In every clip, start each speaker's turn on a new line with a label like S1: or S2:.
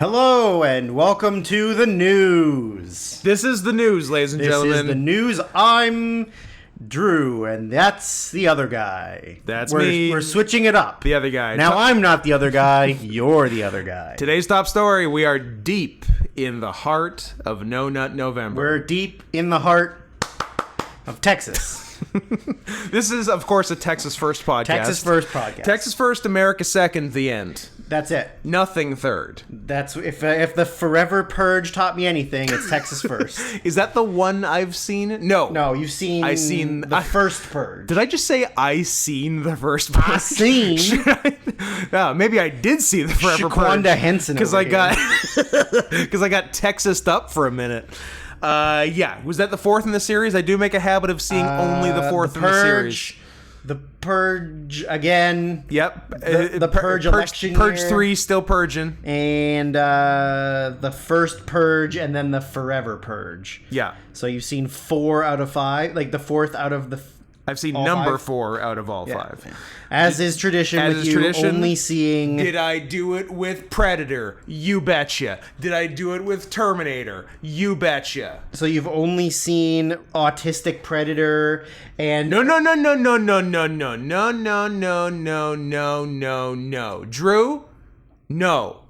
S1: Hello and welcome to the news.
S2: This is the news, ladies and gentlemen.
S1: This is the news. I'm Drew, and that's the other guy.
S2: That's
S1: me. We're switching it up.
S2: The other guy.
S1: Now I'm not the other guy. You're the other guy.
S2: Today's top story, we are deep in the heart of No Nut November.
S1: We're deep in the heart of Texas.
S2: This is, of course, a Texas First podcast.
S1: Texas First podcast.
S2: Texas First, America Second, the end.
S1: That's it.
S2: Nothing third.
S1: That's if the Forever Purge taught me anything, it's Texas First.
S2: Is that the one I've seen? No.
S1: No, you've seen. The first Purge.
S2: Did I just say I seen the first Purge?
S1: I seen.
S2: Maybe I did see the Forever Purge.
S1: Shaquanda Henson.
S2: Because I got Texased up for a minute. Yeah. Was that the fourth in the series? I do make a habit of seeing only the fourth in the series.
S1: The Purge again.
S2: Yep.
S1: The Purge election
S2: Purge
S1: year.
S2: 3 still purging.
S1: And the first Purge and then the Forever Purge.
S2: Yeah.
S1: So you've seen 4 out of 5, like the fourth out of the.
S2: I've seen number 4 out of all 5.
S1: As is tradition with you, only seeing...
S2: Did I do it with Predator? You betcha. Did I do it with Terminator? You betcha.
S1: So you've only seen Autistic Predator and...
S2: No. Drew? No.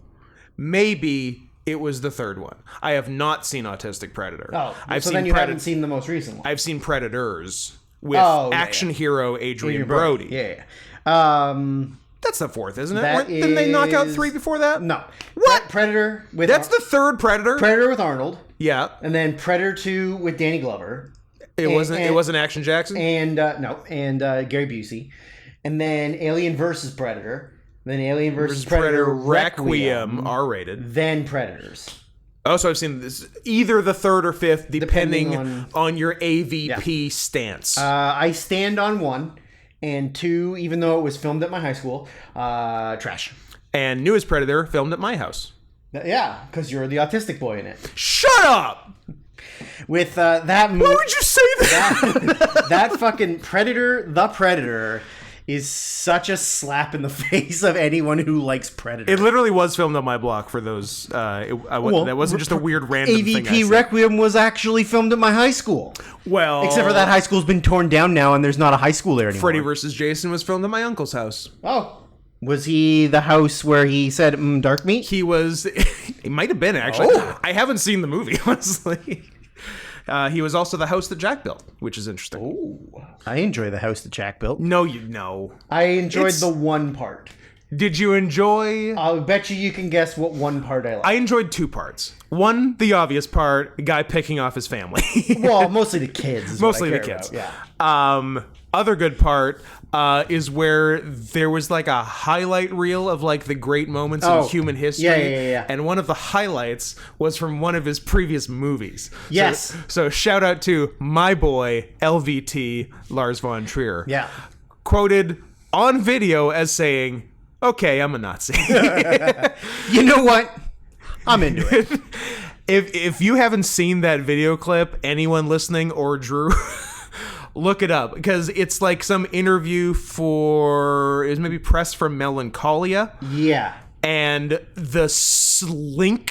S2: Maybe it was the third one. I have not seen Autistic Predator.
S1: Oh, so then you haven't seen the most recent one.
S2: I've seen Predators. With action hero Adrian Brody.
S1: Yeah.
S2: That's the fourth, isn't it? Didn't they knock out 3 before that?
S1: No.
S2: What?
S1: Predator with...
S2: That's the third Predator?
S1: Predator with Arnold.
S2: Yeah.
S1: And then Predator 2 with Danny Glover.
S2: It wasn't Action Jackson?
S1: And, Gary Busey. And then Alien vs. Predator. Then Alien vs. Predator Requiem.
S2: R-rated.
S1: Then Predators.
S2: Oh, so I've seen this either the third or fifth, depending on your AVP stance.
S1: I stand on 1, and 2, even though it was filmed at my high school, trash.
S2: And Newest Predator filmed at my house.
S1: Yeah, because you're the autistic boy in it.
S2: Shut up!
S1: With that...
S2: Why would you say that?
S1: That fucking Predator, the Predator... is such a slap in the face of anyone who likes Predator.
S2: It literally was filmed on my block for those. That wasn't just a weird random thing.
S1: AVP Requiem was actually filmed at my high school.
S2: Well,
S1: except for that high school's been torn down now, and there's not a high school there anymore.
S2: Freddy vs. Jason was filmed at my uncle's house.
S1: Oh. Was he the house where he said, dark meat?
S2: He was... It might have been, actually. Oh. I haven't seen the movie, honestly. He was also the house that Jack built, which is interesting.
S1: Oh, I enjoy the house that Jack built.
S2: No, you know.
S1: I enjoyed the one part.
S2: Did you enjoy...
S1: I'll bet you can guess what one part I liked.
S2: I enjoyed 2 parts. One, the obvious part, a guy picking off his family.
S1: Well, mostly the kids.
S2: Mostly the kids.
S1: About. Yeah.
S2: Other good part is where there was like a highlight reel of like the great moments in human history.
S1: Yeah.
S2: And one of the highlights was from one of his previous movies.
S1: Yes.
S2: So shout out to my boy, LVT, Lars von Trier.
S1: Yeah.
S2: Quoted on video as saying, "Okay, I'm a Nazi."
S1: You know what? I'm into it.
S2: If you haven't seen that video clip, anyone listening or Drew... Look it up, because it's like some interview for... It was maybe press for Melancholia.
S1: Yeah.
S2: And the slink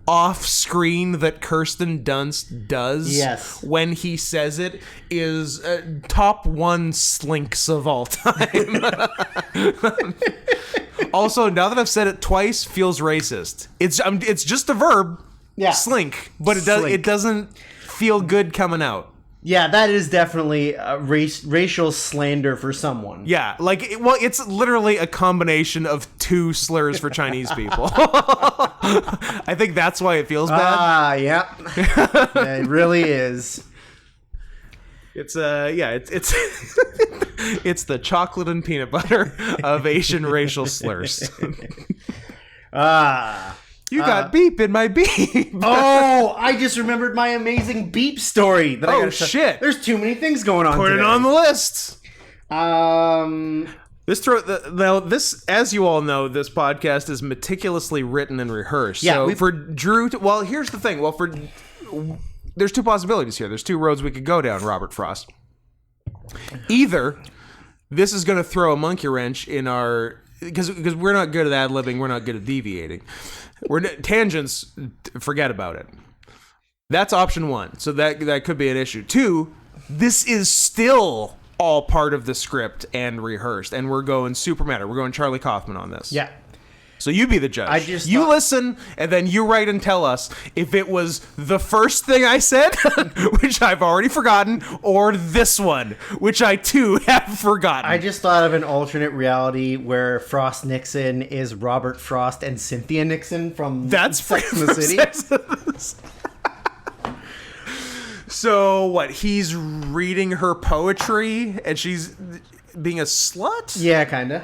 S2: off screen that Kirsten Dunst does when he says it is top 1 slinks of all time. Also, now that I've said it twice, feels racist. It's just a verb, slink, but it doesn't feel good coming out.
S1: Yeah, that is definitely a racial slander for someone.
S2: Yeah, it's literally a combination of 2 slurs for Chinese people. I think that's why it feels bad.
S1: Yeah. It really is.
S2: It's it's the chocolate and peanut butter of Asian racial slurs. You got beep in my beep.
S1: Oh, I just remembered my amazing beep story.
S2: Shit.
S1: There's too many things going on
S2: Put
S1: today.
S2: it on the list.
S1: This
S2: as you all know, this podcast is meticulously written and rehearsed.
S1: Yeah,
S2: so for Drew to, here's the thing. There's 2 possibilities here. There's 2 roads we could go down, Robert Frost. Either this is going to throw a monkey wrench in our because we're not good at ad-libbing, we're not good at deviating. Tangents, forget about it. That's option 1. So that could be an issue. 2, this is still all part of the script and rehearsed, and we're going super meta. We're going Charlie Kaufman on this.
S1: Yeah.
S2: So you be the judge. Listen, and then you write and tell us if it was the first thing I said, which I've already forgotten, or this one, which I too have forgotten.
S1: I just thought of an alternate reality where Frost Nixon is Robert Frost and Cynthia Nixon from Sex and the City.
S2: So what? He's reading her poetry, and she's being a slut?
S1: Yeah, kind of.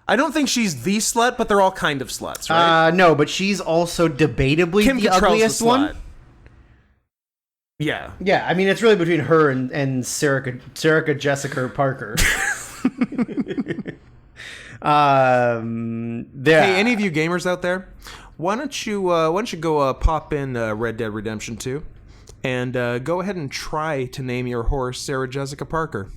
S2: I don't think she's the slut, but they're all kind of sluts, right?
S1: No, but she's also debatably the ugliest one.
S2: Yeah.
S1: Yeah, I mean, it's really between her and Sarah Jessica Parker.
S2: Hey, any of you gamers out there, why don't you go pop in Red Dead Redemption 2 and go ahead and try to name your horse Sarah Jessica Parker.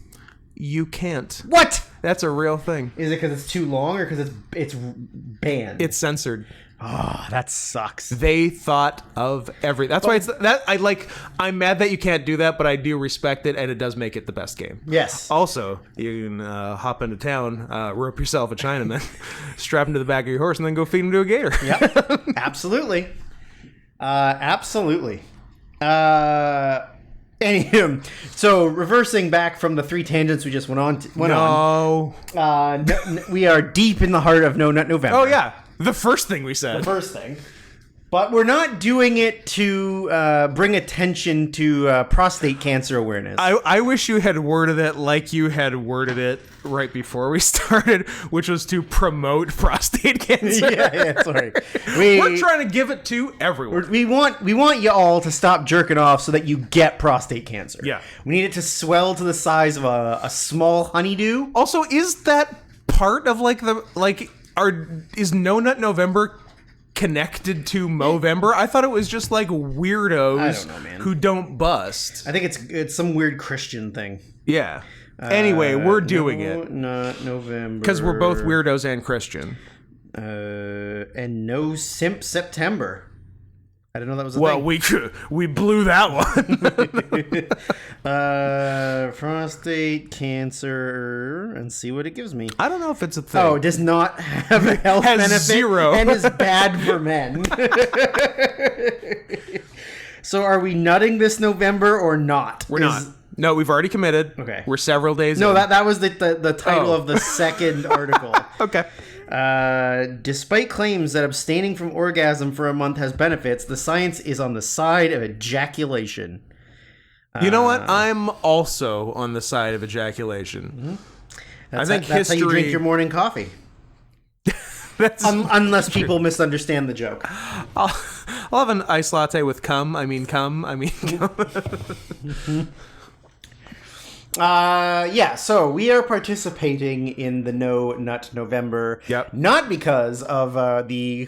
S2: You can't.
S1: What?
S2: That's a real thing.
S1: Is it because it's too long or because it's banned?
S2: It's censored.
S1: Oh, that sucks.
S2: They thought of That's why it's that. I'm mad that you can't do that, but I do respect it, and it does make it the best game.
S1: Yes.
S2: Also, you can hop into town, rope yourself a Chinaman, strap him to the back of your horse, and then go feed him to a gator.
S1: Yep. Absolutely. Absolutely. Anywho, so reversing back from the 3 tangents we just went on. We are deep in the heart of No Nut November.
S2: Oh yeah, the first thing we said.
S1: The first thing. But we're not doing it to bring attention to prostate cancer awareness.
S2: I wish you had worded it like you had worded it right before we started, which was to promote prostate cancer.
S1: Yeah, sorry.
S2: We're trying to give it to everyone.
S1: We want you all to stop jerking off so that you get prostate cancer.
S2: Yeah.
S1: We need it to swell to the size of a small honeydew.
S2: Also, is that part of is No Nut November connected to Movember? I thought it was just like weirdos
S1: I don't know, man.
S2: who don't bust.
S1: I think it's some weird Christian thing.
S2: Yeah. Anyway, we're doing it.
S1: Not November.
S2: Because we're both weirdos and Christian.
S1: And no simp September. I didn't know that was a
S2: thing. We blew that
S1: one. Prostate cancer, and see what it gives me.
S2: I don't know if it's a thing.
S1: Oh, it does not have a health benefit.
S2: 0.
S1: And is bad for men. So are we nutting this November or not?
S2: We're not. No, we've already committed.
S1: Okay.
S2: We're several days in.
S1: No, that was the title of the second article.
S2: Okay.
S1: Despite claims that abstaining from orgasm for a month has benefits, the science is on the side of ejaculation.
S2: You know what? I'm also on the side of ejaculation.
S1: Mm-hmm. That's how you drink your morning coffee. Unless people misunderstand the joke.
S2: I'll have an iced latte with cum.
S1: So we are participating in the No Nut November.
S2: Yep.
S1: Not because of the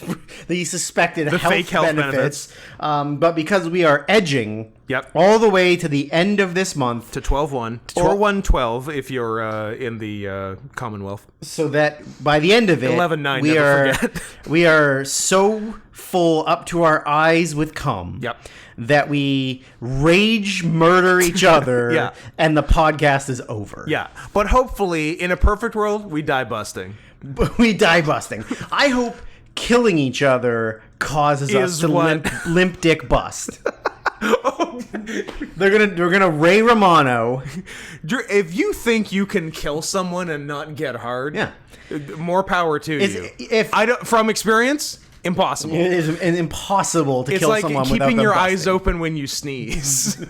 S1: suspected
S2: fake health benefits.
S1: But because we are edging.
S2: Yep.
S1: All the way to the end of this month.
S2: To 12/1. Or 1/12 if you're in the Commonwealth.
S1: So that by the end of it,
S2: 11/9,
S1: we are so full up to our eyes with cum.
S2: Yep.
S1: That we rage murder each other.
S2: Yeah.
S1: And the podcast is over.
S2: Yeah. But hopefully, in a perfect world, we die busting.
S1: We die busting. I hope killing each other causes us to limp dick bust. They're gonna Ray Romano.
S2: If you think you can kill someone and not get hard,
S1: yeah,
S2: more power to you. From experience, impossible.
S1: It is impossible to kill someone without them busting.
S2: It's like keeping your eyes open when you sneeze.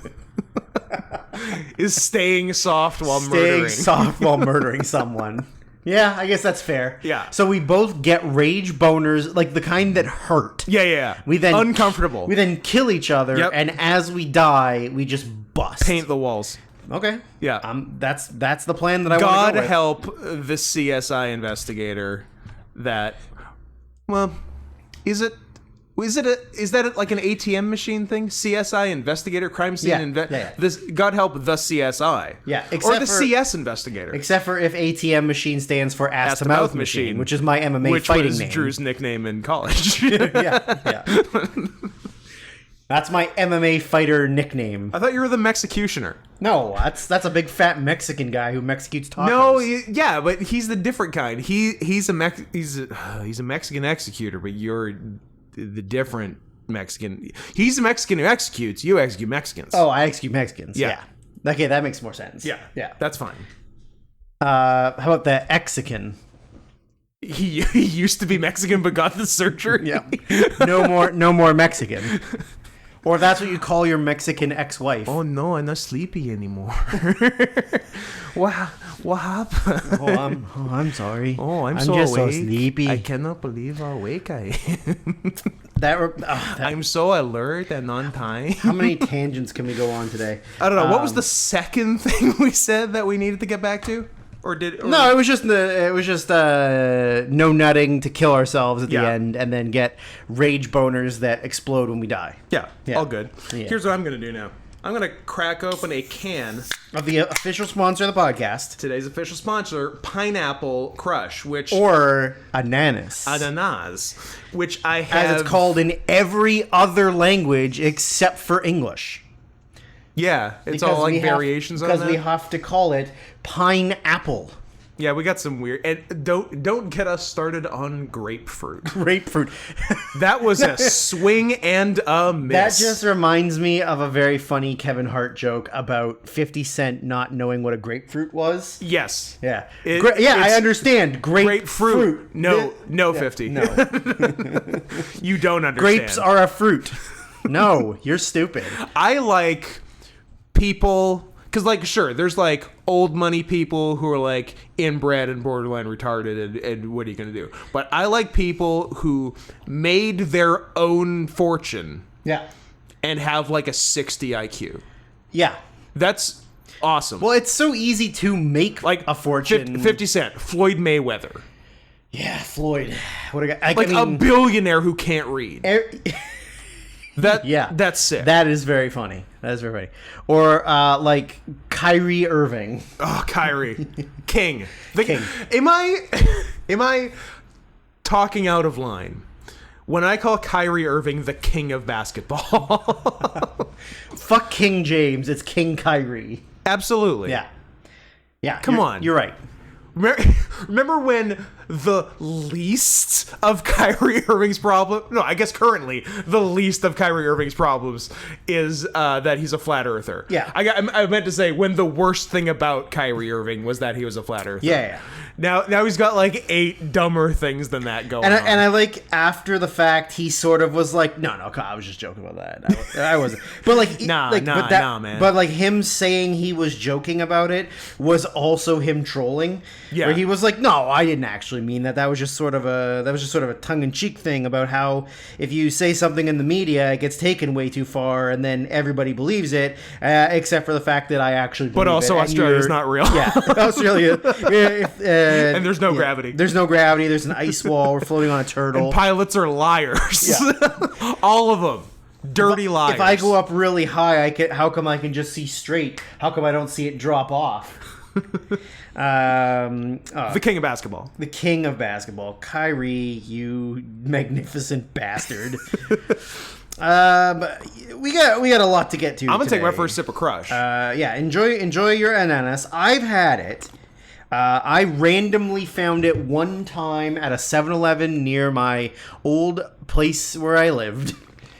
S2: Is staying soft while
S1: murdering someone. Yeah, I guess that's fair.
S2: Yeah.
S1: So we both get rage boners, like the kind that hurt.
S2: Yeah.
S1: We then
S2: uncomfortable.
S1: We then kill each other, and as we die, we just bust.
S2: Paint the walls.
S1: Okay.
S2: Yeah.
S1: That's the plan that I want to
S2: God
S1: go with.
S2: help the CSI investigator that. Well, is it Is that like an ATM machine thing? CSI investigator, crime scene This, God help the CSI.
S1: Yeah,
S2: or the CS investigator.
S1: Except for if ATM machine stands for ass to mouth machine, which is my MMA fighting name. Which was
S2: Drew's nickname in college.
S1: yeah. That's my MMA fighter nickname.
S2: I thought you were the Mexicutioner.
S1: No, that's a big fat Mexican guy who executes tacos.
S2: No, yeah, but he's the different kind. He's a Mexican executor, but you're the different Mexican. He's a Mexican who executes. You execute Mexicans.
S1: Oh, I execute Mexicans. Yeah. Okay, that makes more sense.
S2: Yeah. That's fine.
S1: How about the Exican?
S2: He used to be Mexican, but got the surgery.
S1: Yeah. No more Mexican. Or if that's what you call your Mexican ex-wife.
S2: Oh no, I'm not sleepy anymore. What happened?
S1: I'm sorry.
S2: I'm
S1: just
S2: awake.
S1: so sleepy.
S2: I cannot believe how awake I am.
S1: I'm
S2: so alert and on time.
S1: How many tangents can we go on today?
S2: I don't know. What was the second thing we said that we needed to get back to?
S1: No, it was just no nutting to kill ourselves at the end, and then get rage boners that explode when we die.
S2: Yeah. All good. Yeah. Here's what I'm gonna do now. I'm gonna crack open a can
S1: of the official sponsor of the podcast.
S2: Today's official sponsor, Pineapple Crush,
S1: or ananas,
S2: which I have,
S1: as it's called in every other language except for English.
S2: Yeah, it's all like variations on that.
S1: Because we have to call it pineapple.
S2: Yeah, we got some weird. And don't get us started on grapefruit.
S1: Grapefruit.
S2: That was a swing and a miss.
S1: That just reminds me of a very funny Kevin Hart joke about 50 Cent not knowing what a grapefruit was.
S2: Yes.
S1: Yeah. I understand. Grapefruit.
S2: No, 50.
S1: No.
S2: You don't understand.
S1: Grapes are a fruit. No, you're stupid.
S2: I like people, because like, sure, there's like old money people who are like inbred and borderline retarded, and what are you gonna do? But I like people who made their own fortune, and have like a 60 IQ. Yeah, that's awesome.
S1: Well, it's so easy to make like a fortune.
S2: 50 Cent, Floyd Mayweather.
S1: Yeah, Floyd. What a guy!
S2: A billionaire who can't read. That's sick.
S1: That is very funny. Or like Kyrie Irving.
S2: Oh, Kyrie, King.
S1: King.
S2: Am I talking out of line when I call Kyrie Irving the king of basketball?
S1: Fuck King James. It's King Kyrie.
S2: Absolutely.
S1: Yeah.
S2: Come on.
S1: You're right.
S2: Remember when the least of Kyrie Irving's problem? No, I guess currently the least of Kyrie Irving's problems is that he's a flat earther.
S1: Yeah.
S2: I meant to say when the worst thing about Kyrie Irving was that he was a flat earther.
S1: Yeah.
S2: Now he's got like 8 dumber things than that going on.
S1: And I like after the fact he sort of was like, no, I was just joking about that. I wasn't. But like
S2: nah, man.
S1: But like him saying he was joking about it was also him trolling.
S2: Yeah.
S1: Where he was like, no, I didn't actually mean that. That was just sort of a tongue-in-cheek thing about how if you say something in the media, it gets taken way too far, and then everybody believes it, except for the fact that I actually believe it.
S2: But also Australia's not real.
S1: Yeah, Australia.
S2: And there's no gravity.
S1: There's no gravity. There's an ice wall. We're floating on a turtle.
S2: And pilots are liars. Yeah. All of them. Dirty liars.
S1: If I go up really high, how come I can just see straight? How come I don't see it drop off?
S2: The king of basketball.
S1: The king of basketball. Kyrie, you magnificent bastard. But we got a lot to get to.
S2: I'm gonna take my first sip of Crush.
S1: Enjoy your ananas. I've had it. I randomly found it one time at a 7-Eleven near my old place where I lived.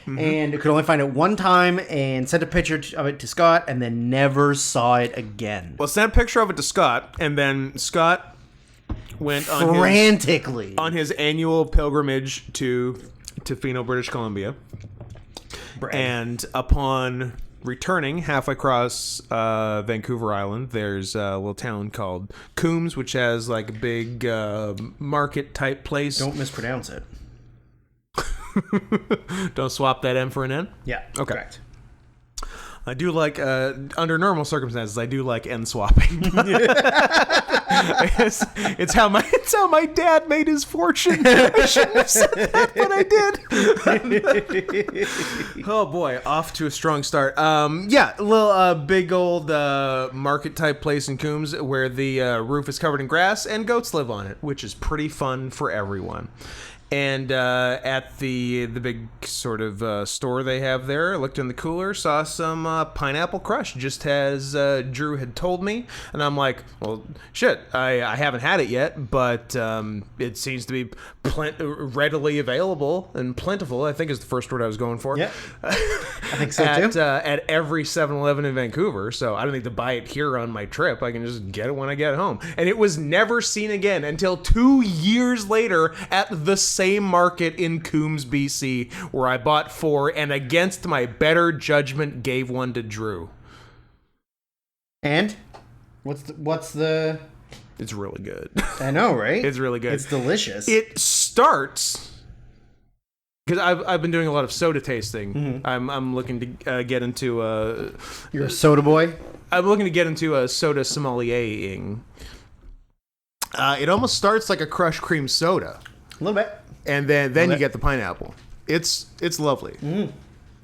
S1: Mm-hmm. And could only find it one time and sent a picture of it to Scott and then never saw it again.
S2: Well, sent a picture of it to Scott, and then Scott went on
S1: frantically
S2: on his annual pilgrimage to Tofino, British Columbia.
S1: Brag.
S2: And upon returning halfway across Vancouver Island, there's a little town called Coombs, which has like a big market type place.
S1: Don't mispronounce it.
S2: Don't swap that M for an N?
S1: Yeah,
S2: okay.
S1: Correct.
S2: I do like, under normal circumstances, I do like N swapping. It's how my dad made his fortune. I shouldn't have said that, but I did. Oh boy, off to a strong start. Yeah, a little big old market type place in Coombs where the roof is covered in grass and goats live on it, which is pretty fun for everyone. And at the big sort of store they have there, I looked in the cooler, saw some Pineapple Crush, just as Drew had told me. And I'm like, well, shit, I haven't had it yet, but it seems to be readily available and plentiful, I think is the first word I was going for.
S1: Yeah, I think so too.
S2: At every 7-Eleven in Vancouver, so I don't need to buy it here on my trip. I can just get it when I get home. And it was never seen again until 2 years later at the same market in Coombs, BC, where I bought 4 and against my better judgment gave one to Drew.
S1: And what's the
S2: It's really good.
S1: I know, right?
S2: It's really good.
S1: It's delicious.
S2: It starts because I've been doing a lot of soda tasting.
S1: Mm-hmm.
S2: I'm looking to get into
S1: You're a soda boy?
S2: I'm looking to get into a soda sommeliering. It almost starts like a crushed cream soda.
S1: A little bit.
S2: And then you get the pineapple. It's lovely.
S1: Mm.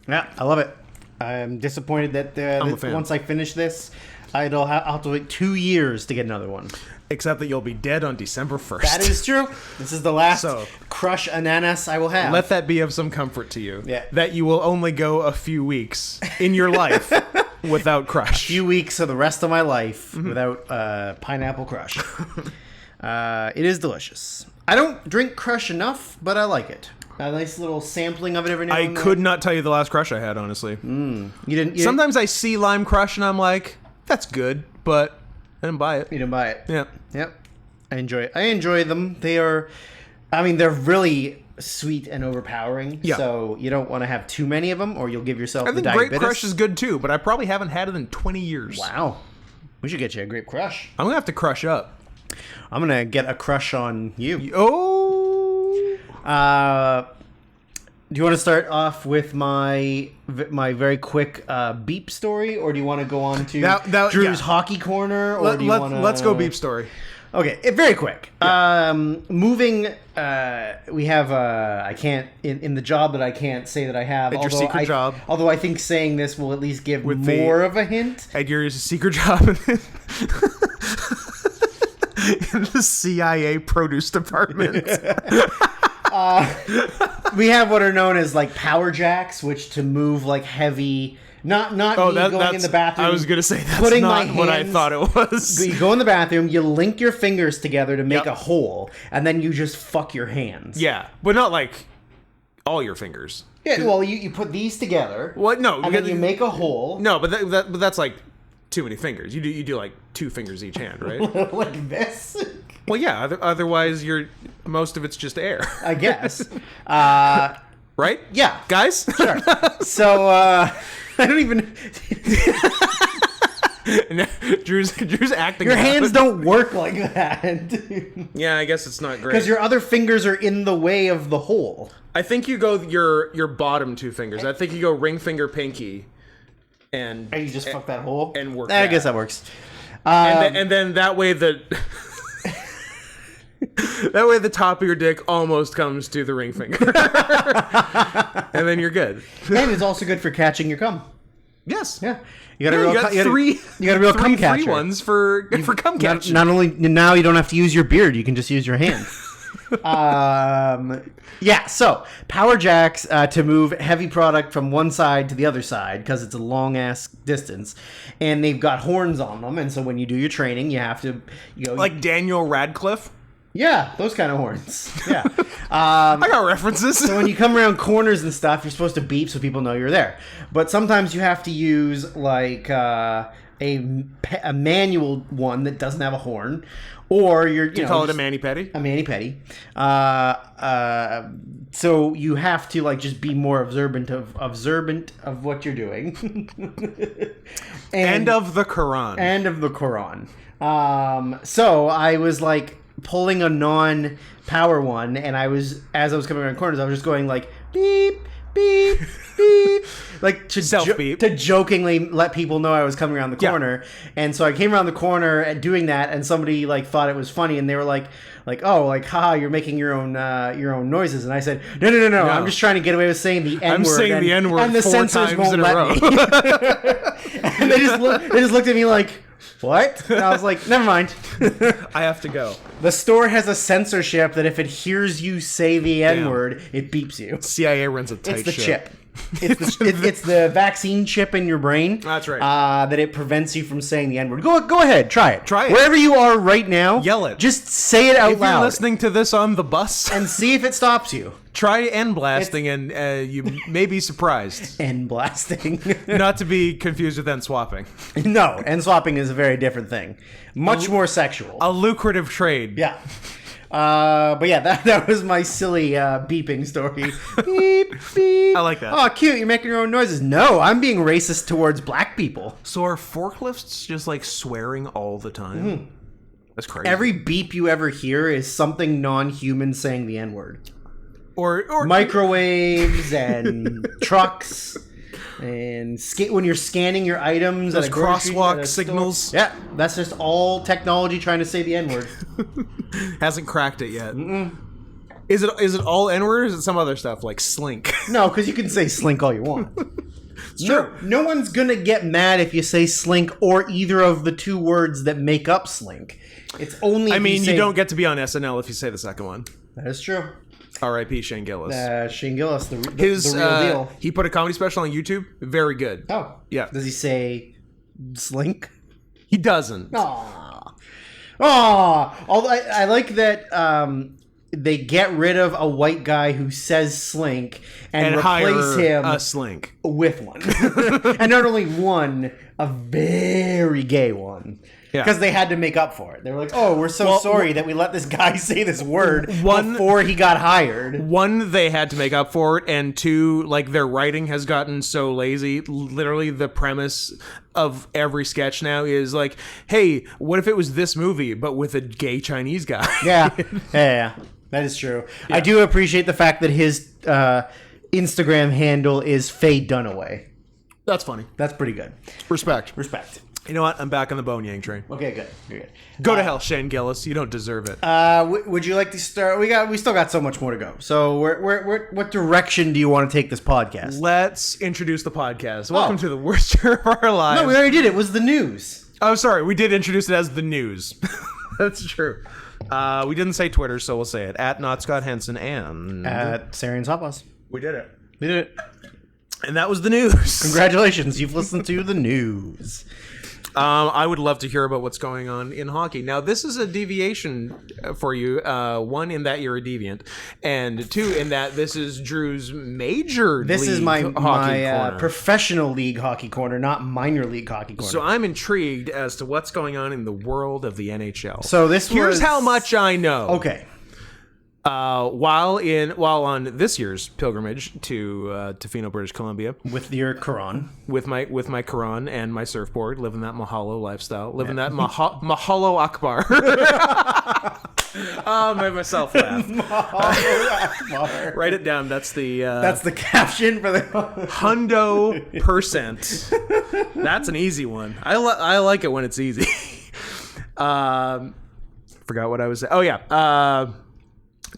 S1: Yeah, I love it. I'm disappointed that once I finish this, I'll have to wait 2 years to get another one.
S2: Except that you'll be dead on December 1st.
S1: That is true. This is the last Crush ananas I will have.
S2: Let that be of some comfort to you.
S1: Yeah.
S2: That you will only go a few weeks in your life without Crush.
S1: A few weeks of the rest of my life without Pineapple Crush. It is delicious. I don't drink Crush enough, but I like it. A nice little sampling of it every now and then.
S2: I could not tell you the last Crush I had, honestly.
S1: You didn't.
S2: Sometimes I see Lime Crush and I'm like, that's good, but I didn't buy it.
S1: You didn't buy it.
S2: Yeah.
S1: Yep. I enjoy them. They're really sweet and overpowering.
S2: Yeah.
S1: So you don't want to have too many of them, or you'll give yourself the diabetes.
S2: I think Grape Crush is good too, but I probably haven't had it in 20 years.
S1: Wow. We should get you a Grape Crush.
S2: I'm gonna have to crush up.
S1: I'm gonna get a crush on you.
S2: Oh.
S1: Do you want to start off with my very quick beep story, or do you want to go on to Drew's hockey corner? Or do you want to...
S2: Let's go beep story.
S1: Okay, very quick.
S2: Yeah.
S1: Moving, we have I can't in the job that I can't say that I have.
S2: At your secret job.
S1: Although I think saying this will at least give more of a hint.
S2: At your secret job. In the CIA produce department.
S1: We have what are known as like power jacks, which to move like heavy, not going in the bathroom.
S2: I was gonna say that's not what I thought it was.
S1: You go in the bathroom, you link your fingers together to make a hole, and then you just fuck your hands.
S2: Yeah, but not like all your fingers.
S1: Yeah, well, you put these together.
S2: What? No,
S1: and then you make a hole.
S2: No, but that's like too many fingers. You do like 2 fingers each hand, right?
S1: Like this.
S2: Well, yeah. Otherwise, most of it's just air.
S1: I guess.
S2: Right?
S1: Yeah,
S2: guys.
S1: Sure. So I don't even.
S2: Drew's acting.
S1: Your hands don't work like that.
S2: Yeah, I guess it's not great
S1: because your other fingers are in the way of the hole.
S2: I think you go your bottom 2 fingers. I think you go ring finger, pinky. And
S1: you just fuck that hole
S2: and work.
S1: I guess that works.
S2: And then that way the top of your dick almost comes to the ring finger, and then you're good.
S1: And it's also good for catching your cum.
S2: Yes.
S1: Yeah. You got a real cum catcher.
S2: 3 ones for cum catcher.
S1: Not only now you don't have to use your beard, you can just use your hand. Yeah, so power jacks to move heavy product from one side to the other side because it's a long ass distance, and they've got horns on them, and so when you do your training, you have to
S2: like Daniel Radcliffe.
S1: Yeah, those kind of horns. Yeah,
S2: I got references.
S1: So when you come around corners and stuff, you're supposed to beep so people know you're there. But sometimes you have to use like a manual one that doesn't have a horn. Or you
S2: call it a mani-pedi?
S1: A mani-pedi. So you have to like just be more observant of what you're doing.
S2: and of the Quran.
S1: And of the Quran. So I was like pulling a non-power one, and as I was coming around corners, I was just going like beep, beep, beep. like
S2: Self-beep.
S1: to jokingly let people know I was coming around the corner. And so I came around the corner and doing that, and somebody like thought it was funny, and they were like, oh, like, haha, you're making your own noises. And I said, no, I'm just trying to get away with saying the N-word.
S2: I'm saying the N-word
S1: and the
S2: 4
S1: censors
S2: times
S1: won't
S2: in a
S1: let
S2: row.
S1: me. And they just looked at me like, what? And I was like, never mind.
S2: I have to go.
S1: The store has a censorship that if it hears you say the N-word, it beeps you.
S2: CIA runs a tight
S1: It's the
S2: ship.
S1: chip. It's the vaccine chip in your brain.
S2: That's right.
S1: That it prevents you from saying the N-word. Go ahead. Try it.
S2: Try it.
S1: Wherever you are right now.
S2: Yell it.
S1: Just say it out
S2: If
S1: loud.
S2: you're listening to this on the bus,
S1: and see if it stops you.
S2: try N blasting, and you may be surprised.
S1: N blasting.
S2: Not to be confused with N swapping.
S1: No, N swapping is a very different thing. Much more sexual.
S2: A lucrative trade.
S1: Yeah. But yeah, that was my silly beeping story. Beep, beep.
S2: I like that.
S1: Oh, cute. You're making your own noises. No, I'm being racist towards black people.
S2: So are forklifts just like swearing all the time? Mm-hmm. That's crazy.
S1: Every beep you ever hear is something non-human saying the N-word.
S2: Or
S1: microwaves and trucks and when you're scanning your items.
S2: Those
S1: at a grocery,
S2: crosswalk
S1: at a
S2: signals.
S1: Store. Yeah, that's just all technology trying to say the N-word.
S2: Hasn't cracked it yet. Mm-mm. Is it all N-word or is it some other stuff like slink?
S1: No, because you can say slink all you want.
S2: True.
S1: No one's gonna get mad if you say slink or either of the two words that make up slink. It's only.
S2: I mean, you don't get to be on SNL if you say the second one.
S1: That is true.
S2: R.I.P. Shane Gillis.
S1: Shane Gillis, the real deal.
S2: He put a comedy special on YouTube. Very good.
S1: Oh,
S2: yeah.
S1: Does he say slink?
S2: He doesn't.
S1: Aww. Although I like that they get rid of a white guy who says slink and replace him
S2: a slink
S1: with one. And not only one, a very gay one. Because they had to make up for it. They were like, oh, we're so sorry that we let this guy say this word before he got hired.
S2: One, they had to make up for it. And two, like, their writing has gotten so lazy. Literally, the premise of every sketch now is like, hey, what if it was this movie, but with a gay Chinese guy?
S1: Yeah. That is true. Yeah. I do appreciate the fact that his Instagram handle is Faye Dunaway.
S2: That's funny.
S1: That's pretty good.
S2: Respect. You know what? I'm back on the Bone Yang train.
S1: Okay, good. You're good.
S2: Go to hell, Shane Gillis. You don't deserve it.
S1: Would you like to start? We still got so much more to go. So, what direction do you want to take this podcast?
S2: Let's introduce the podcast. Welcome to the worst year of our lives.
S1: No, we already did. It was the news.
S2: Oh, sorry. We did introduce it as the news. That's true. We didn't say Twitter, so we'll say it. At Not Scott Henson and
S1: at Sarian's Hot Boss.
S2: We did it.
S3: And that was the news.
S1: Congratulations, you've listened to the news.
S2: I would love to hear about what's going on in hockey. Now, this is a deviation for you. One, in that you're a deviant, and two, in that this is Drew's major
S1: This
S2: league
S1: is my
S2: corner.
S1: professional league hockey corner, not minor league hockey corner.
S2: So I'm intrigued as to what's going on in the world of the NHL.
S1: So
S2: here's how much I know.
S1: Okay.
S2: While on this year's pilgrimage to Tofino, British Columbia,
S1: with your Quran,
S2: with my Quran and my surfboard, living that Mahalo lifestyle, living that Mahalo Akbar. I made myself laugh.
S1: Mahalo Akbar.
S2: Write it down. That's
S1: the caption for the
S2: hundo percent. That's an easy one. I like it when it's easy. Forgot what I was saying. Oh yeah.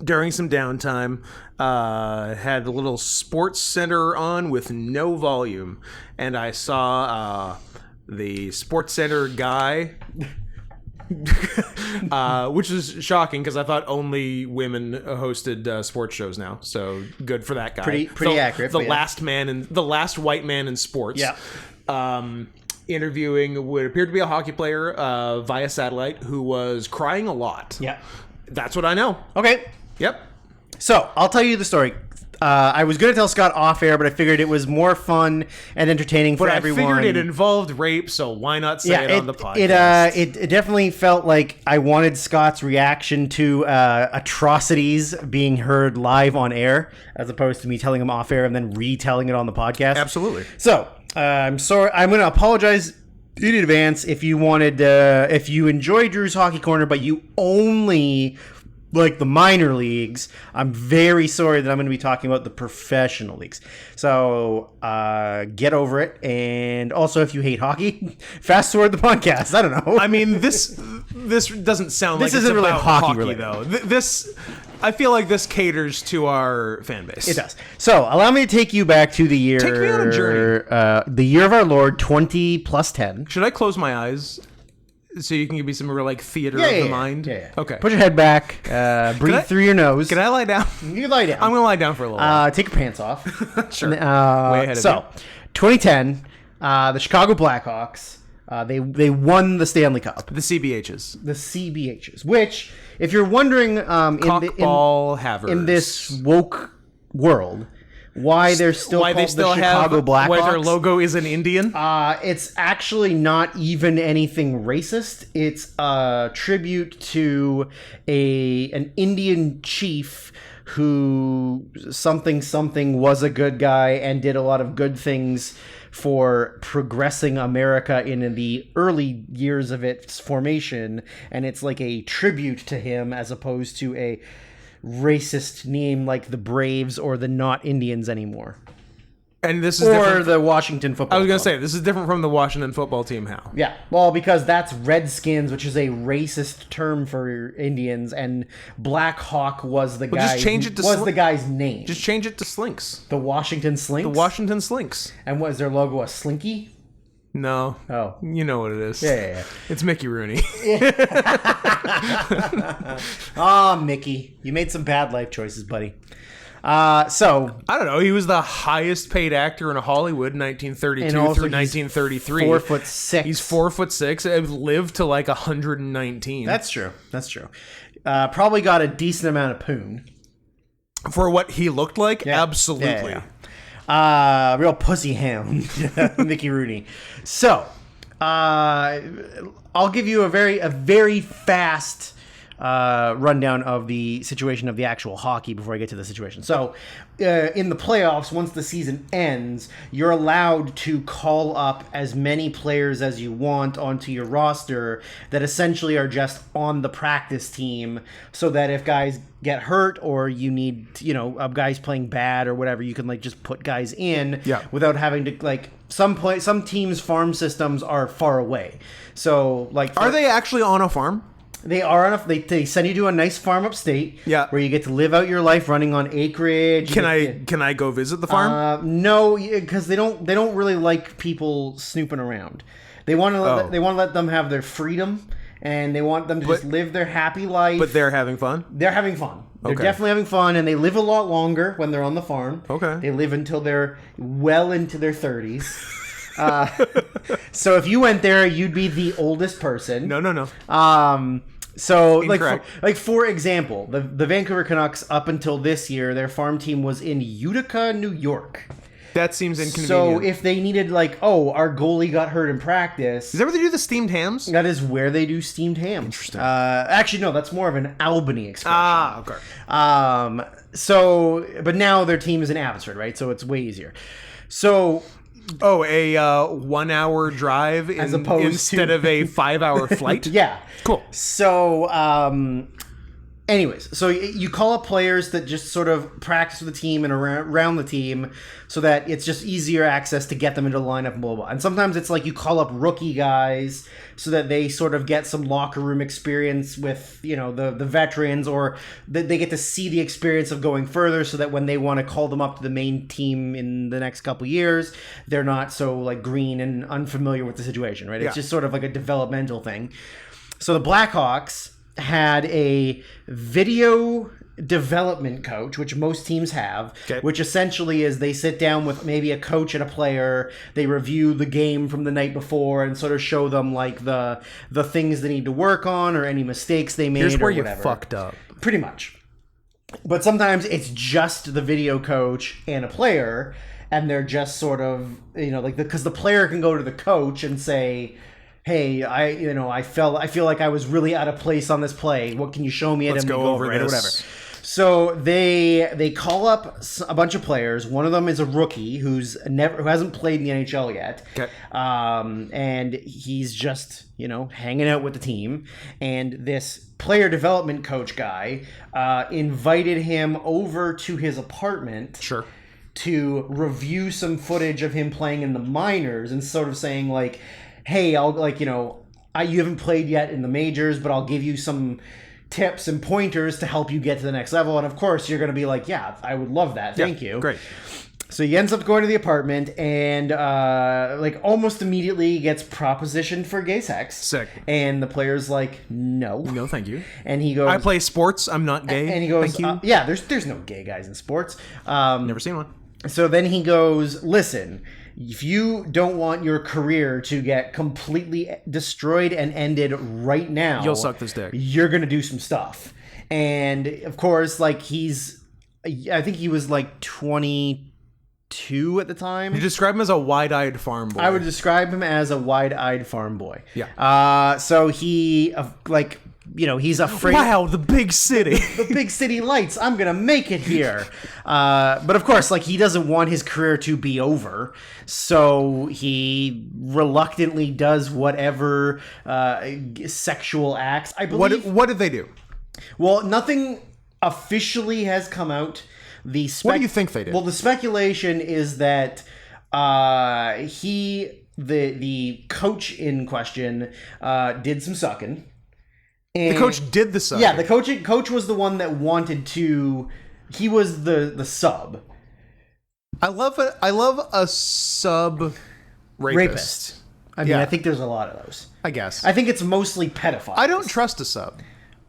S2: During some downtime, had a little Sports Center on with no volume, and I saw the Sports Center guy, which is shocking because I thought only women hosted sports shows now. So good for that guy.
S1: Pretty accurate.
S2: The last white man in sports.
S1: Yeah.
S2: Interviewing what appeared to be a hockey player via satellite who was crying a lot.
S1: Yeah.
S2: That's what I know.
S1: Okay.
S2: Yep.
S1: So, I'll tell you the story. I was going to tell Scott off air, but I figured it was more fun and entertaining for everyone.
S2: I figured it involved rape, so why not say it on the podcast?
S1: It definitely felt like I wanted Scott's reaction to atrocities being heard live on air, as opposed to me telling him off air and then retelling it on the podcast.
S2: Absolutely.
S1: So, I'm sorry. I'm going to apologize in advance if you enjoy Drew's Hockey Corner, but you only like the minor leagues, I'm very sorry that I'm going to be talking about the professional leagues. So get over it. And also, if you hate hockey, fast forward the podcast. I don't know.
S2: I mean, this doesn't sound like
S1: this isn't really hockey
S2: related, though. I feel like this caters to our fan base.
S1: It does. So allow me to take you back to the year.
S2: Take me on a journey.
S1: The year of our Lord 20 plus 10.
S2: Should I close my eyes? So you can give me some real theater of the mind?
S1: Yeah.
S2: Okay.
S1: Put your head back. Breathe through your nose.
S2: Can I lie down?
S1: You can lie down.
S2: I'm going to lie down for a little while.
S1: Take your pants off.
S2: Sure. Way ahead of you.
S1: 2010, the Chicago Blackhawks, they won the Stanley Cup.
S2: The CBHs.
S1: The CBHs. Which, if you're wondering in this woke world, why they're still called the Chicago Blackhawks.
S2: Why their logo is an Indian?
S1: It's actually not even anything racist. It's a tribute to an Indian chief who something was a good guy and did a lot of good things for progressing America in the early years of its formation, and it's like a tribute to him as opposed to a racist name like the Braves or the not Indians anymore.
S2: And this is
S1: the Washington football.
S2: I was going to say, this is different from the Washington football team. How?
S1: Yeah, well, because that's Redskins, which is a racist term for Indians, and Black Hawk was the
S2: just change it to
S1: the guy's name.
S2: Just change it to Slinks.
S1: The Washington Slinks.
S2: The Washington Slinks.
S1: And was their logo a Slinky?
S2: No.
S1: Oh.
S2: You know what it is.
S1: Yeah.
S2: It's Mickey Rooney.
S1: Mickey. You made some bad life choices, buddy. So
S2: I don't know. He was the highest paid actor in Hollywood in 1932 through 1933.
S1: 4'6".
S2: He's 4'6". Lived to 119.
S1: That's true. Probably got a decent amount of poon.
S2: For what he looked like?
S1: Yeah.
S2: Absolutely.
S1: Yeah. Real pussy hound, Mickey Rooney. So, I'll give you a very fast rundown of the situation of the actual hockey before I get to the situation. So, in the playoffs, once the season ends, you're allowed to call up as many players as you want onto your roster that essentially are just on the practice team, so that if guys get hurt or you need, guys playing bad or whatever, you can just put guys in without having to some teams' farm systems are far away. So
S2: are they actually on a farm?
S1: They are enough. They send you to a nice farm upstate, where you get to live out your life running on acreage.
S2: Can I go visit the farm?
S1: No, because they don't really like people snooping around. They want to let them have their freedom, and they want them to just live their happy life.
S2: But they're having fun.
S1: They're having fun. They're definitely having fun, and they live a lot longer when they're on the farm.
S2: Okay.
S1: They live until they're well into their 30s. So if you went there, you'd be the oldest person.
S2: No.
S1: So,
S2: incorrect.
S1: for example, the Vancouver Canucks, up until this year, their farm team was in Utica, New York.
S2: That seems inconvenient.
S1: So, if they needed, our goalie got hurt in practice...
S2: Is that where they do the steamed hams?
S1: That is where they do steamed hams.
S2: Interesting.
S1: Actually, no, that's more of an Albany expression.
S2: Okay.
S1: But now their team is in Abbotsford, right? So, it's way easier. So...
S2: Oh, a 1 hour drive instead of a 5 hour flight?
S1: Yeah.
S2: Cool.
S1: So, anyways, so you call up players that just sort of practice with the team and around the team so that it's just easier access to get them into the lineup and blah, blah, blah. And sometimes it's you call up rookie guys so that they sort of get some locker room experience with, the veterans, or they get to see the experience of going further so that when they want to call them up to the main team in the next couple years, they're not so green and unfamiliar with the situation, right? It's just sort of a developmental thing. So the Blackhawks had a video development coach, which most teams have, which essentially is they sit down with maybe a coach and a player, they review the game from the night before and sort of show them the things they need to work on or any mistakes they made.
S2: Here's where
S1: you
S2: fucked up.
S1: Pretty much. But sometimes it's just the video coach and a player, and they're just sort of, because the player can go to the coach and say, hey, I feel like I was really out of place on this play. What can you show me?
S2: Let's go over
S1: it or
S2: this.
S1: whatever. So they call up a bunch of players. One of them is a rookie who hasn't played in the NHL yet.
S2: Okay.
S1: And he's just, hanging out with the team. And this player development coach guy invited him over to his apartment.
S2: Sure.
S1: To review some footage of him playing in the minors and sort of saying like, hey, you haven't played yet in the majors, but I'll give you some tips and pointers to help you get to the next level. And of course you're going to be like, yeah, I would love that. Thank you.
S2: Great.
S1: So he ends up going to the apartment and almost immediately gets propositioned for gay sex.
S2: Sick.
S1: And the player's like, no.
S2: No, thank you.
S1: And he goes,
S2: I play sports. I'm not gay.
S1: And he goes,
S2: thank you.
S1: yeah, there's no gay guys in sports.
S2: Never seen one.
S1: So then he goes, listen, if you don't want your career to get completely destroyed and ended right now,
S2: you'll suck this dick.
S1: You're going to do some stuff. And of course, I think he was like 22 at the time.
S2: You describe him as a wide-eyed farm boy.
S1: I would describe him as a wide-eyed farm boy.
S2: Yeah.
S1: So he, he's afraid.
S2: Wow, the big city.
S1: The big city lights. I'm going to make it here. But of course, he doesn't want his career to be over. So he reluctantly does whatever sexual acts. I believe.
S2: What did they do?
S1: Well, nothing officially has come out.
S2: What do you think they did?
S1: Well, the speculation is that the coach in question did some sucking. And
S2: the coach did the sucking.
S1: Yeah, the coach was the one that wanted to. He was the sub.
S2: I love a sub rapist.
S1: I mean, I think there's a lot of those.
S2: I guess.
S1: I think it's mostly pedophiles.
S2: I don't trust a sub.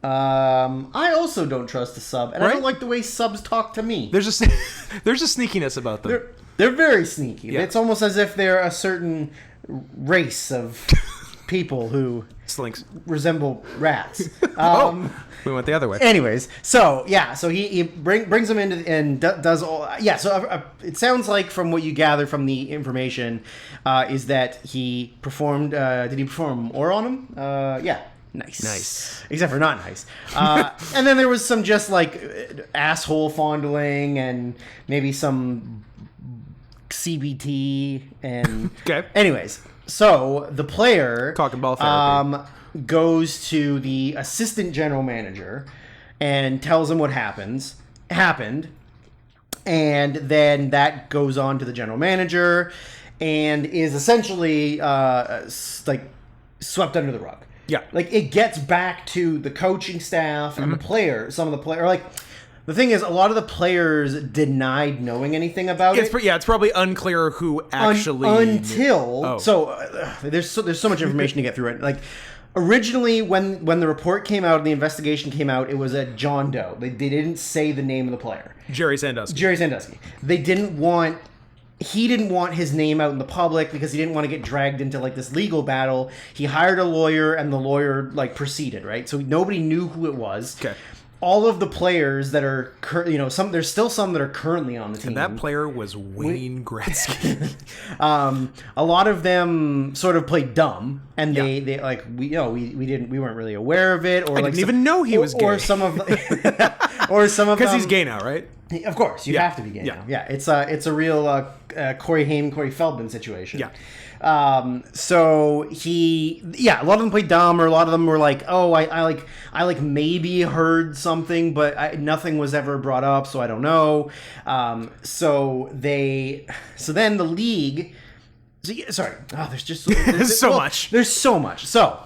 S1: I also don't trust a sub, and I don't like the way subs talk to me.
S2: There's a sneakiness about them.
S1: They're very sneaky.
S2: Yeah.
S1: It's almost as if they're a certain race of people who
S2: Slinks
S1: resemble rats.
S2: We went the other way.
S1: Anyways, so he brings them in and does all. Yeah, so it sounds like from what you gather from the information is that he performed. Did he perform oral on him? Yeah. Nice. Except for not nice. And then there was some just asshole fondling and maybe some CBT and.
S2: Okay.
S1: Anyways, so the player
S2: talking ball therapy
S1: goes to the assistant general manager and tells him what happened, and then that goes on to the general manager and is essentially swept under the rug.
S2: Yeah.
S1: It gets back to the coaching staff and the players. Some of the players, the thing is, a lot of the players denied knowing anything about it.
S2: It's probably unclear who actually
S1: until. So there's so much information to get through it. Originally, when the report came out and the investigation came out, it was a John Doe. They didn't say the name of the player.
S2: Jerry Sandusky.
S1: He didn't want his name out in the public because he didn't want to get dragged into this legal battle. He hired a lawyer and the lawyer proceeded, right? So nobody knew who it was.
S2: Okay.
S1: All of the players that are there's still some that are currently on the team.
S2: And that player was Wayne Gretzky.
S1: A lot of them sort of played dumb, and we weren't really aware of it, or
S2: I didn't even know he was gay.
S1: Or some of
S2: because he's gay now, right?
S1: Of course, you have to be gay now. Yeah, it's a real Corey Feldman situation.
S2: Yeah.
S1: So a lot of them played dumb, or a lot of them were I maybe heard something, but nothing was ever brought up, so I don't know. So then the league. Sorry. Oh, there's
S2: so much.
S1: There's so much. So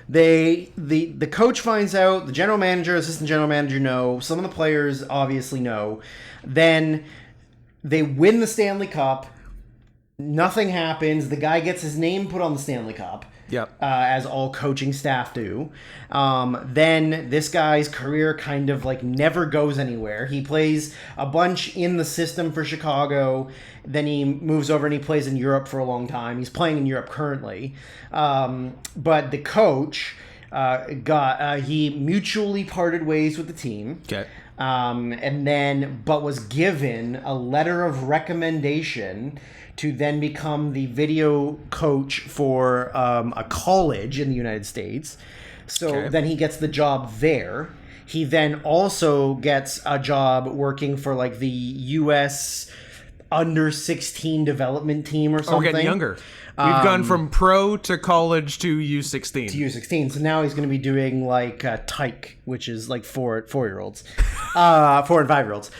S1: the coach finds out, the general manager, assistant general manager know, some of the players obviously know. Then they win the Stanley Cup. Nothing happens. The guy gets his name put on the Stanley Cup.
S2: Yep.
S1: As all coaching staff do. Then this guy's career kind of never goes anywhere. He plays a bunch in the system for Chicago. Then he moves over and he plays in Europe for a long time. He's playing in Europe currently. But the coach he mutually parted ways with the team.
S2: Okay.
S1: But was given a letter of recommendation to then become the video coach for a college in the United States. So then he gets the job there. He then also gets a job working for like the U.S. under 16 development team or something.
S2: We're getting younger. We've gone from pro to college to U16.
S1: To U16. So now he's going to be doing like tyke, which is like 4-year-olds, 4 and 5-year-olds.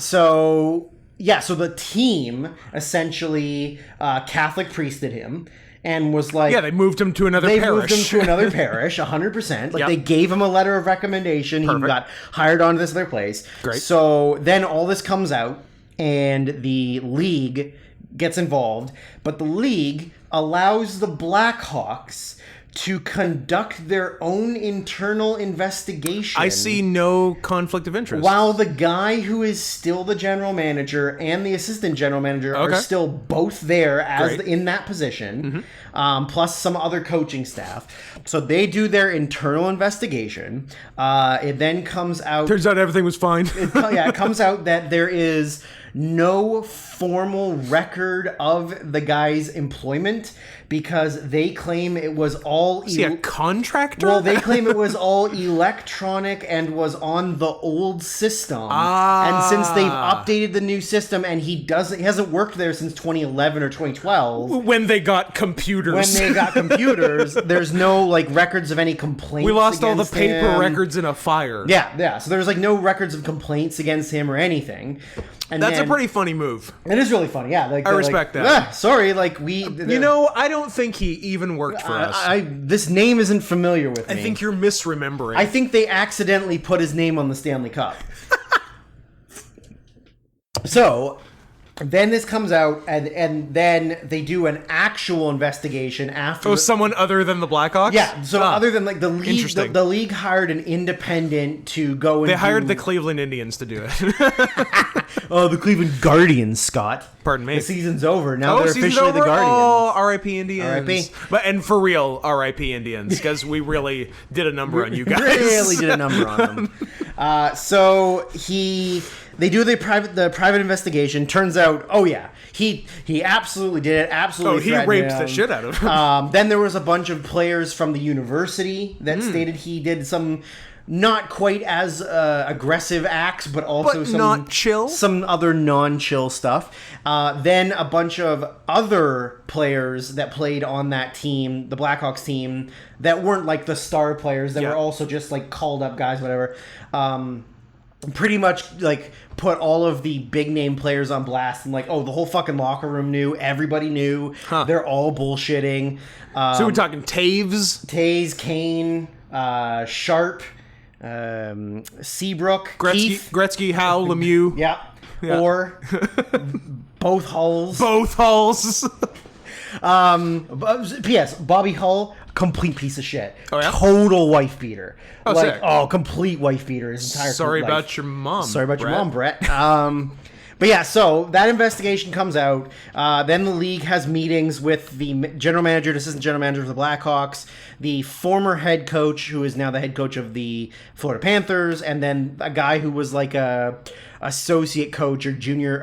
S1: So the team essentially Catholic priested him. And was like...
S2: Yeah, they moved him to another parish.
S1: They moved him to another parish, 100%. Like, they gave him a letter of recommendation. Perfect. He got hired onto this other place.
S2: Great.
S1: So then all this comes out, and the league gets involved. But the league allows the Blackhawks to conduct their own internal investigation.
S2: I see no conflict of interest.
S1: While the guy who is still the general manager and the assistant general manager are still both there as in that position, plus some other coaching staff. So they do their internal investigation. It then comes out...
S2: Turns out everything was fine.
S1: It comes out that there is no formal record of the guy's employment because they claim it was all...
S2: Is he a contractor?
S1: Well, they claim it was all electronic and was on the old system. And since they've updated the new system and he hasn't worked there since 2011 or 2012.
S2: When they got computers.
S1: There's no like records of any complaints.
S2: We lost all the paper
S1: him.
S2: Records in a fire.
S1: Yeah. So there's like no records of complaints against him or anything. And
S2: that's a pretty funny move.
S1: It is really funny, yeah. Like
S2: I respect that.
S1: Sorry, like we...
S2: I don't think he even worked for us.
S1: This name isn't familiar with me.
S2: I think you're misremembering.
S1: I think they accidentally put his name on the Stanley Cup. So... Then this comes out, and then they do an actual investigation after.
S2: Oh, someone other than the Blackhawks?
S1: Yeah, so other than like the league, the league hired an independent to go and
S2: They hired the Cleveland Indians to do it.
S1: Oh, the Cleveland Guardians, Scott.
S2: Pardon me.
S1: The season's over. Now they're officially the Guardians.
S2: Oh, R.I.P. Indians.
S1: R.I.P.
S2: And for real, R.I.P. Indians, because we really did a number on you guys.
S1: Really did a number on them. So they do the private investigation. Turns out, he absolutely did it. Absolutely,
S2: he raped the shit out of him.
S1: Then there was a bunch of players from the university that stated he did some not quite as aggressive acts, but also some other non-chill stuff. Then a bunch of other players that played on that team, the Blackhawks team, that weren't like the star players, that were also just like called up guys, whatever. Pretty much like put all of the big name players on blast and like, the whole fucking locker room knew, everybody knew, they're all bullshitting.
S2: So we're talking Taves,
S1: Kane, Sharp, Seabrook,
S2: Gretzky, Howe, Lemieux.
S1: Yeah. Or both Hulls. P.S. Bobby Hull, complete piece of shit.
S2: Oh, yeah?
S1: Total wife beater.
S2: Sick.
S1: Complete wife beater his entire
S2: Sorry
S1: life.
S2: about your mom.
S1: Sorry about your mom, Brett. But yeah, so that investigation comes out. Then the league has meetings with the general manager and assistant general manager of the Blackhawks, the former head coach, who is now the head coach of the Florida Panthers, and then a guy who was like a associate coach or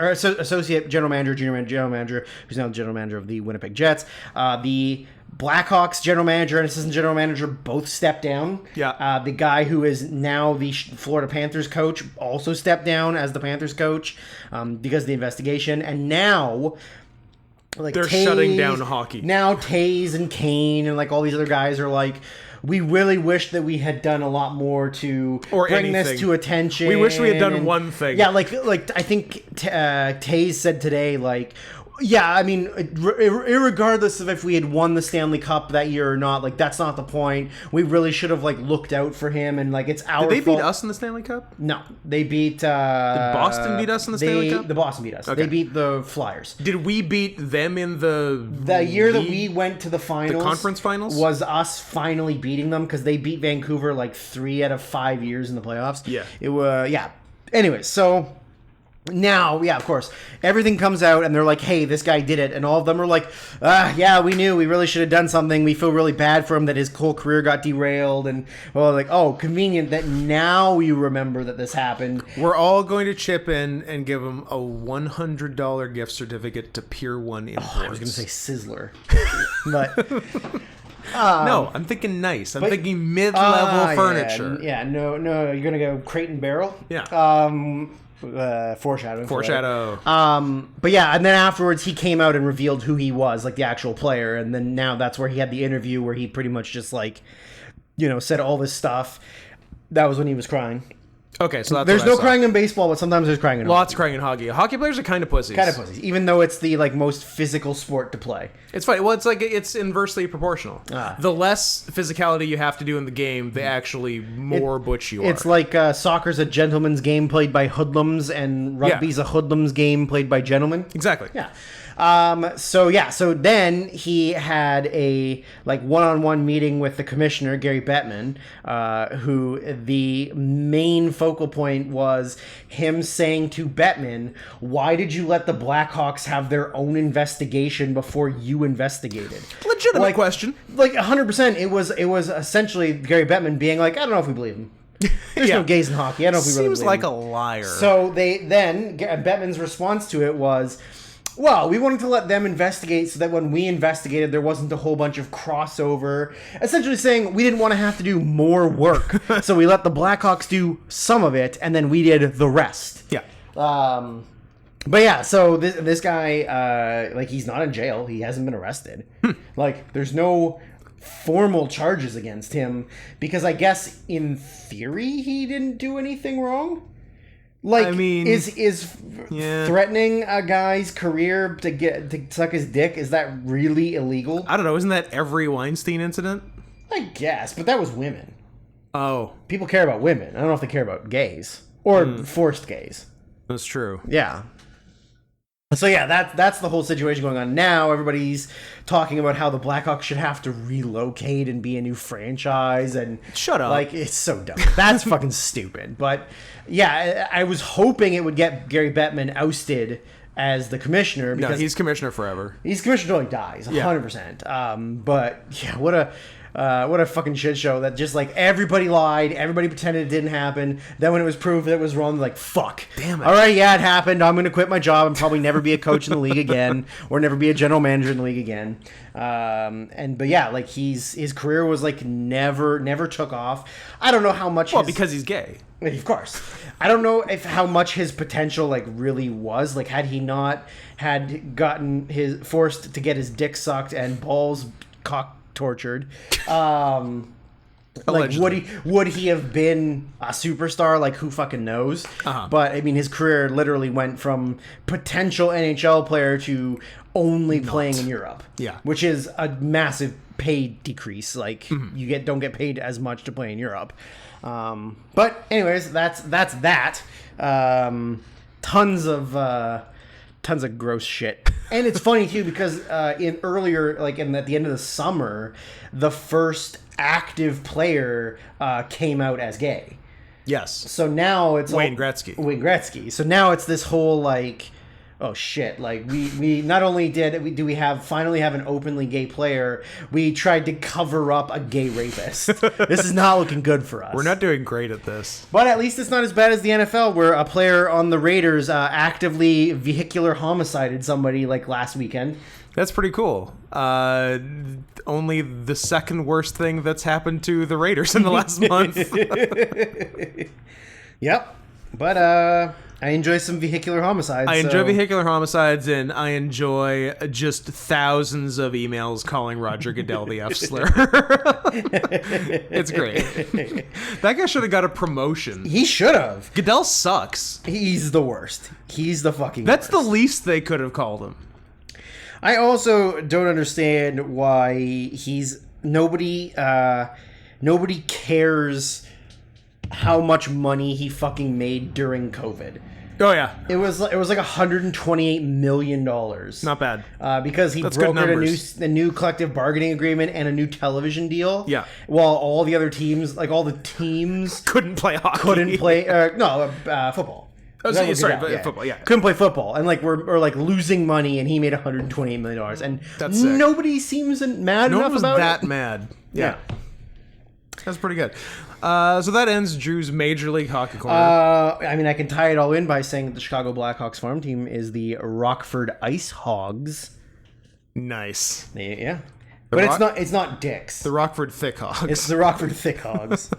S1: associate general manager, who's now the general manager of the Winnipeg Jets. The Blackhawks general manager and assistant general manager both stepped down.
S2: Yeah.
S1: The guy who is now the Florida Panthers coach also stepped down as the Panthers coach because of the investigation. And now, like,
S2: they're shutting down hockey.
S1: Now Taze and Kane and like all these other guys are like, we really wish that we had done a lot more to bring this to attention.
S2: We wish we had done one thing.
S1: Yeah, like I think Taze said today, like, yeah, I mean, irregardless of if we had won the Stanley Cup that year or not, like, that's not the point. We really should have, like, looked out for him, and, like, it's our fault.
S2: Did they beat us in the Stanley Cup?
S1: No. They beat...
S2: Did Boston beat us in the Stanley Cup?
S1: The Boston beat us.
S2: Okay.
S1: They beat the Flyers.
S2: Did we beat them in the
S1: year that we went to the finals?
S2: The conference finals?
S1: Was us finally beating them, because they beat Vancouver, like, 3 out of 5 years in the playoffs.
S2: Yeah.
S1: It was... Yeah. Anyways, so... Now, yeah, of course, everything comes out and they're like, hey, this guy did it. And all of them are like, yeah, we knew. We really should have done something. We feel really bad for him that his whole career got derailed. And, well, like, oh, convenient that now you remember that this happened.
S2: We're all going to chip in and give him a $100 gift certificate to Pier 1 Imports.
S1: Oh, I was going to say Sizzler. But...
S2: No, I'm thinking nice. I'm thinking mid-level furniture.
S1: Yeah, no, you're gonna go Crate and Barrel.
S2: Yeah.
S1: Foreshadowing.
S2: Foreshadow.
S1: But yeah, and then afterwards he came out and revealed who he was, like the actual player, and then now that's where he had the interview where he pretty much just like, said all this stuff. That was when he was crying.
S2: Okay, so that's
S1: there's no crying in baseball, but sometimes there's crying in hockey.
S2: Lots of crying in hockey. Hockey players are kind of pussies.
S1: Even though it's the most physical sport to play.
S2: It's funny. Well, it's inversely proportional. The less physicality you have to do in the game, the actually more butch you are.
S1: It's like soccer's a gentleman's game played by hoodlums, and rugby's a hoodlums game played by gentlemen.
S2: Exactly.
S1: Yeah. So then he had a one-on-one meeting with the commissioner, Gary Bettman, who the main focal point was him saying to Bettman, "Why did you let the Blackhawks have their own investigation before you investigated?"
S2: Legitimate question.
S1: 100%. It was essentially Gary Bettman being like, "I don't know if we believe him. There's no gays in hockey. I don't know if we really believe him."
S2: Seems like a liar.
S1: So Bettman's response to it was, well, we wanted to let them investigate so that when we investigated, there wasn't a whole bunch of crossover. Essentially saying we didn't want to have to do more work. So we let the Blackhawks do some of it, and then we did the rest.
S2: Yeah.
S1: But yeah, so this guy, he's not in jail. He hasn't been arrested. There's no formal charges against him because I guess in theory he didn't do anything wrong. Is threatening a guy's career to suck his dick, is that really illegal?
S2: I don't know. Isn't that every Weinstein incident?
S1: I guess, but that was women.
S2: Oh.
S1: People care about women. I don't know if they care about gays. Or forced gays.
S2: That's true.
S1: Yeah. So yeah, that's the whole situation going on now. Everybody's talking about how the Blackhawks should have to relocate and be a new franchise, and
S2: shut up.
S1: It's so dumb. That's fucking stupid. But yeah, I was hoping it would get Gary Bettman ousted as the commissioner, because
S2: he's commissioner forever.
S1: He's commissioner until he dies, 100%. But yeah, what a fucking shit show that just everybody lied, everybody pretended it didn't happen. Then when it was proved that it was wrong, fuck.
S2: Damn it.
S1: All right, yeah, it happened. I'm going to quit my job and probably never be a coach in the league again, or never be a general manager in the league again. But yeah, his career was never took off. I don't know how much.
S2: Well, because he's gay.
S1: Of course. I don't know how much his potential really was. Had he not had gotten forced to get his dick sucked and balls cock tortured, would he have been a superstar? Who fucking knows? But I mean, his career literally went from potential NHL player to only playing in Europe.
S2: Yeah,
S1: which is a massive pay decrease. You don't get paid as much to play in Europe. But anyways, that's that. Tons of gross shit. And it's funny too because at the end of the summer, the first active player came out as gay.
S2: Yes.
S1: So now it's
S2: Wayne Gretzky.
S1: Wayne Gretzky. So now it's this whole oh shit, we not only do we finally have an openly gay player, we tried to cover up a gay rapist. This is not looking good for us.
S2: We're not doing great at this.
S1: But at least it's not as bad as the NFL, where a player on the Raiders actively vehicular homicided somebody last weekend.
S2: That's pretty cool. Only the second worst thing that's happened to the Raiders in the last month.
S1: Yep. But I enjoy some vehicular homicides.
S2: I enjoy vehicular homicides, and I enjoy just thousands of emails calling Roger Goodell the F slur. It's great. That guy should have got a promotion.
S1: He should have.
S2: Goodell sucks.
S1: He's the worst. He's the fucking
S2: That's
S1: worst.
S2: the least they could have called him.
S1: I also don't understand why nobody cares how much money he fucking made during COVID.
S2: Oh yeah,
S1: it was $128 million.
S2: Not bad.
S1: Because he brokered a new collective bargaining agreement and a new television deal.
S2: Yeah.
S1: While all the other teams, all the teams,
S2: couldn't play hockey.
S1: Couldn't play football.
S2: Oh, football. Yeah,
S1: couldn't play football, and we're losing money, and he made $128 million, and
S2: that's sick.
S1: Nobody seems mad enough about it.
S2: No one was that mad. Yeah. That's pretty good. So that ends Drew's Major League Hockey corner.
S1: I mean, I can tie it all in by saying that the Chicago Blackhawks farm team is the Rockford Ice Hogs.
S2: Nice.
S1: Yeah. But it's not dicks.
S2: The Rockford Thick Hogs.
S1: It's the Rockford Thick Hogs.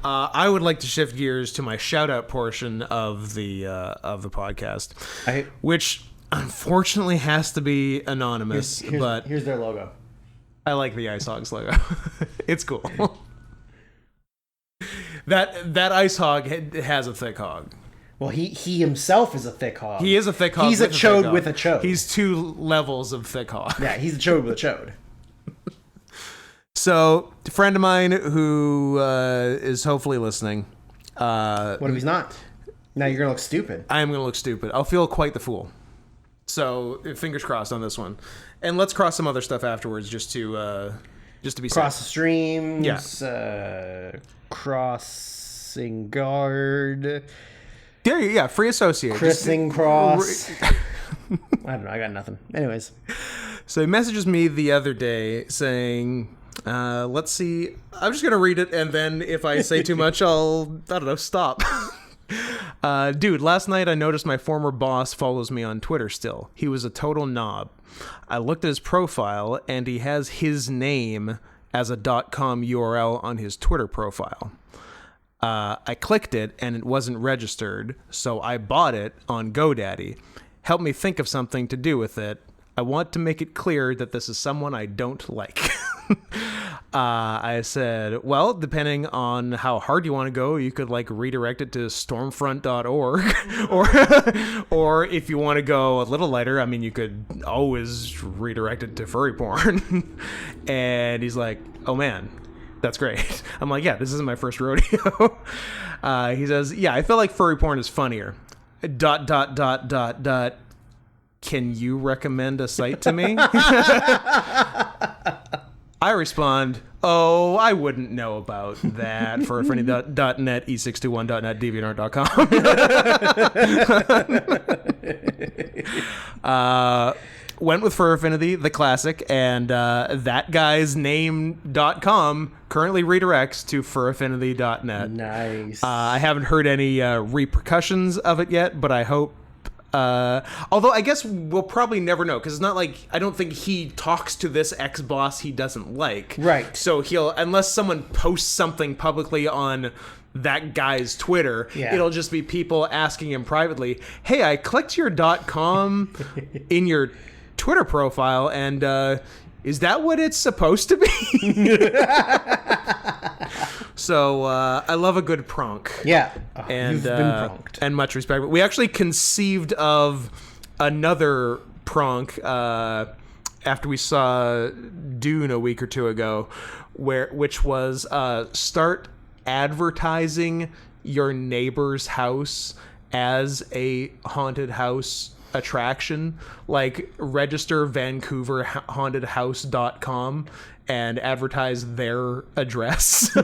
S2: I would like to shift gears to my shout-out portion of the podcast, which unfortunately has to be anonymous. But
S1: here's their logo.
S2: I like the Ice Hogs logo. It's cool. That Ice Hog has a thick hog.
S1: Well, he himself is a thick hog.
S2: He is a thick hog.
S1: He's a chode with a chode.
S2: He's 2 levels of thick hog.
S1: Yeah, he's a chode with a chode.
S2: So, a friend of mine who is hopefully listening.
S1: What if he's not? Now you're going to look stupid.
S2: I am going to look stupid. I'll feel quite the fool. So, fingers crossed on this one. And let's cross some other stuff afterwards just to be safe.
S1: Cross the streams.
S2: Yeah.
S1: Crossing guard.
S2: Yeah, free associate.
S1: Christening cross. I don't know. I got nothing. Anyways.
S2: So he messages me the other day saying, let's see. I'm just going to read it, and then if I say too much, stop. Dude, last night I noticed my former boss follows me on Twitter still. He was a total knob. I looked at his profile, and he has his name as a .com URL on his Twitter profile. I clicked it, and it wasn't registered, so I bought it on GoDaddy. Help me think of something to do with it. I want to make it clear that this is someone I don't like. I said, well, depending on how hard you want to go, you could redirect it to stormfront.org or if you want to go a little lighter, I mean, you could always redirect it to furry porn. And he's like, oh man, that's great. I'm like, yeah, this isn't my first rodeo. He says, yeah, I feel like furry porn is funnier. ... Can you recommend a site to me? I respond, oh, I wouldn't know about that. Furaffinity.net, e621.net, deviantart.com. Went with Fur Affinity, the classic, and that guy's name.com currently redirects to furaffinity.net.
S1: Nice.
S2: I haven't heard any repercussions of it yet, but I hope. Although I guess we'll probably never know, because it's not like, I don't think he talks to this ex-boss he doesn't like.
S1: Right.
S2: So unless someone posts something publicly on that guy's Twitter, it'll just be people asking him privately, hey, I clicked your .com in your Twitter profile, and is that what it's supposed to be? So I love a good prank.
S1: Yeah,
S2: and
S1: you've been pranked.
S2: And much respect. But we actually conceived of another prank after we saw Dune a week or two ago, which was start advertising your neighbor's house as a haunted house attraction, like register vancouverhauntedhouse.com and advertise their address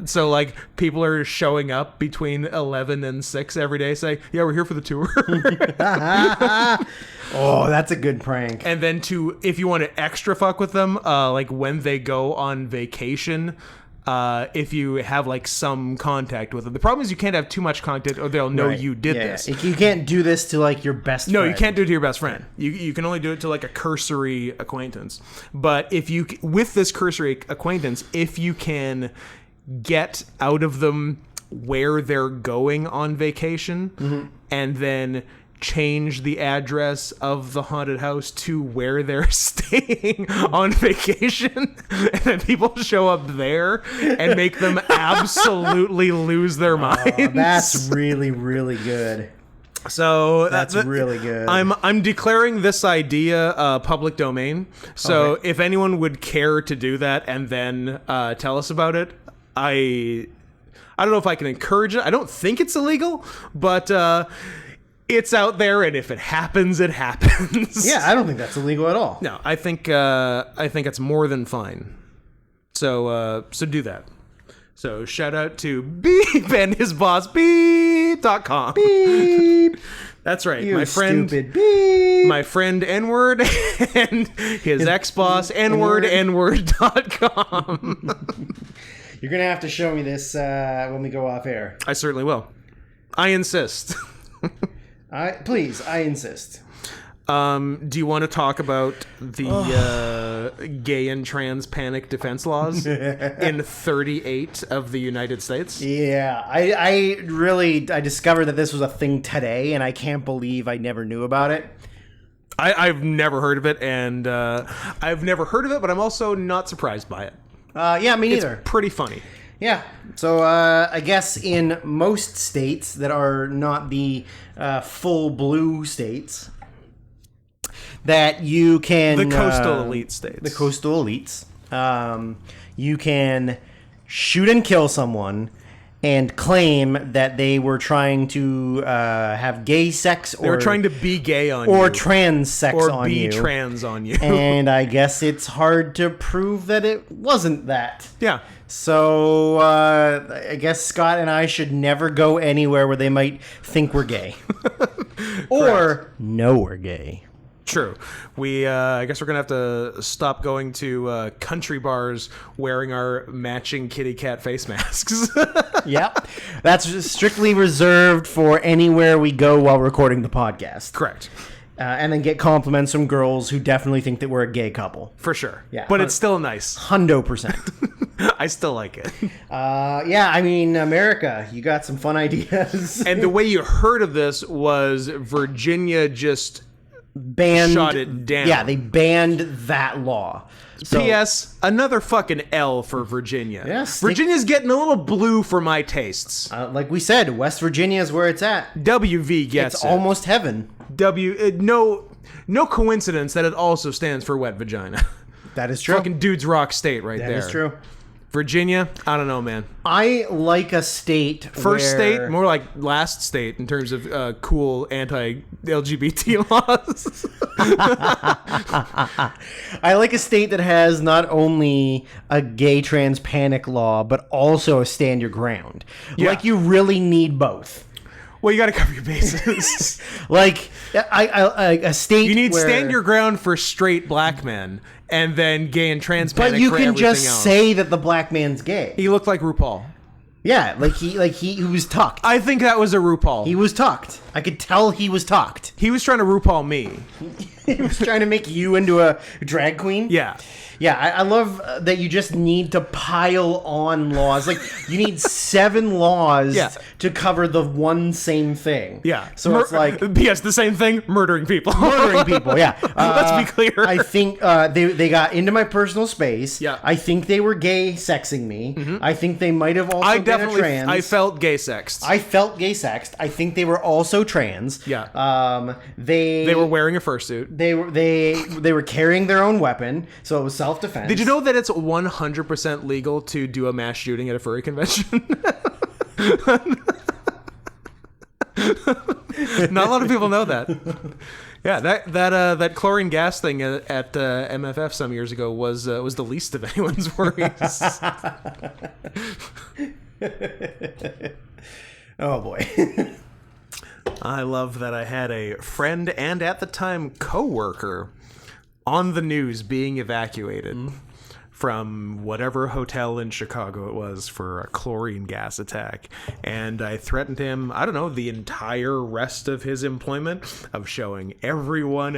S2: so people are showing up between 11 and 6 every day saying, yeah, we're here for the tour.
S1: Oh, that's a good prank.
S2: And then if you want to extra fuck with them, when they go on vacation, if you have some contact with them. The problem is you can't have too much contact or they'll know you did this.
S1: You can't do this to your best friend.
S2: No, you can't do it to your best friend. You can only do it to a cursory acquaintance. But with this cursory acquaintance, if you can get out of them where they're going on vacation and then change the address of the haunted house to where they're staying on vacation, and then people show up there and make them absolutely lose their minds.
S1: That's really, really good.
S2: So
S1: that's really good.
S2: I'm declaring this idea public domain. So if anyone would care to do that and then tell us about it, I don't know if I can encourage it. I don't think it's illegal, but it's out there, and if it happens, it happens.
S1: Yeah, I don't think that's illegal at all.
S2: No, I think it's more than fine. So do that. So shout out to Beep and his boss Beep.com. Beep. That's right.
S1: You stupid Beep.
S2: My friend N-word and his ex-boss N-word.com.
S1: You're gonna have to show me this when we go off air.
S2: I certainly will. I insist.
S1: Please, I insist.
S2: Do you want to talk about the gay and trans panic defense laws in 38 of the United States?
S1: Yeah, I discovered that this was a thing today, and I can't believe I never knew about it.
S2: I've never heard of it, and but I'm also not surprised by it.
S1: Yeah, me neither.
S2: It's pretty funny.
S1: Yeah. So I guess in most states that are not the full blue states, that you can...
S2: The coastal elite states.
S1: The coastal elites. You can shoot and kill someone and claim that they were trying to have gay sex, or...
S2: They were trying to be gay on you.
S1: Or trans sex on you.
S2: Or be trans on you.
S1: And I guess it's hard to prove that it wasn't that.
S2: Yeah.
S1: So I guess Scott and I should never go anywhere where they might think we're gay. Or know we're gay.
S2: True. I guess we're going to have to stop going to country bars wearing our matching kitty cat face masks.
S1: Yep. That's strictly reserved for anywhere we go while recording the podcast.
S2: Correct.
S1: And then get compliments from girls who definitely think that we're a gay couple.
S2: For sure.
S1: Yeah.
S2: But it's still nice.
S1: 100%.
S2: I still like it.
S1: Yeah, I mean, America, you got some fun ideas.
S2: And the way you heard of this was Virginia just... shot it down.
S1: Yeah, they banned that law. So,
S2: P.S. Another fucking L for Virginia.
S1: Yes,
S2: Virginia's getting a little blue for my tastes.
S1: Like we said, West Virginia is where it's at.
S2: WV gets
S1: it's almost heaven.
S2: No coincidence that it also stands for wet vagina.
S1: That is true.
S2: Fucking dude's rock state right there.
S1: That is true.
S2: Virginia, I don't know, man.
S1: I like a state
S2: First state, more like last state in terms of cool anti-LGBT laws.
S1: I like a state that has not only a gay trans panic law, but also a stand your ground.
S2: Yeah.
S1: Like, you really need both.
S2: Well, you got to cover your bases.
S1: Like, a state
S2: you need
S1: where...
S2: stand your ground for straight black men, and then gay and trans panic
S1: But you
S2: for
S1: can
S2: everything
S1: just
S2: else.
S1: say that the black man's gay.
S2: He looked like RuPaul.
S1: Yeah, he was tucked.
S2: I think that was a RuPaul.
S1: He was tucked. I could tell he was tucked.
S2: He was trying to RuPaul me.
S1: He was trying to make you into a drag queen.
S2: Yeah.
S1: Yeah, I love that you just need to pile on laws. Like, you need 7 laws to cover the one same thing.
S2: Yeah.
S1: So it's like...
S2: Yes, the same thing, murdering people.
S1: Murdering people, yeah.
S2: Let's be clear.
S1: I think they got into my personal space.
S2: Yeah.
S1: I think they were gay sexing me. Mm-hmm. I think they might have also been a trans.
S2: I felt gay sexed.
S1: I felt gay sexed. I think they were also trans.
S2: Yeah.
S1: They
S2: were wearing a fursuit.
S1: They were carrying their own weapon, so it was self-defense.
S2: Did you know that it's 100% legal to do a mass shooting at a furry convention? Not a lot of people know that. Yeah, that chlorine gas thing at MFF some years ago was the least of anyone's worries.
S1: Oh boy.
S2: I love that I had a friend and at the time coworker on the news being evacuated from whatever hotel in Chicago it was for a chlorine gas attack. And I threatened him, I don't know, the entire rest of his employment of showing everyone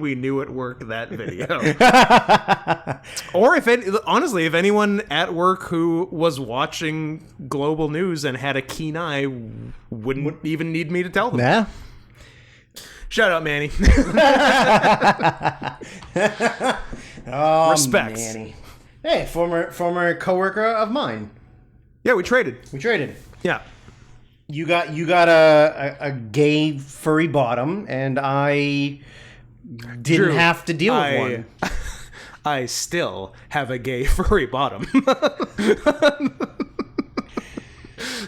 S2: we knew at work that video. Or honestly, if anyone at work who was watching global news and had a keen eye wouldn't even need me to tell them.
S1: Yeah.
S2: Shout out, Manny.
S1: Oh,
S2: respect.
S1: Manny. Hey, former coworker of mine.
S2: Yeah, we traded.
S1: Yeah. You got a gay furry bottom, and I didn't have to deal with one.
S2: I still have a gay furry bottom.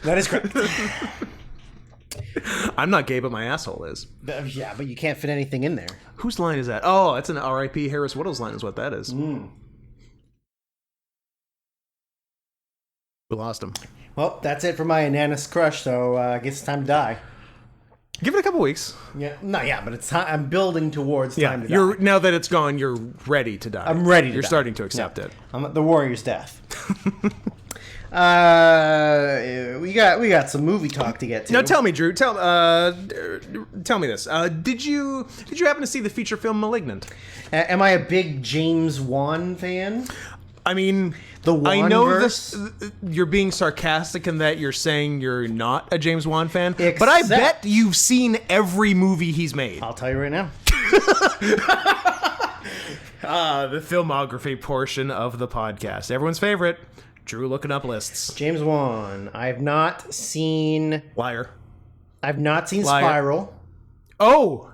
S1: That is correct.
S2: I'm not gay, but my asshole is.
S1: Yeah, but you can't fit anything in there.
S2: Whose line is that? Oh, it's an R.I.P. Harris Whittles line is what that is. We lost him.
S1: Well, that's it for my Ananas crush, so I guess it's time to die.
S2: Give it a couple weeks.
S1: Yeah, but it's time. I'm building towards time to die.
S2: Now that it's gone, you're ready to die.
S1: I'm ready to die.
S2: You're starting to accept it.
S1: I'm at the warrior's death. We got some movie talk to get to.
S2: Now tell me, Drew. Tell me this. Did you happen to see the feature film *Malignant*?
S1: Am I a big James Wan fan?
S2: I mean, I know this. You're being sarcastic in that you're saying you're not a James Wan fan, but I bet you've seen every movie he's made.
S1: I'll tell you right now.
S2: The filmography portion of the podcast. Everyone's favorite. Drew looking up lists.
S1: James Wan. I've not seen...
S2: Liar.
S1: I've not seen Spiral.
S2: Oh!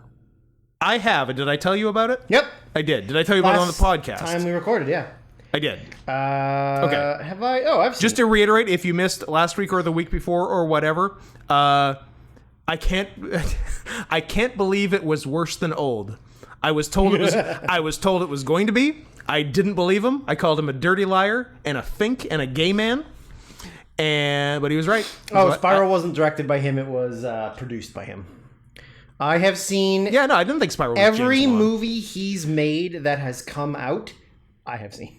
S2: I have. And did I tell you about it?
S1: Yep.
S2: I did. Did I tell you about it on the podcast?
S1: Time we recorded, yeah.
S2: I did.
S1: Okay. Have I? Oh, I've seen
S2: Just to reiterate, if you missed last week or the week before or whatever, I can't believe it was worse than Old. I was told it was going to be. I didn't believe him. I called him a dirty liar and a fink and a gay man. But he was right.
S1: Spiral wasn't directed by him. It was produced by him. I have seen...
S2: Yeah, no, I didn't think Spiral was
S1: every
S2: James Wan.
S1: movie he's made that has come out, I have seen.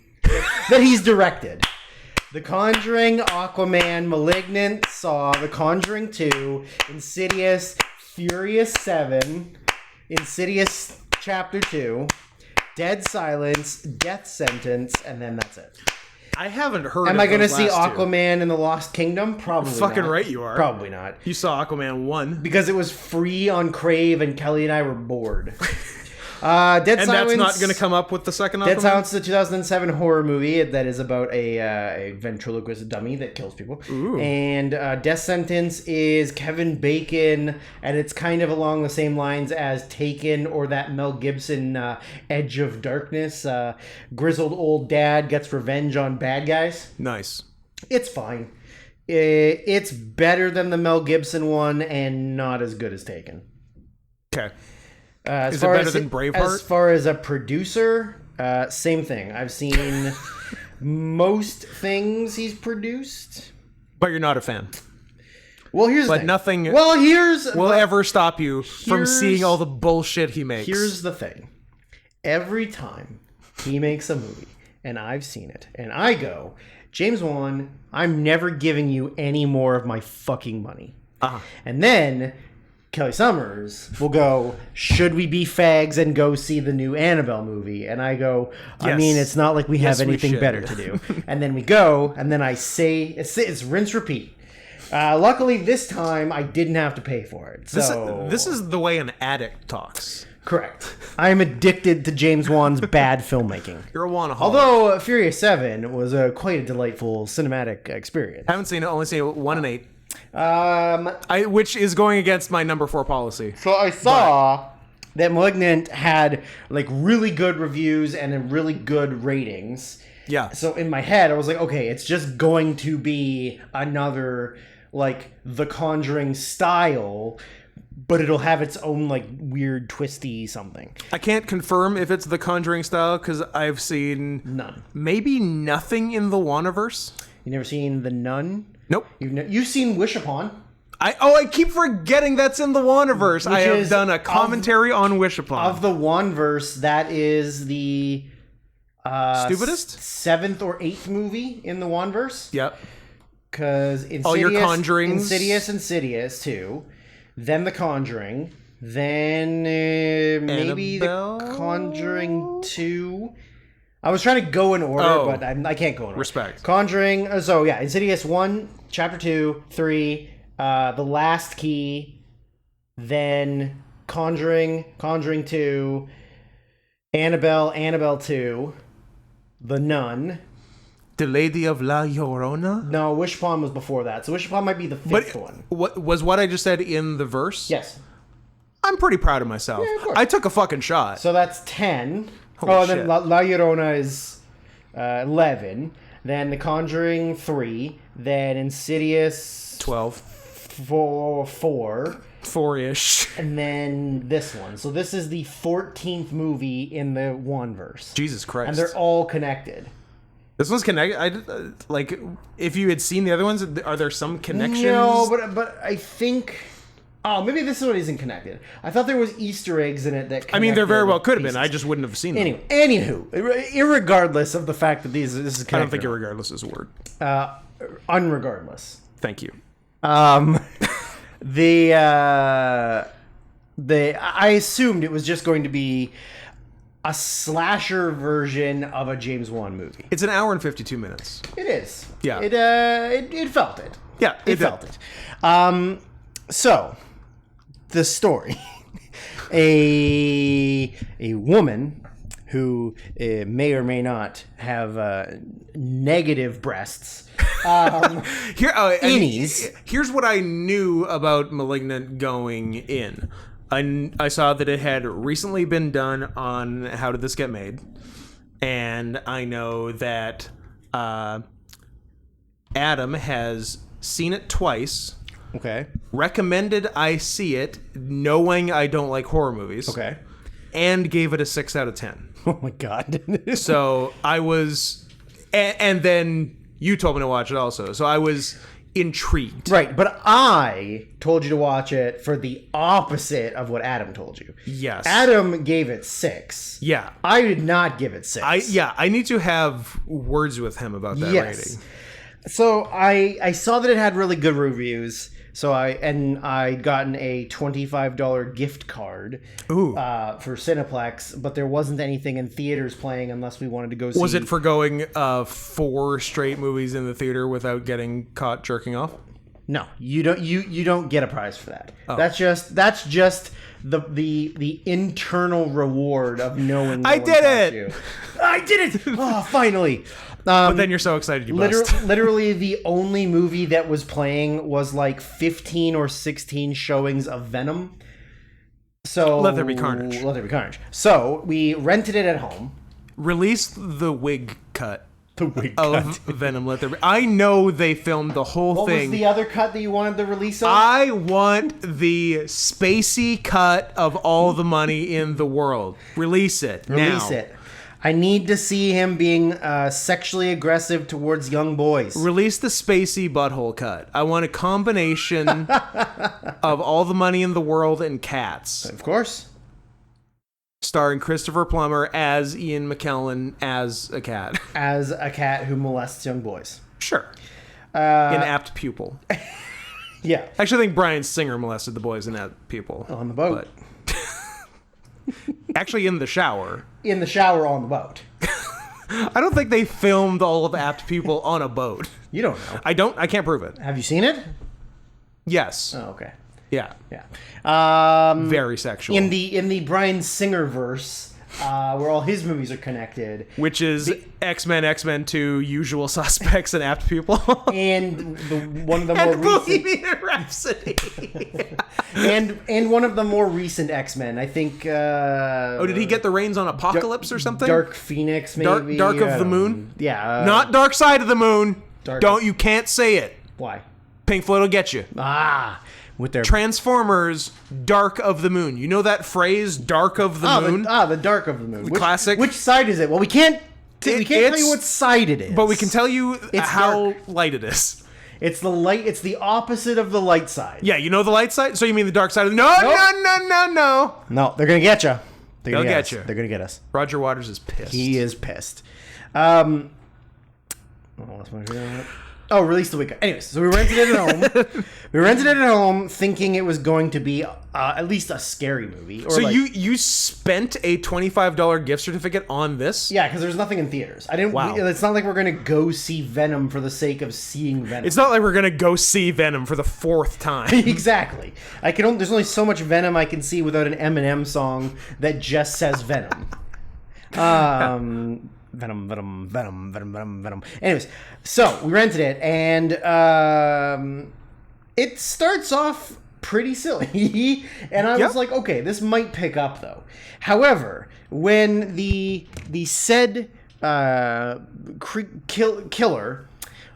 S1: That he's directed. The Conjuring, Aquaman, *Malignant*, Saw, The Conjuring 2, Insidious, Furious 7, Insidious Chapter 2, Dead Silence, Death Sentence, and then that's it.
S2: I haven't heard.
S1: Am I going to see Aquaman in the Lost Kingdom? Probably not.
S2: Fucking right you are.
S1: Probably not.
S2: You saw Aquaman 1.
S1: Because it was free on Crave and Kelly and I were bored. Dead Silence.
S2: And that's not going to come up with the second Aquaman?
S1: Dead Silence is a 2007 horror movie that is about a ventriloquist dummy that kills people.
S2: Ooh.
S1: And Death Sentence is Kevin Bacon, and it's kind of along the same lines as Taken or that Mel Gibson Edge of Darkness. Grizzled old dad gets revenge on bad guys.
S2: Nice.
S1: It's fine. It's better than the Mel Gibson one and not as good as Taken.
S2: Okay. Is it better than Braveheart?
S1: As far as a producer, same thing. I've seen most things he's produced.
S2: But you're not a fan.
S1: Well, here's the thing.
S2: Nothing
S1: will
S2: ever stop you from seeing all the bullshit he makes.
S1: Here's the thing. Every time he makes a movie, and I've seen it, and I go, James Wan, I'm never giving you any more of my fucking money.
S2: Uh-huh.
S1: And then... Kelly Summers will go, should we be fags and go see the new Annabelle movie? And I go, I mean, it's not like we have anything better to do. And then we go, and then I say, it's rinse repeat. Luckily, this time, I didn't have to pay for it. So
S2: this is the way an addict talks.
S1: Correct. I'm addicted to James Wan's bad filmmaking.
S2: You're a wanaholic.
S1: Although Furious 7 was quite a delightful cinematic experience.
S2: Haven't seen it, only seen it 1 and 8. Which is going against my number 4 policy.
S1: So I saw that *Malignant* had like really good reviews and really good ratings.
S2: Yeah.
S1: So in my head, I was like, okay, it's just going to be another like The Conjuring style, but it'll have its own like weird twisty something.
S2: I can't confirm if it's The Conjuring style because I've seen
S1: none.
S2: Maybe nothing in the Waniverse.
S1: You never seen The Nun?
S2: Nope.
S1: You've seen Wish Upon.
S2: I keep forgetting that's in the Waniverse. I have done a commentary on Wish Upon.
S1: Of the Waniverse, that is the
S2: stupidest
S1: 7th or 8th movie in the Waniverse.
S2: Yep.
S1: Because Insidious,
S2: all your Conjurings.
S1: Insidious 2, then The Conjuring, then maybe The Conjuring 2. I was trying to go in order, but I can't go in order.
S2: Respect.
S1: Conjuring. So yeah, Insidious 1, Chapter 2, 3, The Last Key, then Conjuring 2, Annabelle 2, The Nun.
S2: The Lady of La Llorona?
S1: No, Wish Upon was before that. So Wish Upon might be the 5th one.
S2: What I just said in the verse?
S1: Yes.
S2: I'm pretty proud of myself.
S1: Yeah, of course.
S2: I took a fucking shot.
S1: So that's 10.
S2: Holy
S1: then
S2: shit.
S1: La Llorona is 11. Then The Conjuring 3. Then Insidious
S2: 12.
S1: 4.
S2: 4-ish.
S1: And then this one. So this is the 14th movie in the Waniverse.
S2: Jesus Christ.
S1: And they're all connected.
S2: This one's connected. Like, if you had seen the other ones, are there some connections?
S1: No, but I think... Oh, maybe this one isn't connected. I thought there was Easter eggs in it that connected.
S2: I mean, there very well could have been. I just wouldn't have seen them.
S1: Anywho, irregardless of the fact that this is connected.
S2: I don't think irregardless is a word.
S1: Unregardless.
S2: Thank you.
S1: I assumed it was just going to be a slasher version of a James Wan movie.
S2: It's an hour and 52 minutes.
S1: It is.
S2: Yeah.
S1: It felt it.
S2: Yeah,
S1: it felt it. So, the story. A woman who may or may not have negative breasts.
S2: Here's what I knew about Malignant going in. I saw that it had recently been done on How Did This Get Made, and I know that Adam has seen it twice.
S1: Okay.
S2: Recommended I see it, knowing I don't like horror movies.
S1: Okay.
S2: And gave it a 6 out of 10.
S1: Oh my god.
S2: So I was, and then you told me to watch it also. So I was intrigued.
S1: Right, but I told you to watch it for the opposite of what Adam told you.
S2: Yes.
S1: Adam gave it 6.
S2: Yeah.
S1: I did not give it 6.
S2: I need to have words with him about that rating.
S1: So I saw that it had really good reviews. So I'd gotten a $25 gift card for Cineplex, but there wasn't anything in theaters playing unless we wanted to go see.
S2: Was it for going 4 straight movies in the theater without getting caught jerking off?
S1: No, you don't get a prize for that.
S2: Oh.
S1: That's just the internal reward of knowing. No
S2: I did it.
S1: You. I did it! Oh, finally.
S2: But then you're so excited you bust.
S1: Literally, the only movie that was playing was like 15 or 16 showings of Venom. So
S2: Let There Be Carnage.
S1: Let There Be Carnage. So we rented it at home.
S2: Release the wig cut.
S1: The wig
S2: of Venom. Let There Be. I know they filmed the whole thing.
S1: What was the other cut that you wanted the release of?
S2: I want the spacey cut of all the money in the world. Release it.
S1: Release it. I need to see him being sexually aggressive towards young boys.
S2: Release the spacey butthole cut. I want a combination of all the money in the world and cats.
S1: Of course.
S2: Starring Christopher Plummer as Ian McKellen as a cat.
S1: As a cat who molests young boys.
S2: Sure. An apt pupil.
S1: Yeah.
S2: Actually, I think Bryan Singer molested the boys in Apt Pupil.
S1: On the boat.
S2: Actually, in the shower.
S1: In the shower on the boat.
S2: I don't think they filmed all of Apt Pupil on a boat.
S1: You don't know.
S2: I can't prove it.
S1: Have you seen it?
S2: Yes.
S1: Oh, okay.
S2: Yeah.
S1: Yeah.
S2: Very sexual.
S1: In the Bryan Singer verse, where all his movies are connected,
S2: which is X-Men 2, Usual Suspects, and Apt Pupil,
S1: and one of the more recent
S2: Bohemian Rhapsody,
S1: and one of the more recent X-Men. I think.
S2: Did he get the reins on Apocalypse or something?
S1: Dark Phoenix, maybe.
S2: Dark of the Moon.
S1: Yeah.
S2: Not Dark Side of the Moon. You can't say it.
S1: Why?
S2: Pink Floyd will get you.
S1: With their
S2: Transformers, Dark of the Moon. You know that phrase, Dark of the Moon?
S1: The Dark of the Moon.
S2: Classic.
S1: Which side is it? Well, we can't tell you what side it is.
S2: But we can tell you how
S1: dark.
S2: light it is.
S1: It's the light. It's the opposite of the light side.
S2: Yeah, you know the light side? So you mean the dark side of the... No.
S1: No, they're going to get you.
S2: They'll get you.
S1: They're going to get us.
S2: Roger Waters is pissed.
S1: He is pissed. Release the week. Anyways, so we rented it at home. Thinking it was going to be at least a scary movie.
S2: So you spent a $25 gift certificate on this?
S1: Yeah, because there's nothing in theaters. I didn't.
S2: Wow.
S1: It's not like we're going to go see Venom for the sake of seeing Venom.
S2: It's not like we're going to go see Venom for the 4th time.
S1: Exactly. There's only so much Venom I can see without an Eminem song that just says Venom. Venom. Anyways, so we rented it, and it starts off pretty silly, and I was like, okay, this might pick up though. However, when the said killer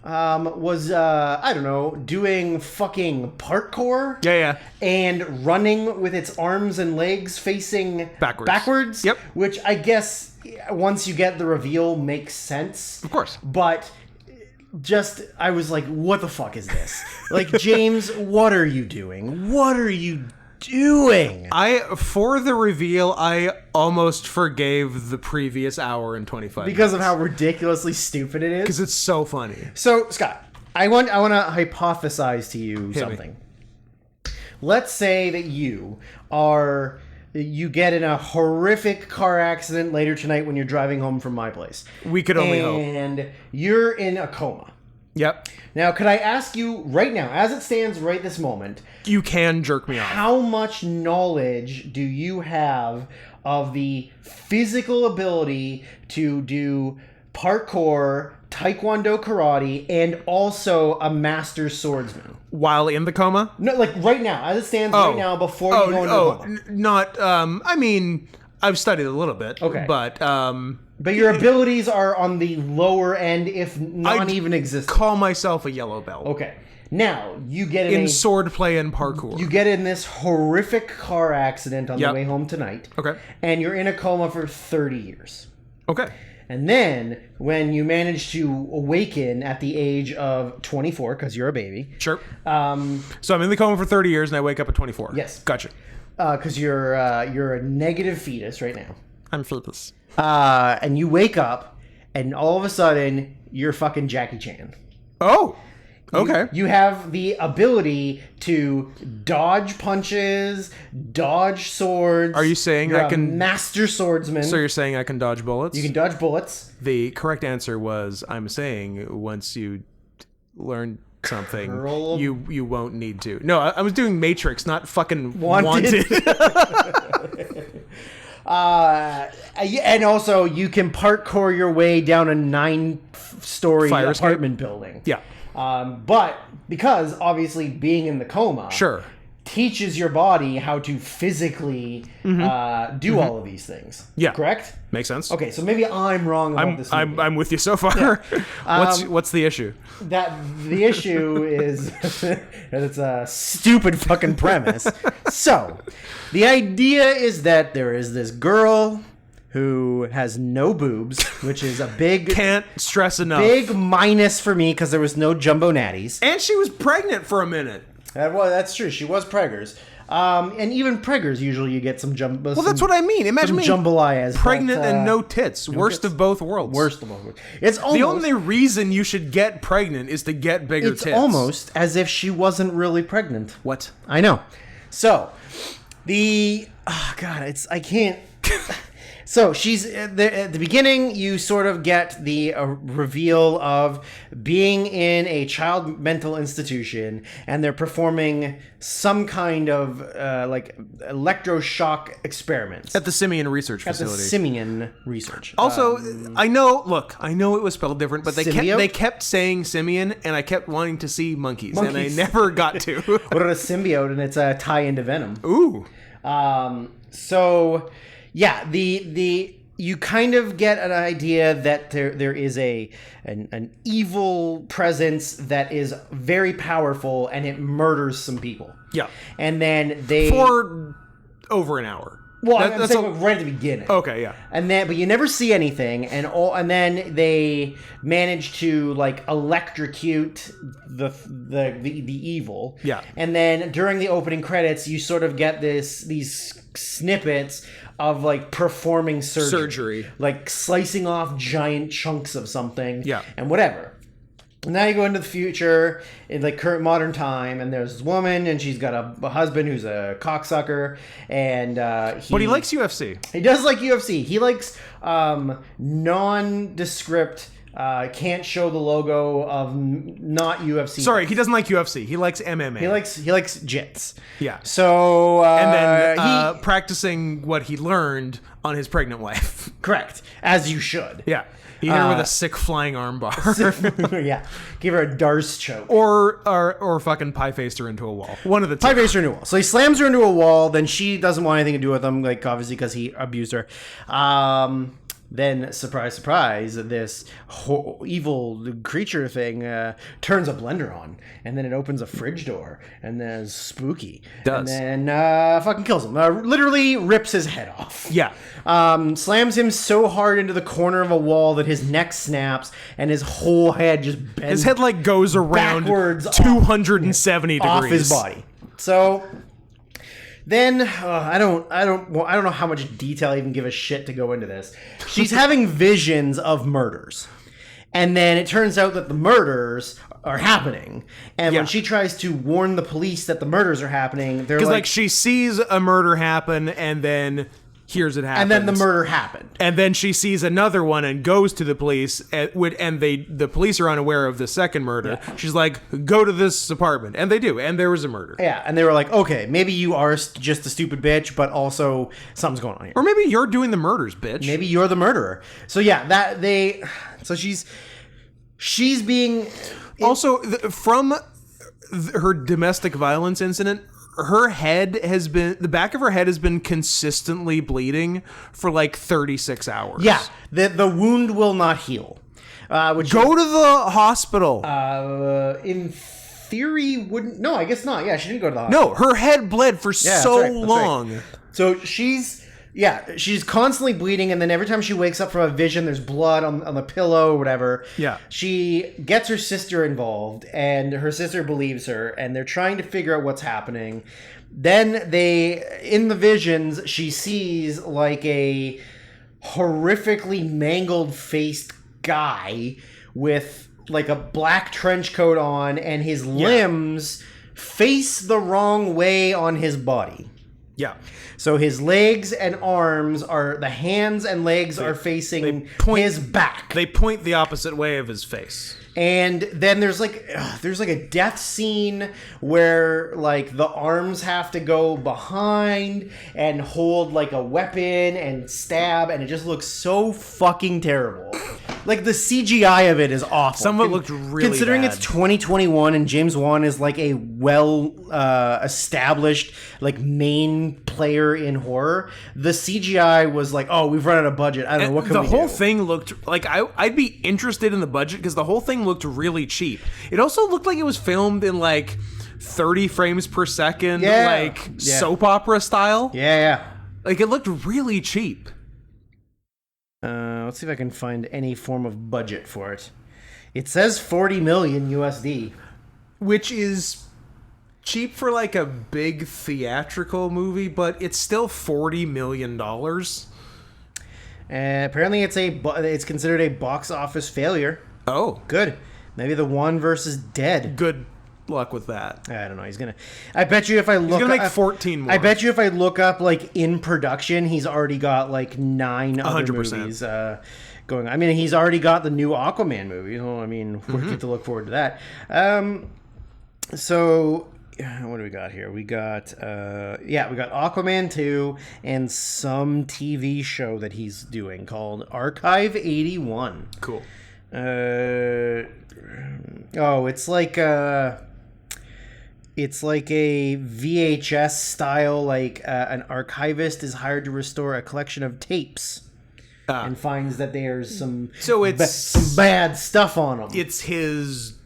S1: was I don't know, doing fucking parkour.
S2: Yeah.
S1: And running with its arms and legs facing backwards.
S2: Yep.
S1: Which I guess once you get the reveal makes sense.
S2: Of course.
S1: But I was like, what the fuck is this? Like, James, what are you doing? What are you doing?
S2: For the reveal, I almost forgave the previous hour and 25
S1: because
S2: minutes.
S1: of how ridiculously stupid it is.
S2: Because it's so funny.
S1: So, Scott, I want to hypothesize to you something. Let's say that you get in a horrific car accident later tonight when you're driving home from my place.
S2: We could only hope.
S1: And you're in a coma.
S2: Yep.
S1: Now, could I ask you right now, as it stands right this moment...
S2: You can jerk me off.
S1: How much knowledge do you have of the physical ability to do parkour, taekwondo, karate, and also a master swordsman?
S2: While in the coma?
S1: No, like right now, as it stands right now, before you go into the coma.
S2: Not, I mean, I've studied a little bit.
S1: Okay.
S2: But
S1: your abilities are on the lower end, if not even existent.
S2: Call myself a yellow belt.
S1: Okay. Now, you get
S2: in swordplay and parkour.
S1: You get in this horrific car accident on the way home tonight.
S2: Okay.
S1: And you're in a coma for 30 years.
S2: Okay.
S1: And then, when you manage to awaken at the age of 24, because you're a baby.
S2: Sure. So I'm in the coma for 30 years and I wake up at 24.
S1: Yes.
S2: Gotcha.
S1: Because you're a negative fetus right now.
S2: I'm fetus.
S1: And you wake up, and all of a sudden, you're fucking Jackie Chan.
S2: Oh! Okay.
S1: You have the ability to dodge punches, dodge swords.
S2: Are you saying
S1: you're
S2: I can...
S1: master swordsman.
S2: So you're saying I can dodge bullets?
S1: You can dodge bullets.
S2: The correct answer was, I'm saying once you learn something, you won't need to. No, I was doing Matrix, not fucking Wanted.
S1: And also, you can parkour your way down a 9-story apartment building.
S2: Yeah.
S1: But because obviously being in the coma teaches your body how to physically do all of these things.
S2: Yeah.
S1: Correct?
S2: Makes sense.
S1: Okay, so maybe I'm wrong about this movie.
S2: I'm with you so far. Yeah. What's the issue?
S1: The issue is that it's a stupid fucking premise. So, the idea is that there is this girl who has no boobs, which is a big...
S2: Can't stress enough.
S1: Big minus for me because there was no jumbo natties.
S2: And she was pregnant for a minute.
S1: Well, that's true. She was preggers. And even preggers, usually you get some jumbo...
S2: Well, that's what I mean. Imagine me
S1: jambalayas.
S2: Pregnant and no tits. Worst of both worlds.
S1: Worst of both worlds. It's almost...
S2: The only reason you should get pregnant is to get bigger tits.
S1: It's almost as if she wasn't really pregnant.
S2: What?
S1: I know. So, oh, God, I can't... So she's at the beginning. You sort of get the reveal of being in a child mental institution, and they're performing some kind of like electroshock experiments
S2: at the Simeon Research Facility.
S1: At the Simeon Research.
S2: Also, I know it was spelled different, but they kept saying Simeon, and I kept wanting to see monkeys. And I never got to. What
S1: are a symbiote? And it's a tie into Venom.
S2: Ooh.
S1: So. Yeah, you kind of get an idea that there is an evil presence that is very powerful, and it murders some people.
S2: Yeah,
S1: and then
S2: for over an hour.
S1: Well, I'm saying right at the beginning.
S2: Okay, yeah.
S1: But you never see anything, and then they manage to like electrocute the evil.
S2: Yeah.
S1: And then during the opening credits, you sort of get these snippets of like performing surgery, like slicing off giant chunks of something.
S2: Yeah.
S1: And whatever. Now you go into the future in like current modern time, and there's this woman, and she's got a husband who's a cocksucker, and
S2: but he likes UFC.
S1: He does like UFC. He likes nondescript. Can't show the logo of not UFC.
S2: Sorry, he doesn't like UFC. He likes MMA.
S1: He likes jits.
S2: Yeah.
S1: So
S2: and then practicing what he learned on his pregnant wife.
S1: Correct, as you should.
S2: Yeah. He hit her with a sick flying armbar.
S1: Yeah. Give her a Darce choke.
S2: Or fucking pie-faced her into a wall. One of the two.
S1: Pie-faced her into a wall. So he slams her into a wall. Then she doesn't want anything to do with him, like obviously because he abused her. Then, surprise, surprise, this evil creature thing turns a blender on, and then it opens a fridge door, and then it's spooky.
S2: Does.
S1: And then fucking kills him. Literally rips his head off.
S2: Yeah.
S1: Slams him so hard into the corner of a wall that his neck snaps, and his whole head just bends.
S2: His head like goes around backwards 270 degrees.
S1: Off his body. So... Then I don't know how much detail I even give a shit to go into this. She's having visions of murders, And then it turns out that the murders are happening. And
S2: Yeah.
S1: when she tries to warn the police that the murders are happening, they're
S2: Because
S1: like,
S2: she sees a murder happen and then hears it happen.
S1: and then the murder happened.
S2: And then she sees another one and goes to the police, and the police are unaware of the second murder.
S1: Yeah.
S2: She's like, go to this apartment. And they do, and there was a murder.
S1: Yeah, and they were like, okay, maybe you are just a stupid bitch, but also something's going on here.
S2: Or maybe you're doing the murders, bitch.
S1: Maybe you're the murderer. So yeah, so she's being...
S2: Also, from her domestic violence incident, the back of her head has been consistently bleeding for like 36 hours.
S1: Yeah, the wound will not heal.
S2: Go to the hospital.
S1: In theory, wouldn't... No, I guess not. Yeah, she didn't go to the hospital.
S2: No, her head bled for so long.
S1: Right. So she's constantly bleeding, and then every time she wakes up from a vision, there's blood on the pillow or whatever.
S2: Yeah.
S1: She gets her sister involved, and her sister believes her, and they're trying to figure out what's happening. Then in the visions, she sees like a horrifically mangled faced guy with like a black trench coat on, and his limbs face the wrong way on his body.
S2: Yeah.
S1: So his legs and arms the hands and legs are facing his back.
S2: They point the opposite way of his face.
S1: And then there's like a death scene where like the arms have to go behind and hold like a weapon and stab, and it just looks so fucking terrible. Like the CGI of it is awful.
S2: Some of it looked really
S1: considering
S2: bad.
S1: It's 2021 and James Wan is like a well established like main player in horror. The CGI was like, oh, we've run out of budget. I don't know what can we do.
S2: The whole thing looked like I'd be interested in the budget because the whole thing looked really cheap. It also looked like it was filmed in like 30 frames per second, soap opera style.
S1: Yeah.
S2: Like it looked really cheap.
S1: Let's see if I can find any form of budget for it. It says 40 million USD,
S2: which is cheap for like a big theatrical movie, but it's still $40 million.
S1: Apparently, it's considered a box office failure.
S2: Oh,
S1: good. Maybe The One versus Dead.
S2: Good luck with that.
S1: I don't know. I bet you if I look,
S2: he's gonna make 14 more.
S1: I bet you if I look up like in production, he's already got like 9 other
S2: 100%.
S1: movies going on. I mean, he's already got the new Aquaman movie. So, I mean, we get to look forward to that. So what do we got here? We got we got Aquaman 2 and some TV show that he's doing called Archive 81.
S2: Cool.
S1: It's like a VHS style, like an archivist is hired to restore a collection of tapes and finds that there's some some bad stuff on them.
S2: It's his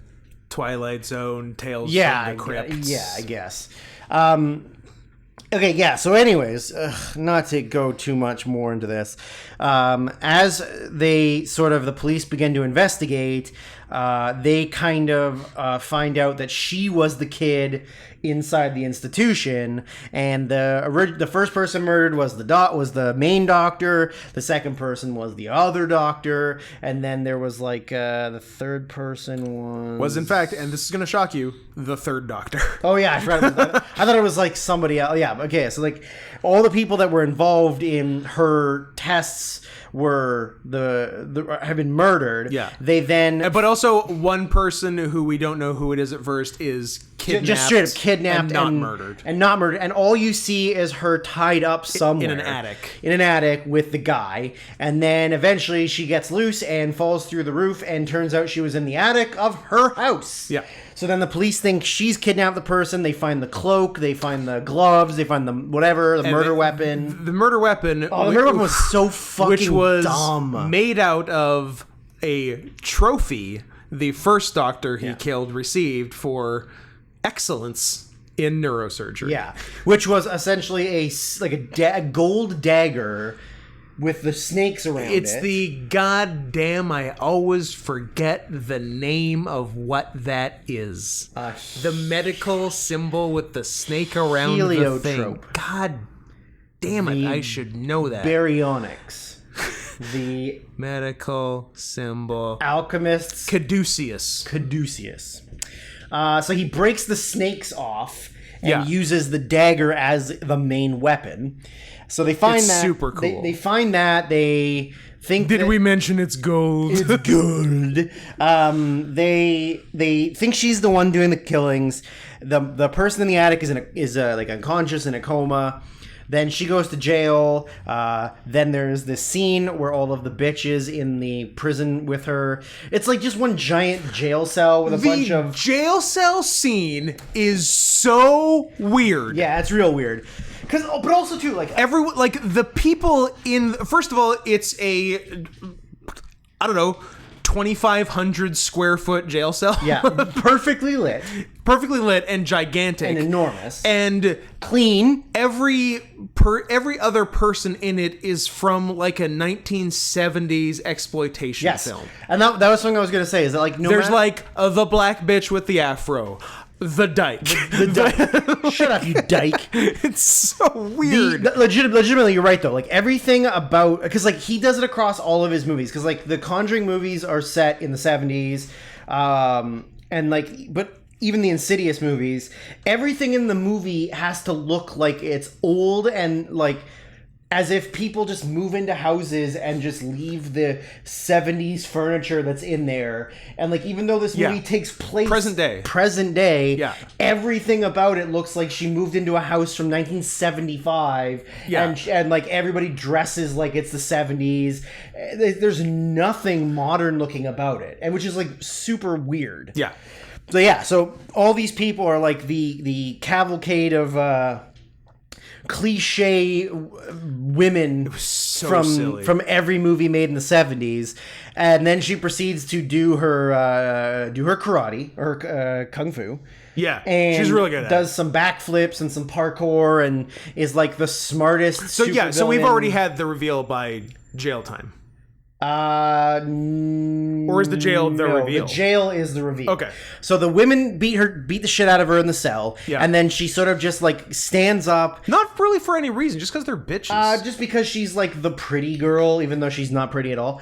S2: Twilight Zone Tales from the Crypt.
S1: I guess. Okay, yeah, so anyways, not to go too much more into this, as the police begin to investigate, they kind of find out that she was the kid inside the institution, and the first person murdered was the main doctor, the second person was the other doctor, and then there was like the third person
S2: was in fact, and this is gonna shock you, the third doctor.
S1: Oh yeah, I forgot about that. I thought it was like somebody else. Yeah, okay, so like all the people that were involved in her tests were have been murdered.
S2: Yeah.
S1: They then...
S2: But also one person who we don't know who it is at first is kidnapped.
S1: Just straight up kidnapped
S2: and not murdered.
S1: And not murdered. And all you see is her tied up somewhere.
S2: In an attic.
S1: In an attic with the guy. And then eventually she gets loose and falls through the roof, and turns out she was in the attic of her house.
S2: Yeah.
S1: So then the police think she's kidnapped the person. They find the cloak. They find the gloves. They find the whatever, the murder weapon.
S2: The murder weapon.
S1: Oh, the murder weapon was so fucking
S2: which was
S1: dumb.
S2: Made out of a trophy the first doctor he killed received for excellence in neurosurgery.
S1: Yeah, which was essentially a gold dagger with the snakes around it.
S2: It's the goddamn, I always forget the name of what that is. The medical symbol with the snake around the thing. God damn it, I should know that.
S1: Baryonyx. the
S2: medical symbol.
S1: alchemist's
S2: Caduceus.
S1: So he breaks the snakes off and uses the dagger as the main weapon. So they find that
S2: super cool.
S1: They find that they think.
S2: Did we mention it's gold?
S1: It's gold. They think she's the one doing the killings. The person in the attic is like unconscious in a coma. Then she goes to jail. Then there's this scene where all of the bitches in the prison with her. It's like just one giant jail cell with a bunch of...
S2: The jail cell scene is so weird.
S1: Yeah, it's real weird. But also, too, like...
S2: Everyone, like, the people in... First of all, it's a... I don't know... 2,500 square foot jail cell.
S1: Yeah, perfectly lit
S2: and gigantic
S1: and enormous
S2: and
S1: clean.
S2: Every other person in it is from like a 1970s exploitation film.
S1: And that was something I was going to say. Is that like
S2: there's like the black bitch with the afro. The dyke.
S1: The dyke. Shut up, you dyke.
S2: It's so weird.
S1: Legitimately, you're right, though. Like, everything about... Because, like, he does it across all of his movies. Because, like, the Conjuring movies are set in the 70s. And, like... But even the Insidious movies, everything in the movie has to look like it's old and, like... As if people just move into houses and just leave the 70s furniture that's in there. And, like, even though this movie takes place... Present day. Everything about it looks like she moved into a house from 1975. Yeah. And like, everybody dresses like it's the 70s. There's nothing modern looking about it. And which is, like, super weird.
S2: Yeah.
S1: So all these people are, like, the cavalcade of... cliche women from every movie made in the 70s, and then she proceeds to do her karate or kung fu.
S2: Yeah,
S1: and
S2: she's really good at it.
S1: Does some backflips and some parkour and is like the smartest.
S2: So we've already had the reveal by jail time. Or is the jail the reveal?
S1: The jail is the reveal.
S2: Okay.
S1: So the women beat the shit out of her in the cell, and then she sort of just like stands up.
S2: Not really for any reason, just because they're bitches.
S1: Just because she's like the pretty girl, even though she's not pretty at all.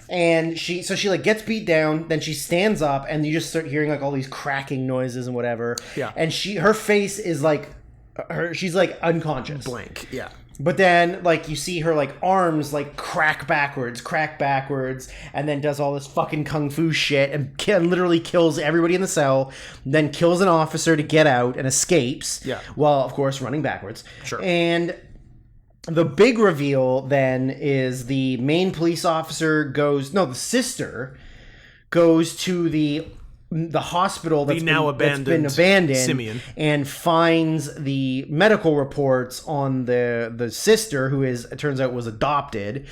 S1: And she like gets beat down, then she stands up, and you just start hearing like all these cracking noises and whatever.
S2: Yeah.
S1: And her face is like she's like unconscious,
S2: blank. Yeah.
S1: But then, like, you see her, like, arms, like, crack backwards, and then does all this fucking kung fu shit and literally kills everybody in the cell, then kills an officer to get out and escapes.
S2: Yeah.
S1: While, of course, running backwards.
S2: Sure.
S1: And the big reveal, then, is the main police officer the sister goes to the hospital that's been abandoned
S2: Simeon,
S1: and finds the medical reports on the sister who it turns out was adopted.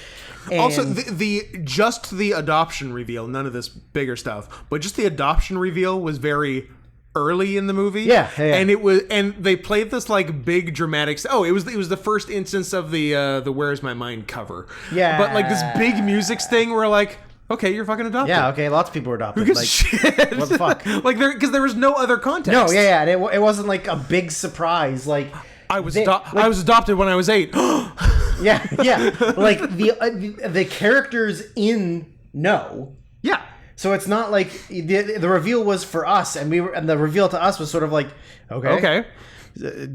S1: And
S2: also, the adoption reveal, none of this bigger stuff, but just the adoption reveal was very early in the movie.
S1: Yeah.
S2: And they played this like big dramatic. It was the first instance of the Where's My Mind cover.
S1: Yeah,
S2: but like this big music thing where like, okay, you're fucking adopted.
S1: Yeah, okay, lots of people were adopted.
S2: Who gives shit?
S1: What the fuck?
S2: Like, because there was no other context.
S1: No, yeah, and it wasn't like a big surprise. Like,
S2: I was adopted when I was 8.
S1: yeah. Like the characters know.
S2: Yeah.
S1: So it's not like the reveal was for us, and the reveal to us was sort of like, okay.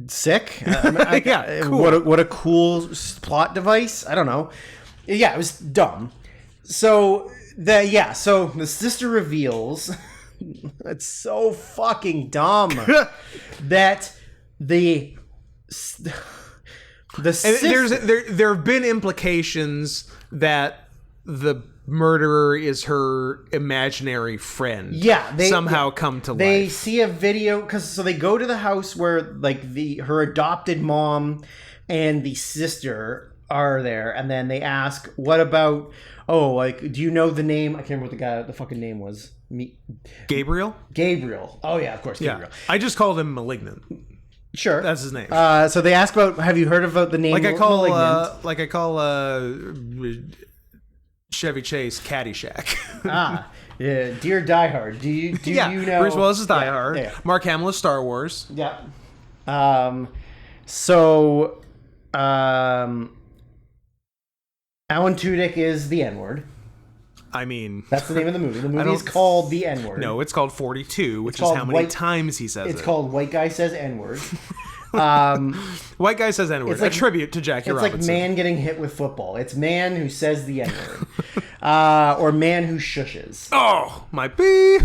S1: Sick.
S2: Yeah. Cool.
S1: What a cool plot device. I don't know. Yeah, it was dumb. So the sister reveals it's so fucking dumb that the sister,
S2: there have been implications that the murderer is her imaginary friend.
S1: Yeah, they
S2: somehow come to life.
S1: They see a video so they go to the house where like her adopted mom and the sister are there, and then they ask, "What about?" Oh, like, do you know the name? I can't remember what the fucking name was.
S2: Gabriel?
S1: Oh, yeah, of course, Gabriel.
S2: Yeah. I just called him Malignant.
S1: Sure.
S2: That's his name.
S1: So they ask have you heard about the name Malignant?
S2: Like I call Chevy Chase Caddyshack.
S1: Yeah, Dear Die Hard. Do you know?
S2: Bruce Willis is Die Hard. Yeah. Mark Hamill is Star Wars.
S1: Yeah. Alan Tudyk is the N-word.
S2: I mean...
S1: That's the name of the movie. The movie is called The N-word.
S2: No, it's called 42, which is how many times he says it.
S1: It's called White Guy Says N-word.
S2: White Guy Says N-word. It's like a tribute to Jackie Robinson.
S1: It's like man getting hit with football. It's man who says the N-word. Or man who shushes.
S2: Oh, my bee!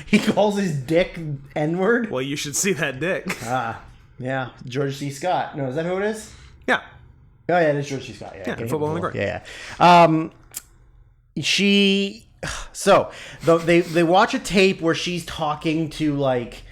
S1: He calls his dick N-word?
S2: Well, you should see that dick.
S1: Yeah. George C. Scott. No, is that who it is?
S2: Yeah.
S1: Oh, yeah, it is George C. Scott. Yeah,
S2: football on the ground.
S1: Yeah. They watch a tape where she's talking to, like,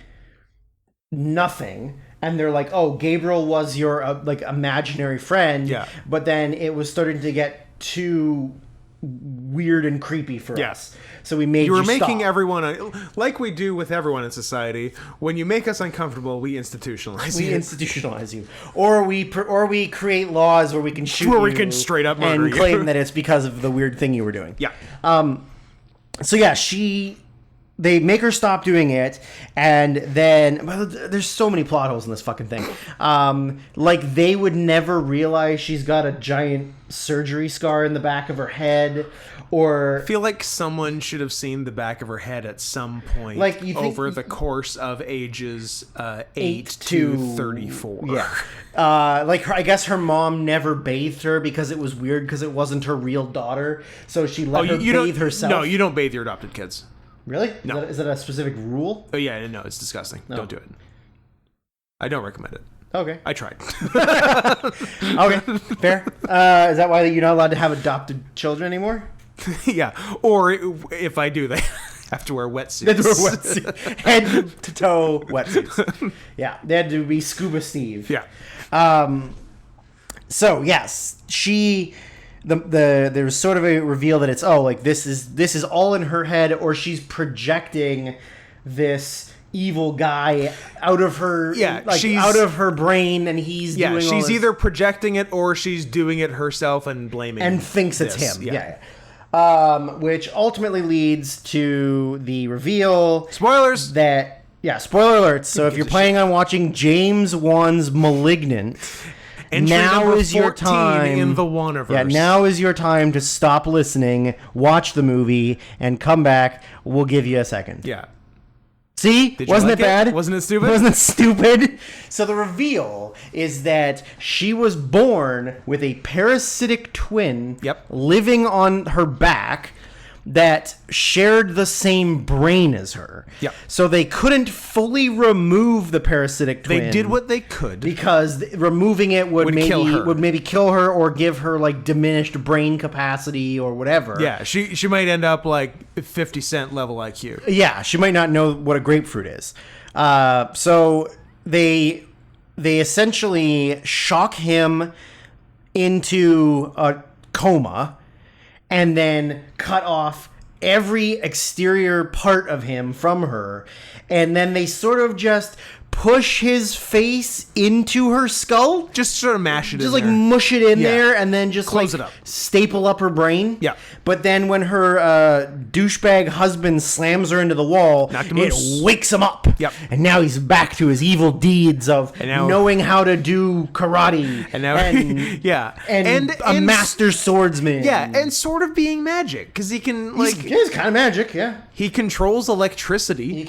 S1: nothing, and they're like, oh, Gabriel was your, like, imaginary friend.
S2: Yeah.
S1: But then it was starting to get too weird and creepy for us. So we made you
S2: were making
S1: stop.
S2: Everyone, like we do with everyone in society, when you make us uncomfortable, we institutionalize you.
S1: We institutionalize you. Or we create laws where we can shoot you.
S2: Where we can straight up murder
S1: and claim that it's because of the weird thing you were doing.
S2: Yeah.
S1: So yeah, they make her stop doing it, and then there's so many plot holes in this fucking thing. Like, they would never realize she's got a giant surgery scar in the back of her head, or
S2: I feel like someone should have seen the back of her head at some point,
S1: like,
S2: over the course of ages 8 to 34.
S1: Yeah. Like, I guess her mom never bathed her because it was weird because it wasn't her real daughter, so she let her bathe herself.
S2: No, you don't bathe your adopted kids.
S1: Really?
S2: No.
S1: Is that a specific rule?
S2: Oh, yeah, no, it's disgusting. No. Don't do it. I don't recommend it.
S1: Okay.
S2: I tried.
S1: Okay, fair. Is that why you're not allowed to have adopted children anymore?
S2: Yeah. Or if I do, they have to wear wetsuits.
S1: They have to wear wetsuits. Head to toe wetsuits. Yeah, they had to be Scuba Steve.
S2: Yeah.
S1: So, yes, there's sort of a reveal that it's this is all in her head, or she's projecting this evil guy out of her out of her brain, and he's doing all
S2: she's
S1: this,
S2: either projecting it or she's doing it herself and blaming
S1: and thinks it's
S2: this.
S1: him. Which ultimately leads to the reveal.
S2: Spoilers.
S1: Spoiler alerts. So if you're planning on watching James Wan's *Malignant*, now is your time
S2: in the Wanaverse.
S1: Yeah, now is your time to stop listening, watch the movie, and come back. We'll give you a second.
S2: Yeah.
S1: See? Wasn't it bad?
S2: Wasn't it stupid?
S1: Wasn't it stupid? So the reveal is that she was born with a parasitic twin living on her back that shared the same brain as her.
S2: Yep.
S1: So they couldn't fully remove the parasitic twin.
S2: They did what they could,
S1: because removing it would maybe kill her or give her, like, diminished brain capacity or whatever.
S2: Yeah, she might end up like 50 Cent level IQ.
S1: Yeah, she might not know what a grapefruit is. So they essentially shock him into a coma, and then cut off every exterior part of him from her. And then they sort of just push his face into her skull.
S2: Just sort of mash it in
S1: there. Just, like,
S2: there.
S1: mush it in there, and then just,
S2: close
S1: like,
S2: it up.
S1: Staple up her brain.
S2: Yeah.
S1: But then when her douchebag husband slams her into the wall, it wakes him up.
S2: Yep.
S1: And now he's back to his evil deeds of knowing how to do karate.
S2: And now,
S1: and a master swordsman.
S2: Yeah, and sort of being magic, because he can, like...
S1: He's kind of magic, yeah.
S2: He controls electricity.
S1: And he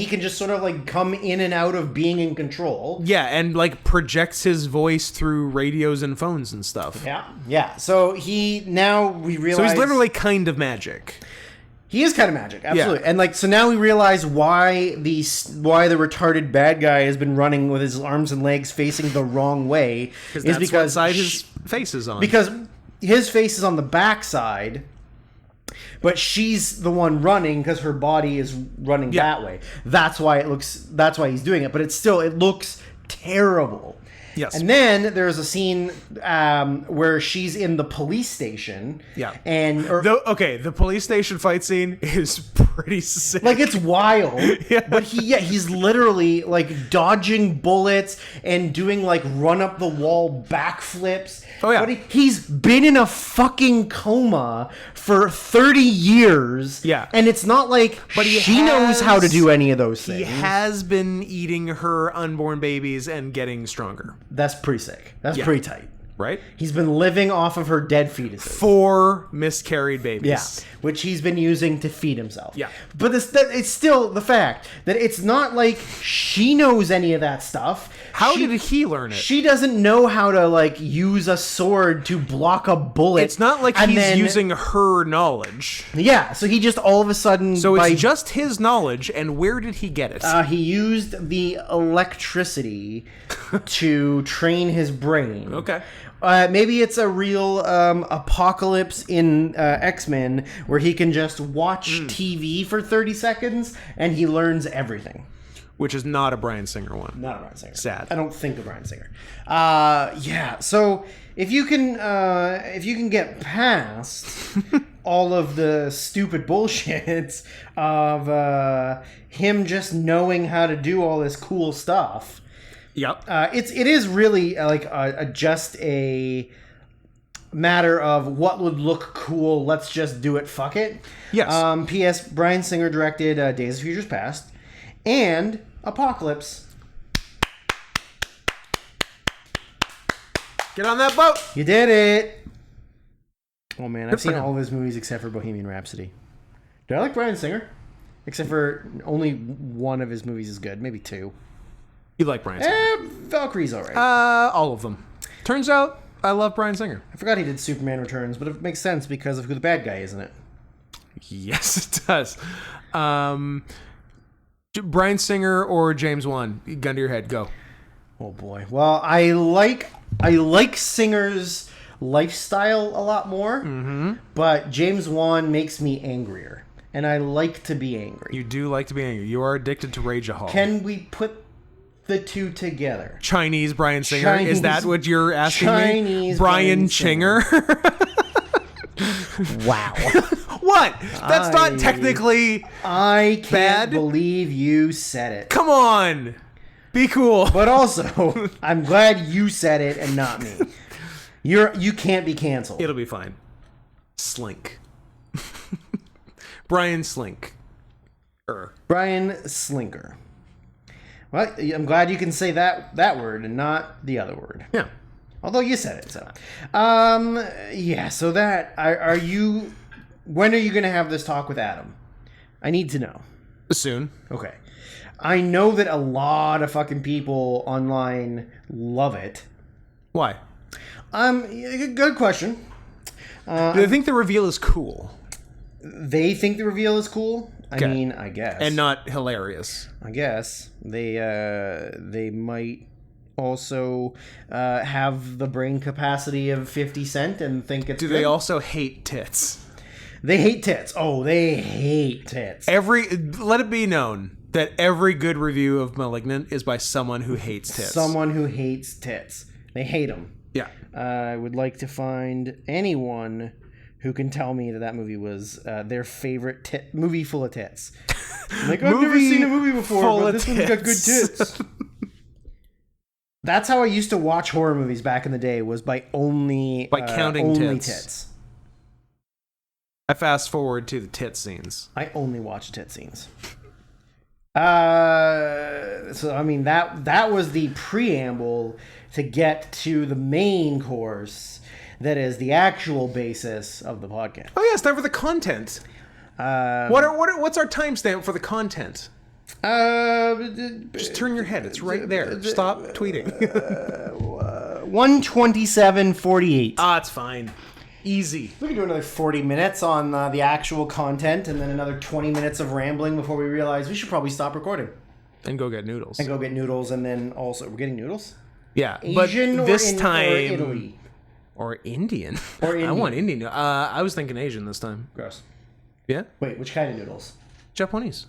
S1: can just sort of, like, come in and out of being in control.
S2: Yeah, and, like, projects his voice through radios and phones and stuff.
S1: Yeah. So we realize...
S2: So he's literally kind of magic.
S1: He is kind of magic, absolutely. Yeah. And, like, so now we realize why the retarded bad guy has been running with his arms and legs facing the wrong way.
S2: Because what side his face is on.
S1: Because his face is on the back side, but she's the one running because her body is running that way. That's why he's doing it. But it looks terrible.
S2: Yes.
S1: And then there's a scene where she's in the police station.
S2: Yeah.
S1: The
S2: police station fight scene is pretty sick.
S1: Like, it's wild. Yeah. But he's literally, like, dodging bullets and doing, like, run up the wall backflips.
S2: Oh, yeah.
S1: But he's been in a fucking coma for 30 years.
S2: Yeah.
S1: And it's not like she knows how to do any of those things.
S2: He has been eating her unborn babies and getting stronger.
S1: That's pretty sick. That's pretty tight.
S2: Right?
S1: He's been living off of her dead fetuses.
S2: 4 miscarried babies.
S1: Yeah, which he's been using to feed himself.
S2: Yeah.
S1: But it's still the fact that it's not like she knows any of that stuff.
S2: How did he learn it?
S1: She doesn't know how to, like, use a sword to block a bullet.
S2: It's not like he's using her knowledge.
S1: Yeah, so he just all of a sudden...
S2: So it's just his knowledge, and where did he get it?
S1: He used the electricity to train his brain.
S2: Okay.
S1: Maybe it's a real apocalypse in X-Men where he can just watch TV for 30 seconds and he learns everything.
S2: Which is not a Bryan Singer one.
S1: Not a Bryan Singer.
S2: Sad.
S1: I don't think a Bryan Singer. Yeah. So if you can get past all of the stupid bullshit of him just knowing how to do all this cool stuff.
S2: Yep.
S1: It is really just a matter of what would look cool. Let's just do it. Fuck it.
S2: Yes.
S1: P.S. Bryan Singer directed Days of Futures Past and Apocalypse.
S2: Get on that boat.
S1: You did it. Oh man, I've seen all of his movies except for Bohemian Rhapsody. Do I like Bryan Singer? Except for only one of his movies is good, maybe 2.
S2: You like Bryan Singer?
S1: Valkyrie's alright.
S2: All of them. Turns out I love Bryan Singer.
S1: I forgot he did Superman Returns, but it makes sense because of who the bad guy is in it.
S2: Yes, it does. Bryan Singer or James Wan? Gun to your head, go.
S1: Oh boy. Well, I like Singer's lifestyle a lot more, but James Wan makes me angrier, and I like to be angry.
S2: You do like to be angry. You are addicted to Rageahol.
S1: Can we put the two together?
S2: Chinese Bryan Singer? Is that what you're asking me?
S1: Bryan
S2: Bryan Chinger?
S1: Wow.
S2: What? That's not technically
S1: I can't
S2: bad.
S1: believe you said it.
S2: Come on. Be cool.
S1: But also, I'm glad you said it and not me. You can't be canceled.
S2: It'll be fine. Slink. Bryan Slink.
S1: Bryan Slinker. Well, I'm glad you can say that word and not the other word.
S2: Yeah.
S1: Although you said it, so. Yeah, so that... Are you... When are you going to have this talk with Adam? I need to know.
S2: Soon.
S1: Okay. I know that a lot of fucking people online love it.
S2: Why?
S1: Good question.
S2: Do they think the reveal is cool?
S1: They think the reveal is cool? I mean, I guess.
S2: And not hilarious.
S1: I guess. They might also have the brain capacity of 50 Cent and think it's
S2: Do
S1: good.
S2: they also hate tits?
S1: They hate tits. Oh, they hate tits.
S2: Let it be known that every good review of Malignant is by someone who hates tits.
S1: Someone who hates tits. They hate them.
S2: Yeah.
S1: I would like to find anyone who can tell me that movie was their favorite movie full of tits. I'm like, I've never seen a movie before, but this one's got good tits. That's how I used to watch horror movies back in the day, was by counting tits.
S2: I fast forward to the tit scenes.
S1: I only watch tit scenes. So I mean that was the preamble to get to the main course that is the actual basis of the podcast.
S2: Oh yeah, it's time for the content. What's our timestamp for the content? Just turn your head. It's right there. Stop tweeting.
S1: 1:27:48.
S2: It's fine. Easy.
S1: We can do another 40 minutes on the actual content and then another 20 minutes of rambling before we realize we should probably stop recording.
S2: And go get noodles.
S1: And then also... We're getting noodles?
S2: Yeah.
S1: Asian
S2: but this time...
S1: or Italy?
S2: Or Indian.
S1: Or Indian.
S2: I want Indian. I was thinking Asian this time.
S1: Gross.
S2: Yeah?
S1: Wait, which kind of noodles?
S2: Japanese.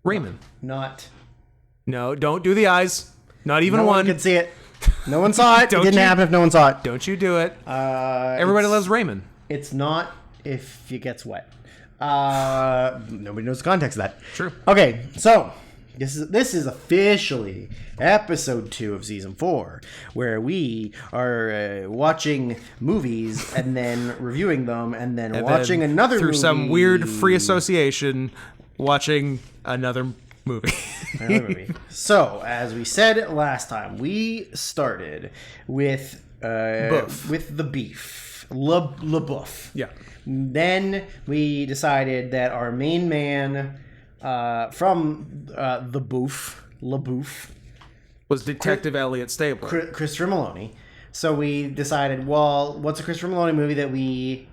S2: Ramen.
S1: Not...
S2: No, don't do the eyes. Not even
S1: no
S2: one.
S1: one could see it. No one saw it. It didn't happen if no one saw it.
S2: Don't you do it. Everybody loves ramen.
S1: It's not if it gets wet. Nobody knows the context of that.
S2: True.
S1: Okay, so this is officially episode 2 of season 4, where we are watching movies and then reviewing them and then watching another movie.
S2: Through some weird free association, watching another movie.
S1: So, as we said last time, we started with with the beef. Le Boeuf.
S2: Yeah.
S1: Then we decided that our main man from the Boof, LaBouffe,
S2: was Detective Elliot Stabler.
S1: Christopher Maloney. So we decided, well, what's a Christopher Maloney movie that we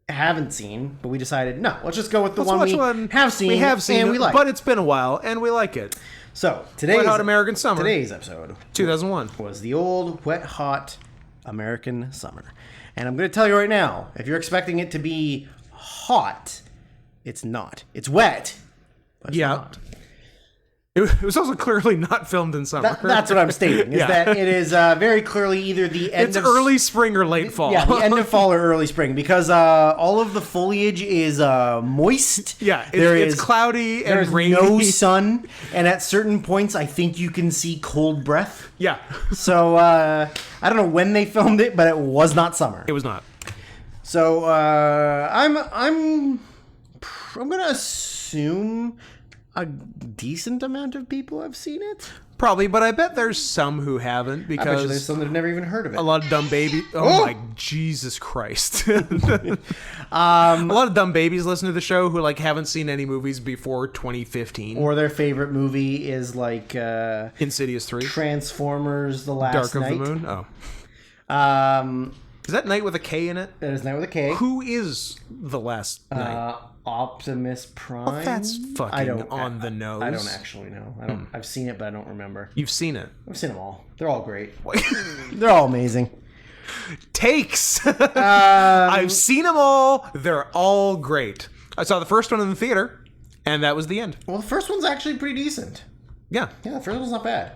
S1: haven't seen? But we decided, no, let's just go with the one we have seen.
S2: We have seen
S1: and
S2: it,
S1: we like.
S2: but it's been a while, and we like it.
S1: So
S2: Wet Hot American Summer.
S1: Today's episode,
S2: 2001,
S1: was the old Wet Hot American Summer. And I'm going to tell you right now, if you're expecting it to be hot, it's not. It's wet, but it's not.
S2: It was also clearly not filmed in summer.
S1: That's what I'm stating, is that it is very clearly either the end of...
S2: It's early spring or late fall.
S1: Yeah, the end of fall or early spring, because all of the foliage is moist.
S2: Yeah, it's cloudy and rainy.
S1: There's no sun, and at certain points, I think you can see cold breath.
S2: Yeah.
S1: So, I don't know when they filmed it, but it was not summer.
S2: It was not.
S1: So, I'm gonna assume a decent amount of people have seen it.
S2: Probably, but I bet there's some who haven't, because
S1: I bet you there's some that have never even heard of it.
S2: A lot of dumb babies. Oh my Jesus Christ! A lot of dumb babies listen to the show who haven't seen any movies before 2015,
S1: or their favorite movie is
S2: Insidious 3,
S1: Transformers: The Last
S2: Dark
S1: Night.
S2: of the Moon. Is that Night with a K in it?
S1: That is Night with a K.
S2: Who is the last night?
S1: Optimus Prime.
S2: Oh, that's fucking on the nose.
S1: I don't actually know. I've seen it, but I don't remember.
S2: You've seen it.
S1: I've seen them all. They're all great. They're all amazing.
S2: Takes. I've seen them all. They're all great. I saw the first one in the theater, and that was the end.
S1: Well, the first one's actually pretty decent.
S2: Yeah.
S1: Yeah, the first one's not bad.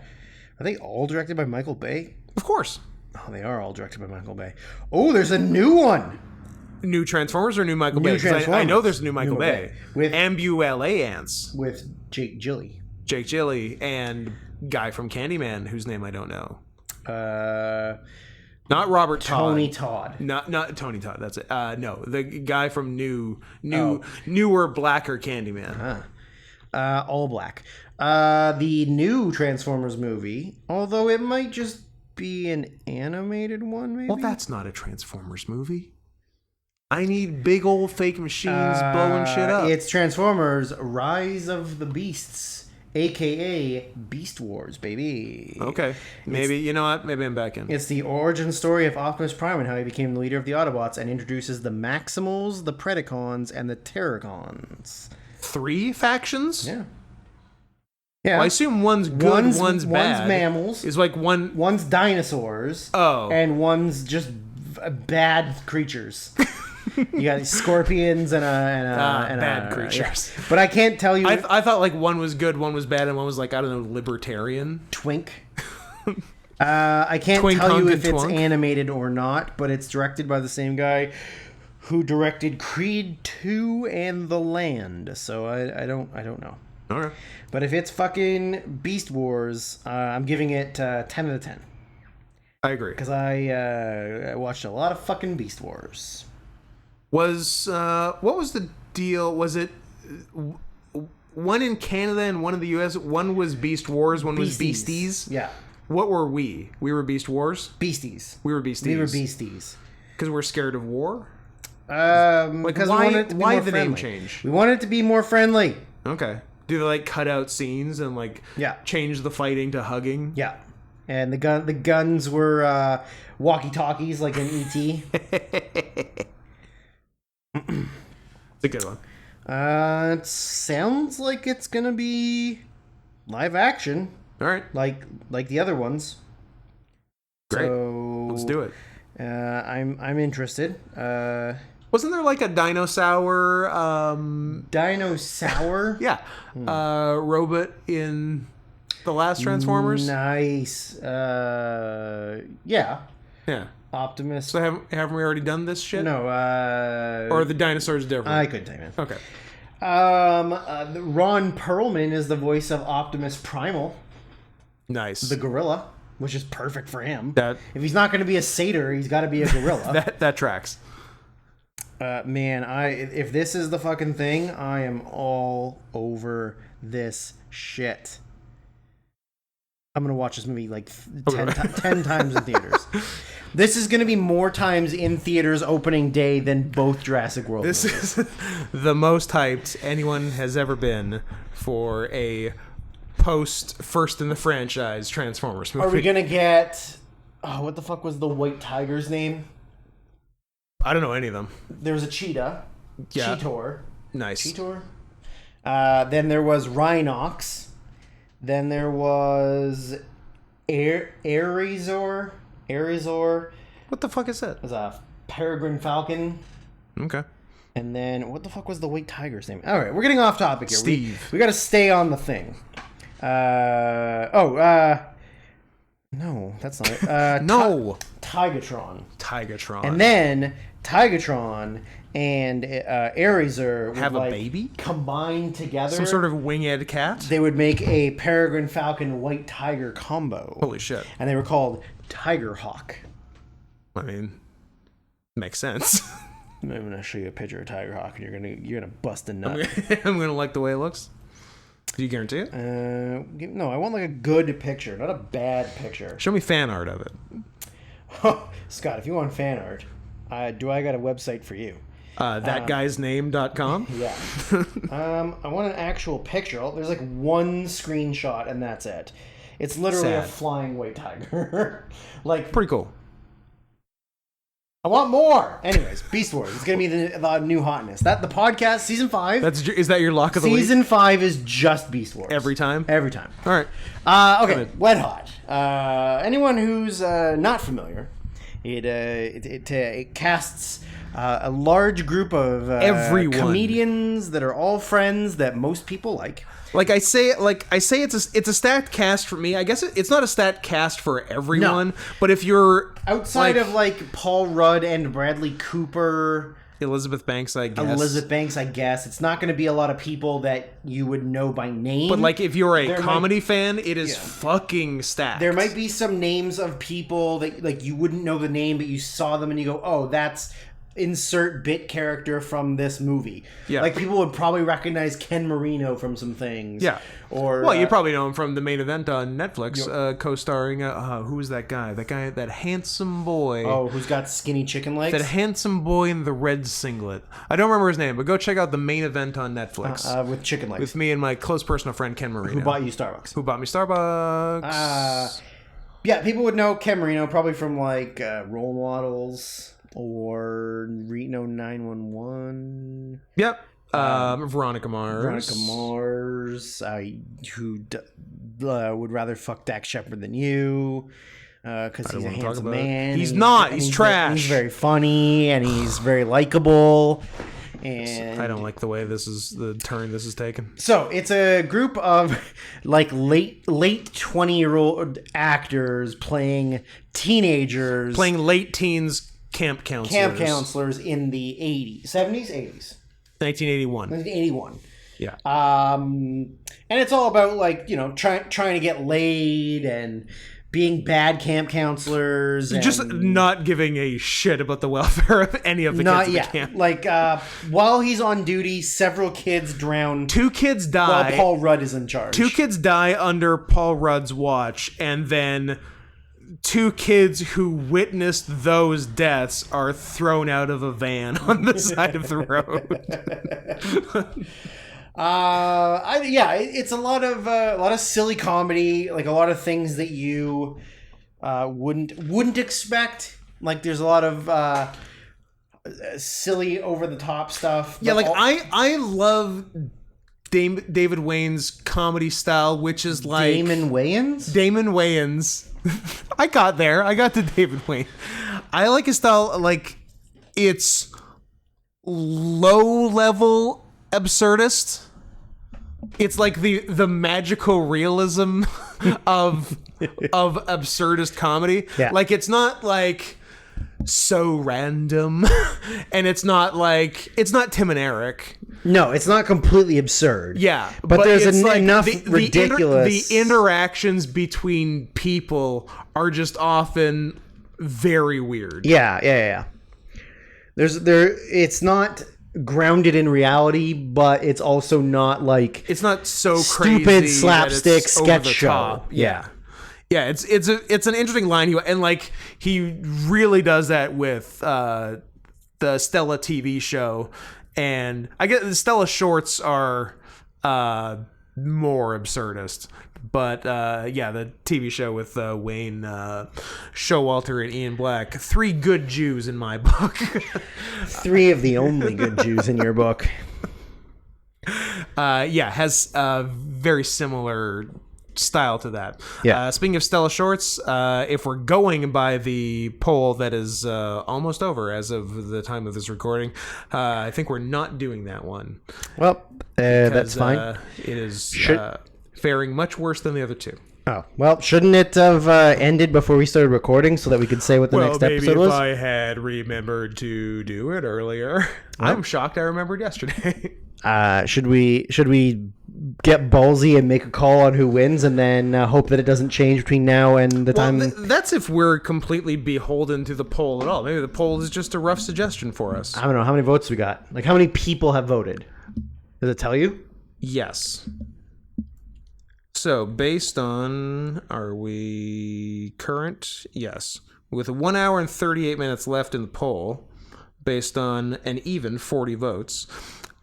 S1: Are they all directed by Michael Bay?
S2: Of course.
S1: Oh, they are all directed by Michael Bay. Oh, there's a new one.
S2: New Transformers or new Michael Bay? I know there's a new Michael Bay. With Ambulance.
S1: With Jake Gyllenhaal.
S2: Jake Gyllenhaal and guy from Candyman, whose name I don't know. Not Robert Todd.
S1: Tony Todd.
S2: Not Tony Todd. That's it. No, the guy from newer, blacker Candyman.
S1: All black. The new Transformers movie, although it might just be an animated one, maybe?
S2: Well, that's not a Transformers movie. I need big old fake machines blowing shit up.
S1: It's Transformers Rise of the Beasts, a.k.a. Beast Wars, baby.
S2: Okay. Maybe, you know what? Maybe I'm back in.
S1: It's the origin story of Optimus Prime and how he became the leader of the Autobots, and introduces the Maximals, the Predacons, and the Terracons.
S2: 3 factions?
S1: Yeah. Yeah.
S2: Well, I assume one's good, one's bad.
S1: One's mammals.
S2: It's one's
S1: dinosaurs.
S2: Oh.
S1: And one's just bad creatures. You got scorpions and
S2: bad creatures.
S1: Yeah. But I can't tell you.
S2: I thought one was good, one was bad, and one was I don't know, libertarian.
S1: Twink. I can't tell you if it's animated or not, but it's directed by the same guy who directed Creed 2 and The Land. So I don't know.
S2: All right.
S1: But if it's fucking Beast Wars, I'm giving it 10 out of 10.
S2: I agree.
S1: Because I watched a lot of fucking Beast Wars.
S2: What was the deal? Was it one in Canada and one in the US? One was Beast Wars, one was Beasties?
S1: Yeah.
S2: What were we? We were Beast Wars?
S1: Beasties.
S2: We were Beasties.
S1: We were Beasties.
S2: Because we're scared of war?
S1: Because
S2: why the name change?
S1: We wanted it to be more friendly.
S2: Okay. Do they cut out scenes and change the fighting to hugging?
S1: Yeah. And the guns were walkie-talkies like in E.T.
S2: It's a good one.
S1: It sounds like it's gonna be live action.
S2: All right.
S1: Like the other ones.
S2: Great.
S1: So,
S2: let's do it.
S1: I'm interested.
S2: Wasn't there a dinosaur?
S1: Dinosaur?
S2: Yeah. Robot in the last Transformers?
S1: Nice. Yeah.
S2: Yeah.
S1: Optimus.
S2: So haven't we already done this shit?
S1: No.
S2: Or are the dinosaurs different?
S1: I couldn't tell you, man.
S2: Okay.
S1: Ron Perlman is the voice of Optimus Primal.
S2: Nice.
S1: The gorilla, which is perfect for him.
S2: If
S1: he's not going to be a satyr, he's got to be a gorilla.
S2: that tracks.
S1: Man, if this is the fucking thing, I am all over this shit. I'm gonna watch this movie 10 times in theaters. This is going to be more times in theaters opening day than both Jurassic World
S2: This
S1: movies.
S2: is the most hyped anyone has ever been for a first in the franchise Transformers movie.
S1: Are we going to get... Oh, what the fuck was the white tiger's name?
S2: I don't know any of them.
S1: There was a cheetah.
S2: Yeah.
S1: Cheetor.
S2: Nice.
S1: Cheetor. Then there was Rhinox. Then there was Arizor.
S2: What the fuck is that?
S1: It was a peregrine falcon.
S2: Okay.
S1: And then what the fuck was the white tiger's name? All right, we're getting off topic here.
S2: Steve.
S1: We got to stay on the thing. No, that's not it.
S2: No.
S1: Tigatron. And then Tigatron and Arizor would
S2: have a baby
S1: combined together.
S2: Some sort of winged cat.
S1: They would make a peregrine falcon white tiger combo.
S2: Holy shit!
S1: And they were called Tiger Hawk.
S2: I mean, makes sense.
S1: I'm gonna show you a picture of Tiger Hawk, and you're gonna bust a nut.
S2: I'm gonna like the way it looks. Do you guarantee it?
S1: No, I want like a good picture, not a bad picture.
S2: Show me fan art of it.
S1: Scott, if you want fan art, I got a website for you.
S2: Thatguysname.com?
S1: Yeah. I want an actual picture. There's like one screenshot and that's it. It's literally a flying white tiger. Like
S2: pretty cool.
S1: I want more. Anyways, Beast Wars. It's gonna be the new hotness. The podcast season 5.
S2: Is that your lock of the week?
S1: Season 5 is just Beast Wars.
S2: Every time.
S1: All
S2: right.
S1: Okay. Wet Hot. Anyone who's not familiar, it casts a large group of
S2: everyone
S1: comedians that are all friends that most people like.
S2: Like I say, it's a stat cast for me. I guess it's not a stat cast for everyone, but if you're
S1: outside of like Paul Rudd and Bradley Cooper,
S2: Elizabeth Banks, I guess
S1: it's not going to be a lot of people that you would know by name.
S2: But like if you're a comedy fan, it is fucking stacked.
S1: There might be some names of people that like you wouldn't know the name, but you saw them and you go, "Oh, that's." Insert bit character from this movie. Yeah. Like people would probably recognize Ken Marino from some things.
S2: Yeah.
S1: Or
S2: you probably know him from The Main Event on Netflix, co-starring who was that guy? That handsome boy.
S1: Oh, who's got skinny chicken legs?
S2: That handsome boy in the red singlet. I don't remember his name, but go check out The Main Event on Netflix.
S1: With chicken legs.
S2: With me and my close personal friend Ken Marino.
S1: Who bought you Starbucks. Yeah, people would know Ken Marino probably from like Role Models. Or Reno 911.
S2: Yep. Veronica Mars.
S1: Who would rather fuck Dax Shepard than you. Because he's a handsome man.
S2: He's not. He's trash.
S1: He's very funny and he's very likable. And
S2: I don't like the way the turn this is taken.
S1: So it's a group of like late 20-year-old actors playing teenagers.
S2: Playing late teens camp counselors
S1: in the 70s, 80s.
S2: 1981.
S1: Yeah. And it's all about like, trying to get laid and being bad camp counselors. And
S2: just not giving a shit about the welfare of any of the kids in the camp.
S1: Like, while he's on duty, several kids drown.
S2: 2 kids die.
S1: While Paul Rudd is in charge.
S2: 2 kids die under Paul Rudd's watch, and then 2 kids who witnessed those deaths are thrown out of a van on the side of the road.
S1: It's a lot of silly comedy, like a lot of things that you wouldn't expect. Like there's a lot of silly over the top stuff.
S2: Yeah, like I love David Wayne's comedy style, which is like
S1: Damon Wayans.
S2: I got to David Wayne. I like his style. Like it's low level absurdist. It's like the magical realism of absurdist comedy. Yeah. Like it's not like so random, and it's not Tim and Eric.
S1: No, it's not completely absurd.
S2: Yeah,
S1: but there's enough ridiculous.
S2: The interactions between people are just often very weird.
S1: Yeah. It's not grounded in reality, but it's also not like
S2: it's not so
S1: stupid
S2: crazy
S1: slapstick sketch show.
S2: Yeah. Yeah, it's an interesting line. He really does that with the Stella TV show, and I guess the Stella shorts are more absurdist. But the TV show with Wayne Showalter and Ian Black, 3 good Jews in my book.
S1: 3 of the only good Jews in your book.
S2: Has a very similar style to that.
S1: Yeah.
S2: Speaking of Stella shorts, if we're going by the poll that is almost over as of the time of this recording, I think we're not doing that one.
S1: Well, that's fine.
S2: It is faring much worse than the other 2.
S1: Oh, well, shouldn't it have ended before we started recording so that we could say what the next episode was?
S2: Well, maybe if I had remembered to do it earlier. I'm shocked I remembered yesterday.
S1: Should we get ballsy and make a call on who wins and then hope that it doesn't change between now and the time?
S2: That's if we're completely beholden to the poll at all. Maybe the poll is just a rough suggestion for us.
S1: I don't know. How many votes we got? Like, how many people have voted? Does it tell you?
S2: Yes. So, based on, are we current? Yes. With 1 hour and 38 minutes left in the poll, based on an even 40 votes,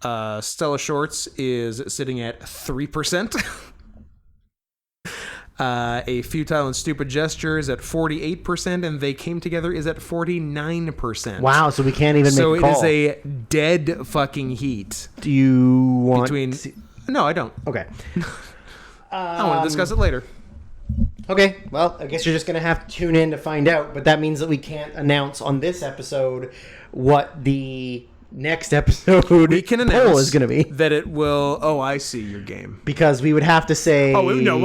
S2: Stella Shorts is sitting at 3%. A Futile and Stupid Gesture is at 48%, and They Came Together is at 49%.
S1: Wow, so we can't even make a call.
S2: So it is a dead fucking heat.
S1: Do you want
S2: No, I don't.
S1: Okay.
S2: I want to discuss it later.
S1: Okay, well, I guess you're just going to have to tune in to find out, but that means that we can't announce on this episode what the next episode
S2: we can announce
S1: poll is going to be.
S2: That it will... Oh, I see your game.
S1: Because we would have to say...
S2: Oh, no.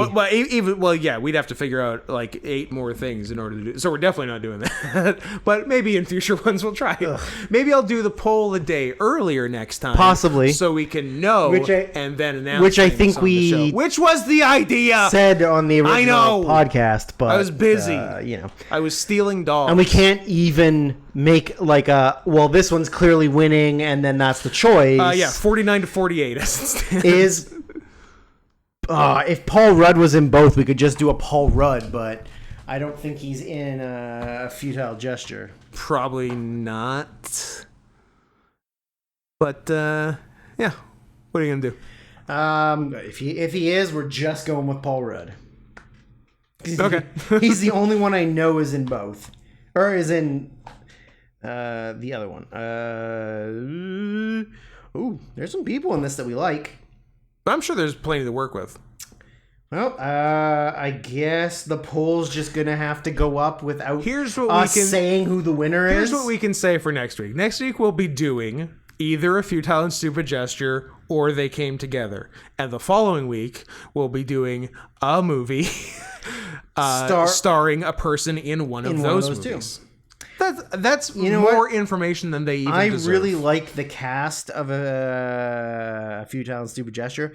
S2: We'd have to figure out, 8 more things in order to do... So we're definitely not doing that. But maybe in future ones we'll try. Ugh. Maybe I'll do the poll a day earlier next time.
S1: Possibly.
S2: So we can know and then announce
S1: which I think we...
S2: the show. Which was the idea!
S1: Said on the original podcast, but...
S2: I was busy. I was stealing dogs.
S1: And we can't even make, this one's clearly winning, and then that's the choice.
S2: 49-48 as it stands.
S1: Is if Paul Rudd was in both, we could just do a Paul Rudd, but I don't think he's in a Futile Gesture.
S2: Probably not. But what are you gonna do?
S1: If he is, we're just going with Paul Rudd.
S2: Okay.
S1: He's the only one I know is in both, or is in. The other one. There's some people in this that we like.
S2: I'm sure there's plenty to work with.
S1: Well, I guess the poll's just gonna have to go up without saying who the winner is.
S2: Here's what we can say for next week. Next week we'll be doing either A Futile and Stupid Gesture or They Came Together. And the following week we'll be doing a movie starring a person in one of those movies.
S1: Two.
S2: That's more information than they even deserve.
S1: I really like the cast of a Futile and Stupid Gesture,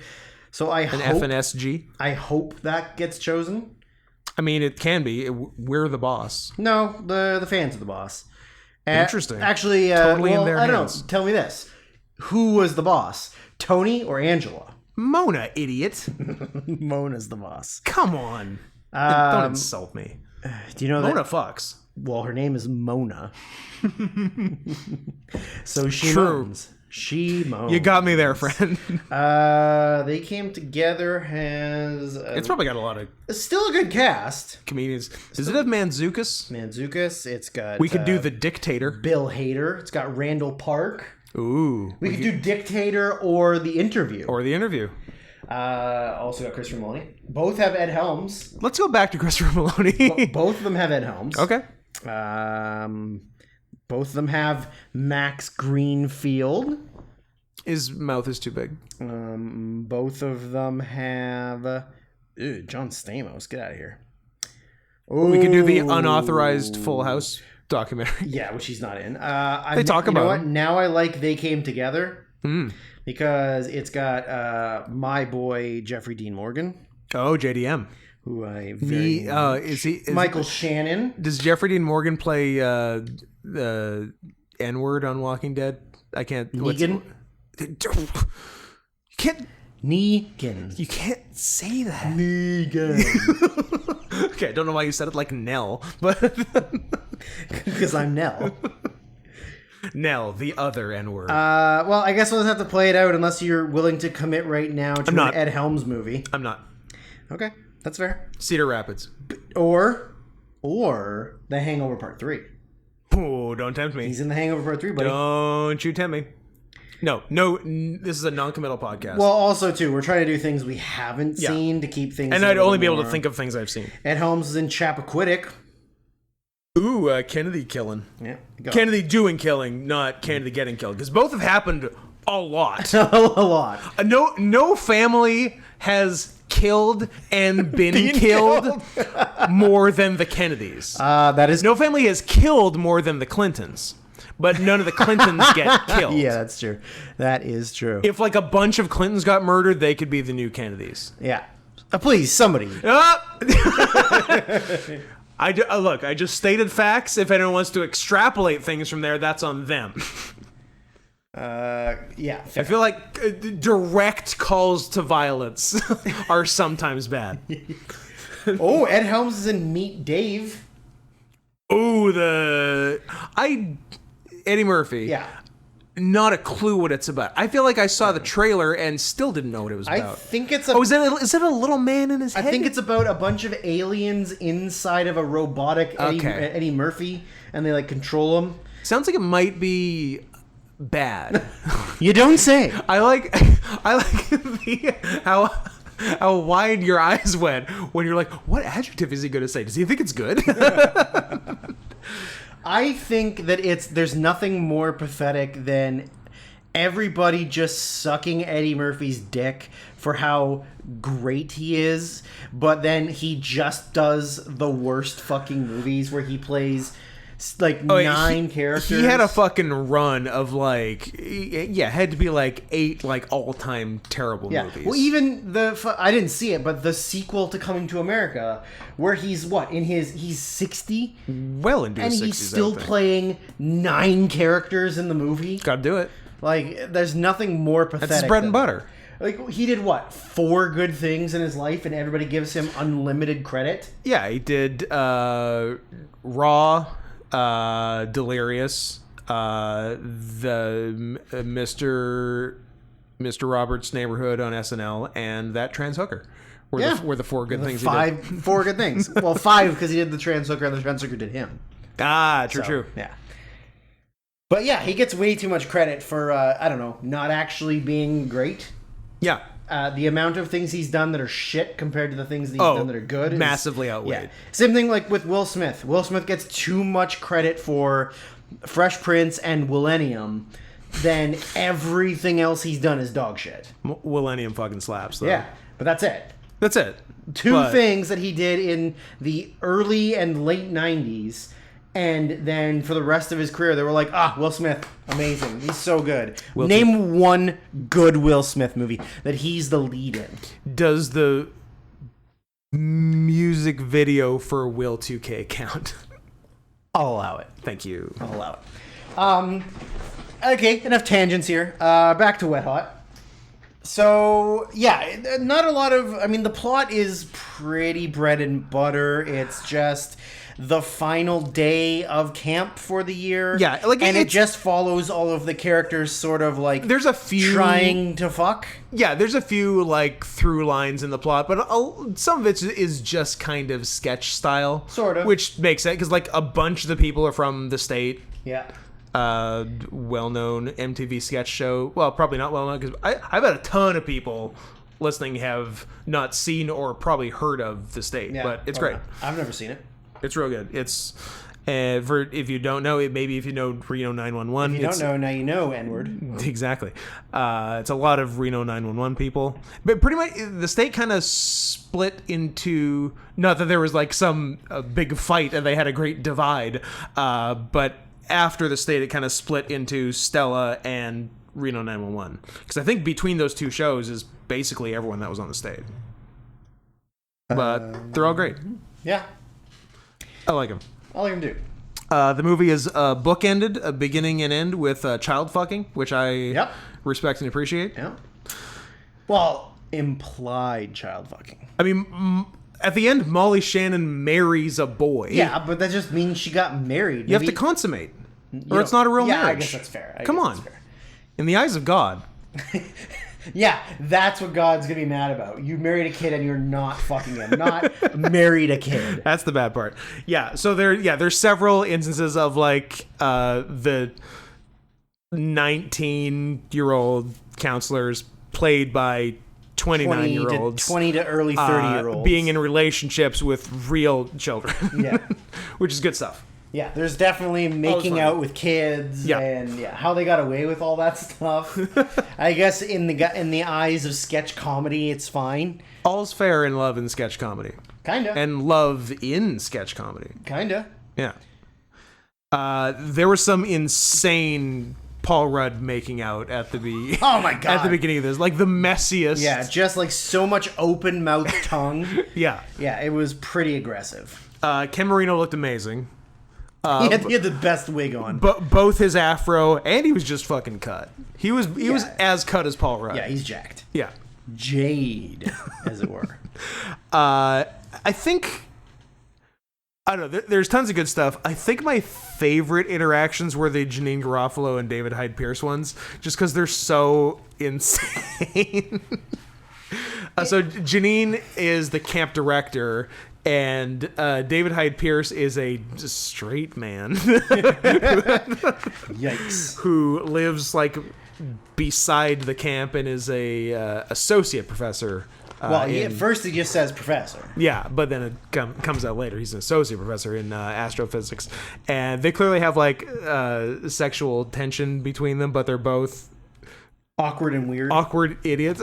S1: so an
S2: FNSG.
S1: I hope that gets chosen.
S2: I mean, it can be. We're the boss.
S1: No, the fans are the boss.
S2: Interesting.
S1: Actually,
S2: totally in their hands.
S1: I don't know. Tell me this: who was the boss, Tony or Angela?
S2: Mona, idiot.
S1: Mona's the boss.
S2: Come on, don't insult me.
S1: Do you know
S2: Mona fucks?
S1: Well, her name is Mona. So she moans. She moans.
S2: You got me there, friend.
S1: They Came Together has...
S2: it's probably got a lot of...
S1: It's still a good cast.
S2: Comedians. Does it have Mantzoukas?
S1: Mantzoukas. It's got...
S2: We could do The Dictator.
S1: Bill Hader. It's got Randall Park.
S2: Ooh.
S1: We could do Dictator or The Interview.
S2: Also
S1: got Christopher Maloney. Both have Ed Helms.
S2: Let's go back to Christopher Maloney.
S1: Both of them have Ed Helms.
S2: Okay.
S1: Both of them have Max Greenfield.
S2: His mouth is too big.
S1: Both of them have John Stamos. Get out of here.
S2: We could do the unauthorized Full House documentary.
S1: Yeah, which he's not in.
S2: They talk about
S1: what? Now I like They Came Together because it's got my boy Jeffrey Dean Morgan.
S2: Oh, JDM.
S1: Who I very
S2: is
S1: Michael Shannon.
S2: Does Jeffrey Dean Morgan play the N-word on Walking Dead? I can't.
S1: Negan.
S2: You can't.
S1: Negan.
S2: You can't say that.
S1: Negan.
S2: Okay, I don't know why you said it like Nell, but
S1: Because I'm Nell.
S2: Nell, the other N-word.
S1: Well, I guess we'll just have to play it out unless you're willing to commit right now to an Ed Helms movie.
S2: I'm not.
S1: Okay, that's fair.
S2: Cedar Rapids.
S1: Or The Hangover Part 3.
S2: Oh, don't tempt me.
S1: He's in The Hangover Part 3, buddy.
S2: Don't you tempt me. No, this is a non-committal podcast.
S1: Well, also, too, we're trying to do things we haven't seen to keep things...
S2: And I'd only be able to think of things I've seen.
S1: Ed Helms is in Chappaquiddick.
S2: Ooh, Kennedy killing.
S1: Yeah.
S2: Kennedy doing killing, not Kennedy getting killed. Because both have happened a lot.
S1: A lot.
S2: No family has killed and been killed more than the Kennedys.
S1: That is...
S2: No family has killed more than the Clintons. But none of the Clintons get killed.
S1: Yeah, that's true. That is true.
S2: If like a bunch of Clintons got murdered, they could be the new Kennedys.
S1: Yeah. Please, somebody.
S2: Look, I just stated facts. If anyone wants to extrapolate things from there, that's on them.
S1: Yeah.
S2: Fair. I feel like direct calls to violence are sometimes bad.
S1: Oh, Ed Helms is in Meet Dave.
S2: Oh, Eddie Murphy.
S1: Yeah.
S2: Not a clue what it's about. I feel like I saw the trailer and still didn't know what it was about.
S1: I think it's
S2: is it a little man in his head?
S1: I think it's about a bunch of aliens inside of a robotic Eddie Murphy, and they like control him.
S2: Sounds like it might be bad.
S1: You don't say.
S2: I like how wide your eyes went when you're like, what adjective is he going to say? Does he think it's good?
S1: I think that there's nothing more pathetic than everybody just sucking Eddie Murphy's dick for how great he is, but then he just does the worst fucking movies where he plays like 9 characters.
S2: He had a fucking run of had to be like 8 like all-time terrible movies.
S1: Well, even I didn't see it, but the sequel to Coming to America, where he's he's 60,
S2: well into his 60s,
S1: and he's still playing 9 characters in the movie.
S2: Gotta do it.
S1: Like, there's nothing more pathetic.
S2: That's his bread and butter.
S1: Like, he did 4 good things in his life, and everybody gives him unlimited credit.
S2: Yeah, he did Raw. Delirious, the Mr. Roberts Neighborhood on SNL, and that trans hooker were the 4 good things he did.
S1: 4 good things. Well, 5 because he did the trans hooker, and the trans hooker did him.
S2: True.
S1: Yeah. But yeah, he gets way too much credit for not actually being great.
S2: Yeah.
S1: The amount of things he's done that are shit compared to the things that he's done that are good is
S2: massively outweighed.
S1: Yeah. Same thing like with Will Smith. Will Smith gets too much credit for Fresh Prince and Millennium than everything else he's done is dog shit.
S2: Millennium fucking slaps, though.
S1: Yeah, but that's it.
S2: That's it.
S1: 2 things that he did in the early and late 90s, and then for the rest of his career, they were like, Will Smith, amazing. He's so good. Name one good Will Smith movie that he's the lead in.
S2: Does the music video for Will 2K count?
S1: I'll allow it.
S2: Thank you.
S1: I'll allow it. Okay, enough tangents here. Back to Wet Hot. So, yeah, not a lot of... I mean, the plot is pretty bread and butter. It's just the final day of camp for the year.
S2: Yeah,
S1: and it just follows all of the characters sort of like...
S2: There's a few...
S1: Trying to fuck.
S2: Yeah, there's a few like through lines in the plot, but some of it is just kind of sketch style. Sort of. Which makes sense, because like a bunch of the people are from the state.
S1: Yeah.
S2: Well-known MTV sketch show. Well, probably not well-known, because I bet a ton of people listening have not seen or probably heard of the state, but it's great.
S1: I've never seen it.
S2: It's real good. It's if you don't know it, maybe if you know Reno 911.
S1: If you don't know, now you know, N-word.
S2: Exactly. It's a lot of Reno 911 people, but pretty much the state kind of split into. Not that there was like some big fight and they had a great divide, but after the state, it kind of split into Stella and Reno 911, because I think between those 2 shows is basically everyone that was on the state. But they're all great.
S1: Yeah.
S2: I like them.
S1: I like them too.
S2: The movie is bookended, a beginning and end with child fucking, which I respect and appreciate.
S1: Yeah. Well, implied child fucking.
S2: I mean, At the end, Molly Shannon marries a boy.
S1: Yeah, but that just means she got married.
S2: You have to consummate, or it's not a real marriage.
S1: Yeah, I guess that's fair.
S2: Come on. In the eyes of God.
S1: Yeah, that's what God's gonna be mad about. You married a kid and you're not fucking him. Not married a kid.
S2: That's the bad part. Yeah, so there's several instances of like the 19-year-old counselors played by 29-year-olds,
S1: 20 to early 30-year-olds,
S2: being in relationships with real children. Yeah, which is good stuff.
S1: Yeah, there's definitely making out with kids, and how they got away with all that stuff. I guess in the eyes of sketch comedy, it's fine.
S2: All's fair in love and sketch comedy.
S1: Kinda.
S2: And love in sketch comedy.
S1: Kinda.
S2: Yeah. There was some insane Paul Rudd making out at the
S1: oh my god,
S2: at the beginning of this, like the messiest.
S1: Yeah, just like so much open mouth tongue. Yeah, it was pretty aggressive.
S2: Ken Marino looked amazing.
S1: He had the best wig on.
S2: But both his afro and he was just fucking cut. He was as cut as Paul Rudd.
S1: Yeah, he's jacked.
S2: Yeah.
S1: Jade, as it were.
S2: I think, I don't know, there's tons of good stuff. I think my favorite interactions were the Janine Garofalo and David Hyde Pierce ones, just because they're so insane. So Janine is the camp director, and David Hyde Pierce is a straight man.
S1: Yikes.
S2: Who lives like beside the camp and is a associate professor.
S1: At first he just says professor.
S2: Yeah, but then it comes out later. He's an associate professor in astrophysics. And they clearly have like sexual tension between them, but they're both
S1: awkward and weird.
S2: Awkward idiots.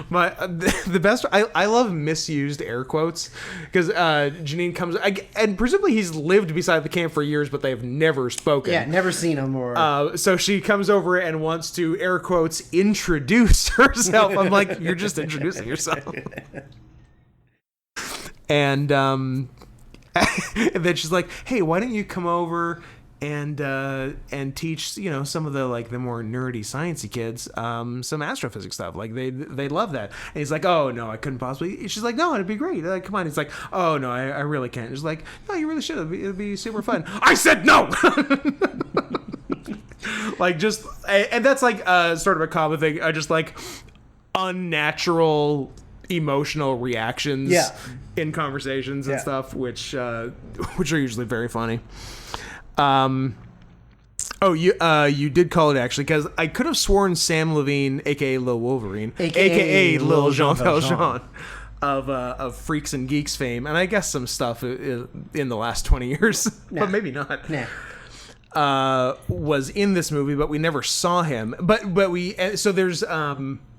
S2: The best. I love misused air quotes because Janine comes and presumably he's lived beside the camp for years, but they've never spoken.
S1: Yeah, never seen him. Or
S2: so she comes over and wants to air quotes introduce herself. I'm like, you're just introducing yourself. And and then she's like, hey, why don't you come over and teach some of the like the more nerdy sciencey kids some astrophysics stuff, like they love that. And he's like, oh no, I couldn't possibly. She's like, no, it'd be great, like come on. He's like, oh no, I really can't. He's like, no, you really should. It'd be super fun. I said no. Like just, and that's like sort of a common thing. Just like unnatural emotional reactions in conversations and stuff, which are usually very funny. You did call it actually, because I could have sworn Sam Levine, aka Lil Wolverine, aka Lil Jean Valjean, of Freaks and Geeks fame, and I guess some stuff in the last 20 years, but maybe not. Was in this movie, but we never saw him. But we so there's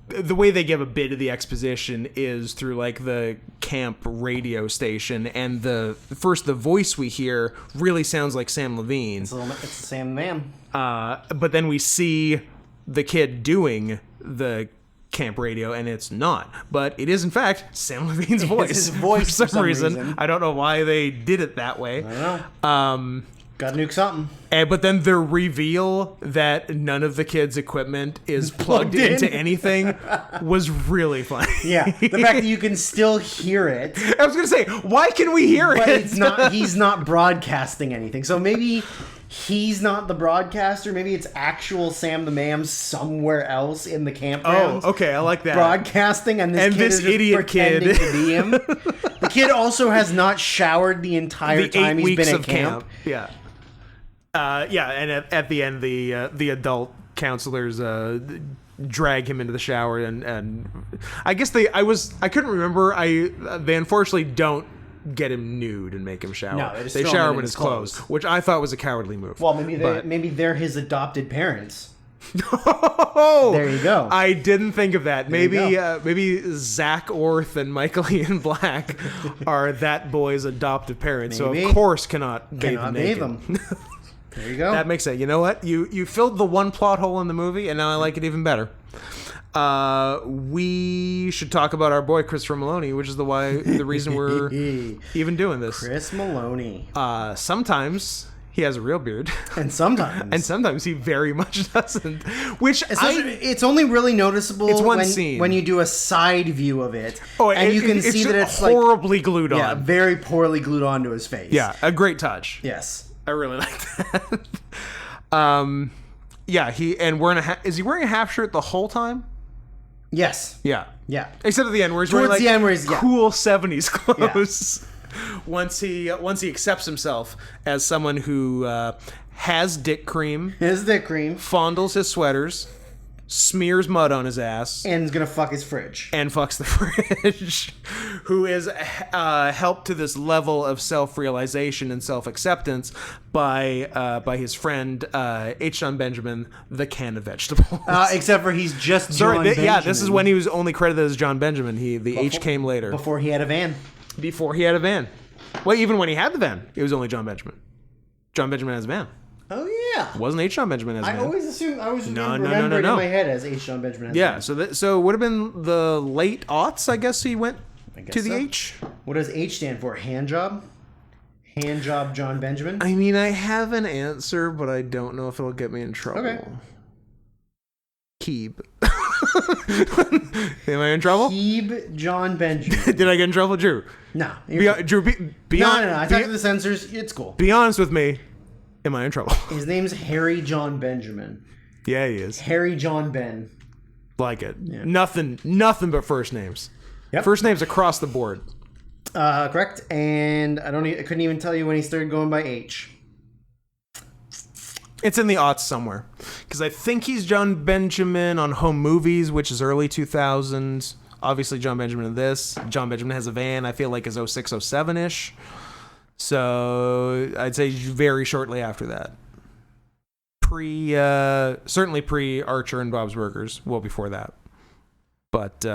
S2: the way they give a bit of the exposition is through like the camp radio station, and the voice we hear really sounds like Sam Levine.
S1: It's the same man.
S2: But then we see the kid doing the camp radio, and it's not. But it is in fact Sam Levine's voice.
S1: It's his voice
S2: for some reason. I don't know why they did it that way.
S1: I don't know. Gotta nuke something.
S2: But then the reveal that none of the kids' equipment is plugged into anything was really funny.
S1: Yeah, the fact that you can still hear it.
S2: I was gonna say, why can we hear
S1: but
S2: it?
S1: It's not. He's not broadcasting anything. So maybe he's not the broadcaster. Maybe it's actual Sam the Man somewhere else in the campground.
S2: Oh, okay, I like that.
S1: Broadcasting, and this kid is just
S2: idiot kid
S1: to be him. The kid also has not showered the entire time he's been at camp.
S2: Yeah. And at the end, the adult counselors drag him into the shower, and I guess I couldn't remember. They unfortunately don't get him nude and make him shower.
S1: No,
S2: they shower him in his clothes, which I thought was a cowardly move.
S1: Well, maybe they're his adopted parents.
S2: Oh,
S1: there you go.
S2: I didn't think of that. Maybe Zach Orth and Michael Ian Black are that boy's adopted parents, so of course cannot bathe them.
S1: There you go.
S2: That makes it. You know what? You filled the one plot hole in the movie, and now I like it even better. We should talk about our boy Christopher Maloney, which is the reason we're even doing this.
S1: Chris Maloney.
S2: Sometimes he has a real beard.
S1: And sometimes
S2: he very much doesn't. Which
S1: it's only really noticeable
S2: scene.
S1: when you do a side view of it. And you can see that it's
S2: horribly glued on.
S1: Yeah, very poorly glued onto his face.
S2: Yeah, a great touch.
S1: Yes.
S2: I really like that. Yeah, is he wearing a half shirt the whole time?
S1: Yes.
S2: Yeah.
S1: Yeah.
S2: Except at the end where he's wearing like cool 70s clothes.
S1: Yeah.
S2: Once he accepts himself as someone who has dick cream, fondles his sweaters, smears mud on his ass,
S1: and is gonna fuck his fridge,
S2: and fucks the fridge, who is helped to this level of self-realization and self-acceptance by his friend H. John Benjamin, the can of vegetables.
S1: Except for he's just John Benjamin.
S2: Yeah, this is when he was only credited as John Benjamin. H came later.
S1: Before he had a van.
S2: Well, even when he had the van, it was only John Benjamin. John Benjamin has a van.
S1: Oh yeah.
S2: Wasn't H. John Benjamin has a van.
S1: I was remembering in my head as H. John Benjamin has a van.
S2: So it would have been the late aughts, I guess he went to the H.
S1: What does H stand for? Hand job? Hand job John Benjamin?
S2: I mean, I have an answer, but I don't know if it'll get me in trouble.
S1: Okay.
S2: Keeb. Am I in trouble?
S1: Keeb John Benjamin.
S2: Did I get in trouble, Drew?
S1: No.
S2: Drew, be
S1: No. I talked to the censors. It's cool.
S2: Be honest with me. Am I in trouble?
S1: His name's Harry John Benjamin.
S2: Yeah, he is.
S1: Harry John Ben.
S2: Like it.
S1: Yeah.
S2: Nothing but first names.
S1: Yep.
S2: First names across the board.
S1: Correct. And I couldn't even tell you when he started going by H.
S2: It's in the aughts somewhere. Because I think he's John Benjamin on Home Movies, which is early 2000s. Obviously, John Benjamin in this. John Benjamin has a van, I feel like is 06, 07-ish. So I'd say very shortly after that. Certainly pre-Archer and Bob's Burgers. Well, before that. But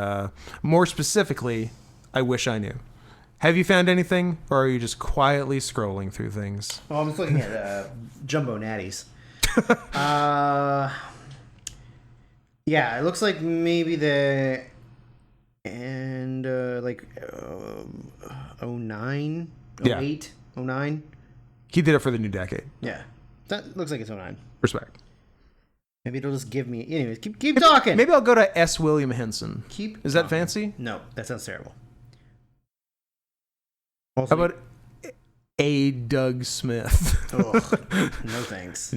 S2: more specifically, I wish I knew. Have you found anything, or are you just quietly scrolling through things?
S1: Oh, I'm just looking at Jumbo Natties. Yeah, it looks like maybe the end, 09, 08, 09.
S2: He did it for the new decade.
S1: Yeah, that looks like it's 09.
S2: Respect.
S1: Maybe it'll just give me... Anyways, keep talking.
S2: Maybe I'll go to S. William Henson. Is that fancy?
S1: No, that sounds terrible.
S2: Also, how about A. Doug Smith?
S1: Ugh, no thanks.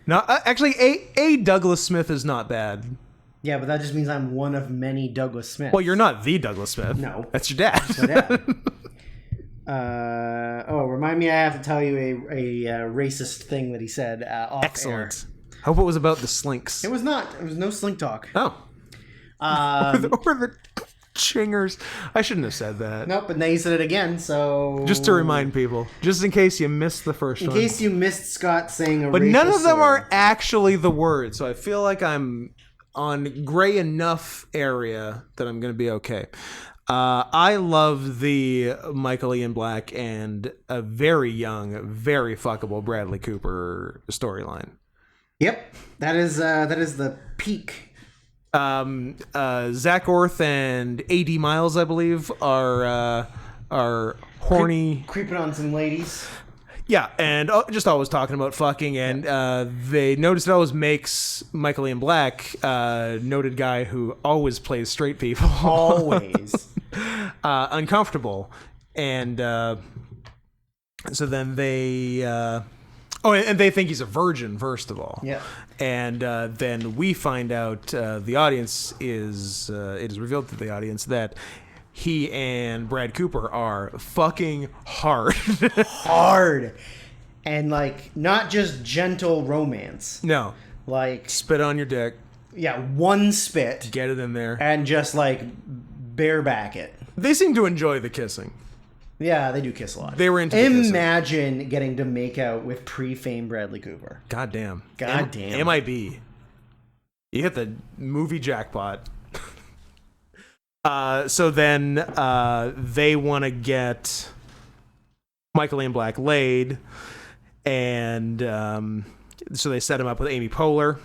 S2: Actually, A. Douglas Smith is not bad.
S1: Yeah, but that just means I'm one of many Douglas Smiths.
S2: Well, you're not the Douglas Smith.
S1: No.
S2: That's your dad.
S1: That's my dad. Remind me I have to tell you a racist thing that he said off
S2: Excellent. Air. Hope it was about the slinks.
S1: It was not. It was no slink talk.
S2: Oh. Or the chingers. I shouldn't have said that.
S1: Nope, but now you said it again, so...
S2: Just to remind people. Just in case you missed the first one.
S1: In case you missed Scott saying a
S2: But
S1: racial
S2: none of them
S1: slur.
S2: are actually the word, so I feel like I'm on gray enough area that I'm going to be okay. I love the Michael Ian Black and a very young, very fuckable Bradley Cooper storyline. Yep,
S1: that is the peak.
S2: Zach Orth and A.D. Miles, I believe, are horny,
S1: creeping on some ladies.
S2: Yeah, and just always talking about fucking, and they notice it always makes Michael Ian Black, noted guy who always plays straight people,
S1: always
S2: uncomfortable, and so then they and they think he's a virgin first of all.
S1: Yeah.
S2: And then we find out the audience is it is revealed to the audience that he and Brad Cooper are fucking hard.
S1: And like not just gentle romance.
S2: No.
S1: Like
S2: spit on your dick.
S1: Yeah, one spit.
S2: Get it in there.
S1: And just like bareback it.
S2: They seem to enjoy the kissing.
S1: Yeah, they do kiss a lot.
S2: They were into the
S1: Imagine getting to make out with pre-fame Bradley Cooper.
S2: Goddamn.
S1: Goddamn.
S2: MIB. You hit the movie jackpot. So then they want to get Michael Ian Black laid, and so they set him up with Amy Poehler,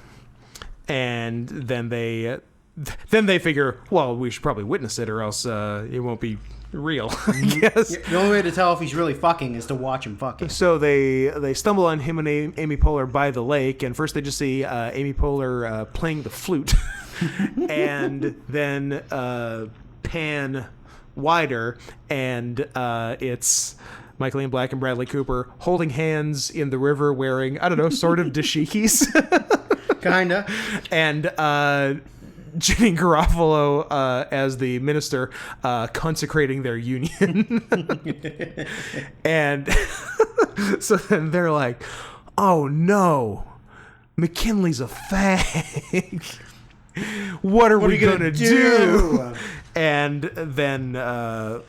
S2: and then they figure, well, we should probably witness it, or else it won't be real. Yes.
S1: The only way to tell if he's really fucking is to watch him fucking.
S2: So they stumble on him and Amy Poehler by the lake, and first they just see Amy Poehler playing the flute, and then pan wider, and it's Michael Ian Black and Bradley Cooper holding hands in the river, wearing, I don't know, sort of dashikis.
S1: Kinda.
S2: And Janine Garofalo as the minister consecrating their union. And so then they're like, oh no, McKinley's a fag. What are we gonna do? And then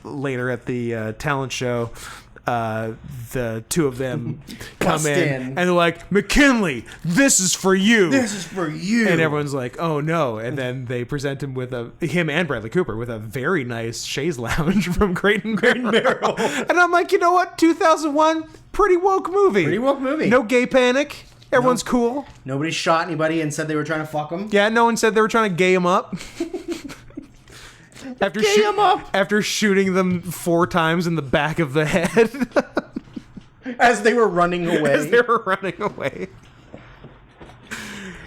S2: later at the talent show, the two of them come in and they're like, McKinley, this is for you.
S1: This is for you.
S2: And everyone's like, oh no. And then they present him with him and Bradley Cooper with a very nice chaise lounge from Crate and Barrel. And I'm like, you know what? 2001, pretty woke movie.
S1: Pretty woke movie.
S2: No gay panic. Everyone's cool.
S1: Nobody shot anybody and said they were trying to fuck him.
S2: Yeah, no one said they were trying to gay him up. After shooting them 4 times in the back of the head.
S1: As they were running away.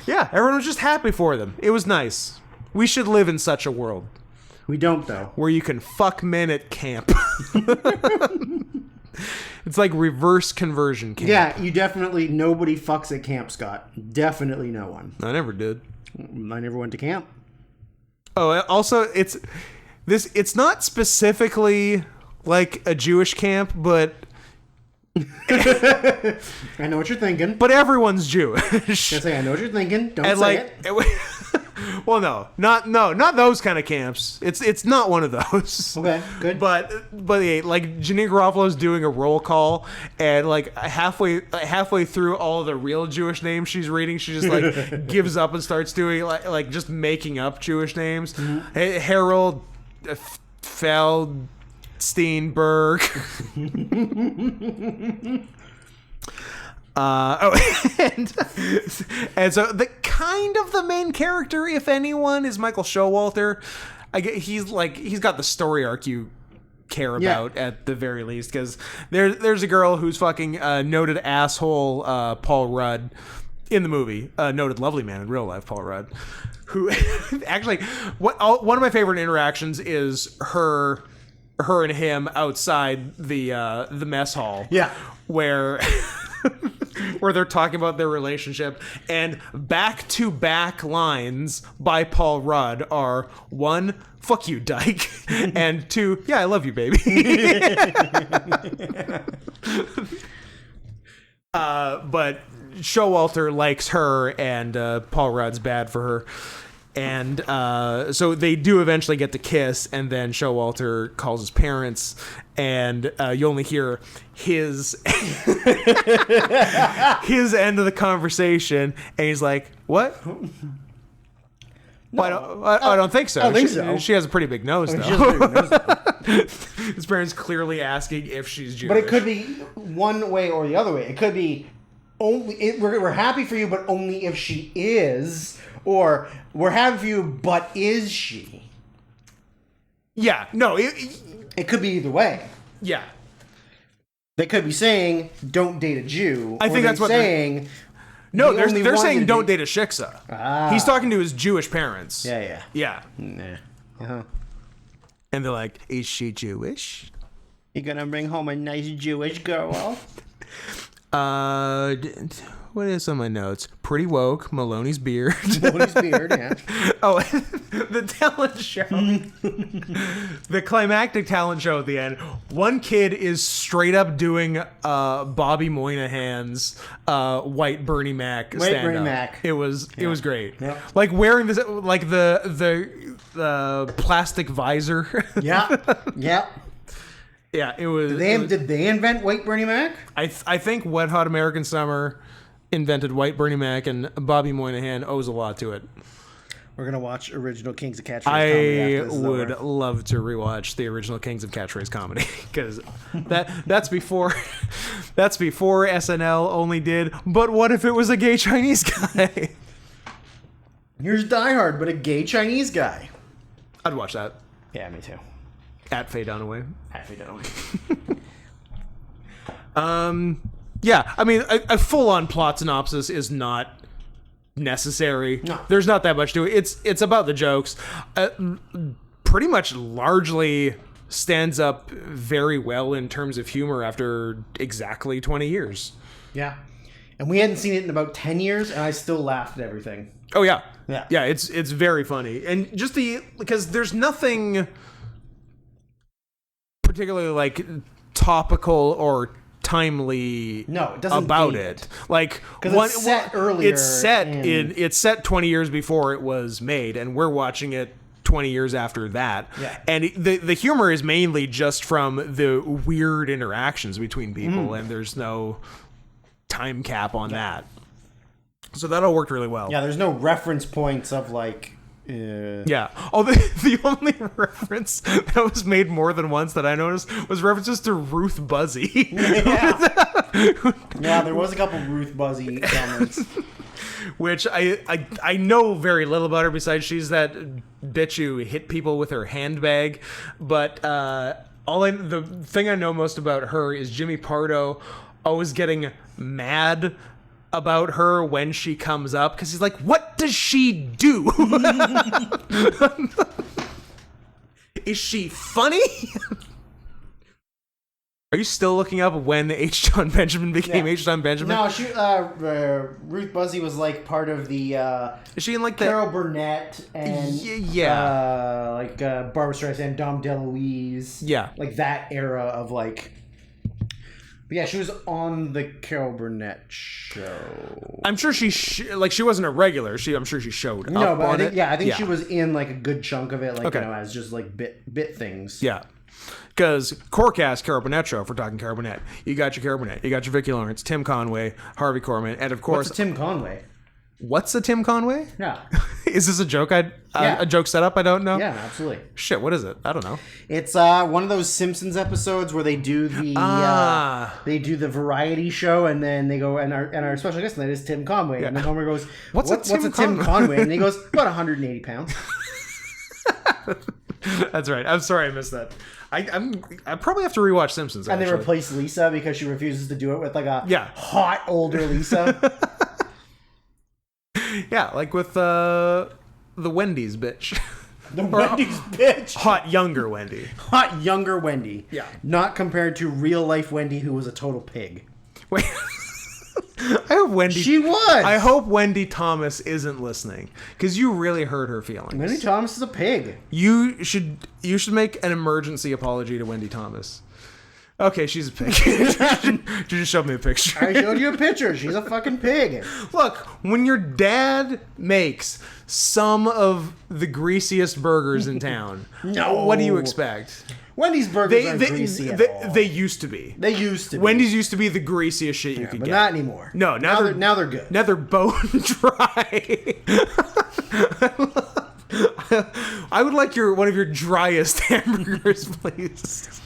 S2: Yeah, everyone was just happy for them. It was nice. We should live in such a world.
S1: We don't, though.
S2: Where you can fuck men at camp. It's like reverse conversion camp.
S1: Yeah, nobody fucks at camp, Scott. Definitely no one.
S2: I never did.
S1: I never went to camp.
S2: Oh, also, it's not specifically like a Jewish camp, but
S1: I know what you're thinking.
S2: But everyone's Jewish.
S1: I know what you're thinking. Don't say it.
S2: Well, no, not those kind of camps. It's not one of those.
S1: Okay, good.
S2: But yeah, like Janine Garofalo's doing a roll call, and like halfway through all of the real Jewish names she's reading, she just like gives up and starts doing like just making up Jewish names. Mm-hmm. Harold Feldsteinberg. And so the main character, if anyone, is Michael Showalter. He's got the story arc you care about at the very least, because there's a girl who's fucking noted asshole Paul Rudd in the movie, noted lovely man in real life Paul Rudd, who actually one of my favorite interactions is her and him outside the mess hall.
S1: Yeah,
S2: where they're talking about their relationship, and back-to-back lines by Paul Rudd are 1, fuck you, dyke, and 2, yeah, I love you, baby. But Showalter likes her, and Paul Rudd's bad for her. And so they do eventually get to kiss, and then Showalter calls his parents, and you only hear his end of the conversation, and he's like, "What? No, I don't think so.
S1: I don't think so.
S2: She has a pretty big nose, though." His parents clearly asking if she's Jewish.
S1: But it could be one way or the other way. It could be we're happy for you, but only if she is. Or, we're happy for you, but is she?
S2: Yeah, no.
S1: It could be either way.
S2: Yeah.
S1: They could be saying, don't date a Jew.
S2: I think that's what they're saying. No, they're saying don't date a shiksa. Ah. He's talking to his Jewish parents.
S1: Yeah.
S2: Yeah.
S1: Nah. Uh-huh.
S2: And they're like, is she Jewish?
S1: You gonna bring home a nice Jewish girl?
S2: What is on my notes? Pretty woke, Maloney's beard.
S1: Yeah.
S2: Oh, the talent show. The climactic talent show at the end. One kid is straight up doing Bobby Moynihan's white Bernie Mac stand-up.
S1: White Bernie Mac.
S2: It was great.
S1: Yep.
S2: Like wearing this, like the plastic visor.
S1: Yeah.
S2: Yeah, it was.
S1: Did they invent White Bernie Mac?
S2: I think Wet Hot American Summer invented White Bernie Mac, and Bobby Moynihan owes a lot to it.
S1: We're gonna watch original Kings of Catchphrase Comedy.
S2: I would love to rewatch the original Kings of Catchphrase Comedy, because that's before SNL only did. But what if it was a gay Chinese guy?
S1: Here's Die Hard, but a gay Chinese guy.
S2: I'd watch that.
S1: Yeah, me too.
S2: At Faye Dunaway.
S1: At Faye Dunaway.
S2: Yeah, I mean, a full-on plot synopsis is not necessary.
S1: No.
S2: There's not that much to it. It's about the jokes. Pretty much largely stands up very well in terms of humor after exactly 20 years.
S1: Yeah. And we hadn't seen it in about 10 years, and I still laughed at everything.
S2: Oh, yeah.
S1: Yeah.
S2: Yeah, it's very funny. And just because there's nothing particularly, like, topical or timely
S1: no, it doesn't
S2: about
S1: date
S2: it. Like,
S1: it's set earlier.
S2: It's set 20 years before it was made, and we're watching it 20 years after that.
S1: Yeah.
S2: And the humor is mainly just from the weird interactions between people, and there's no time cap on that. So that all worked really well.
S1: Yeah, there's no reference points of like...
S2: Yeah. Oh, the only reference that was made more than once that I noticed was references to Ruth Buzzy.
S1: Yeah, there was a couple Ruth Buzzy comments.
S2: Which I know very little about her besides she's that bitch who hit people with her handbag. But the thing I know most about her is Jimmy Pardo always getting mad about her when she comes up because he's like, what does she do? Is she funny? Are you still looking up when H. John Benjamin became H. John Benjamin?
S1: No, she Ruth Buzzy was like part of the
S2: is she in like
S1: Carol Burnett and Barbara Streisand, Dom DeLuise, like that era of like. But yeah, she was on the Carol Burnett show.
S2: I'm sure she wasn't a regular. I'm sure she showed
S1: no,
S2: up
S1: but
S2: on
S1: I think she was in like a good chunk of it, like as just like bit things.
S2: Yeah, because core cast Carol Burnett show. If we're talking Carol Burnett, you got your Carol Burnett, you got your Vicki Lawrence, Tim Conway, Harvey Korman, and of course,
S1: what's a Tim Conway?
S2: What's a Tim Conway?
S1: Yeah.
S2: Is this a joke? A joke setup? I don't know.
S1: Yeah, absolutely.
S2: Shit, what is it? I don't know.
S1: It's one of those Simpsons episodes where they do the variety show, and then they go and our special guest tonight is Tim Conway, and then Homer goes, "What's a Tim Conway?" And he goes, "About 180 pounds."
S2: That's right. I'm sorry I missed that. I probably have to rewatch Simpsons.
S1: And they replace Lisa because she refuses to do it with like a hot older Lisa.
S2: Yeah, like with the Wendy's bitch.
S1: The Wendy's bitch.
S2: Hot younger Wendy.
S1: Hot younger Wendy.
S2: Yeah.
S1: Not compared to real life Wendy, who was a total pig.
S2: Wait. I hope Wendy.
S1: She was.
S2: I hope Wendy Thomas isn't listening because you really hurt her feelings.
S1: Wendy Thomas is a pig.
S2: You should make an emergency apology to Wendy Thomas. Okay, she's a pig. You just showed me a picture.
S1: I showed you a picture. She's a fucking pig.
S2: Look, when your dad makes some of the greasiest burgers in town, what do you expect?
S1: Wendy's burgers aren't greasy at all.
S2: They used to be.
S1: They used to be.
S2: Wendy's used to be the greasiest shit you could
S1: but
S2: get.
S1: Not anymore.
S2: No, now
S1: they're good.
S2: Now they're bone dry. I would like one of your driest hamburgers, please.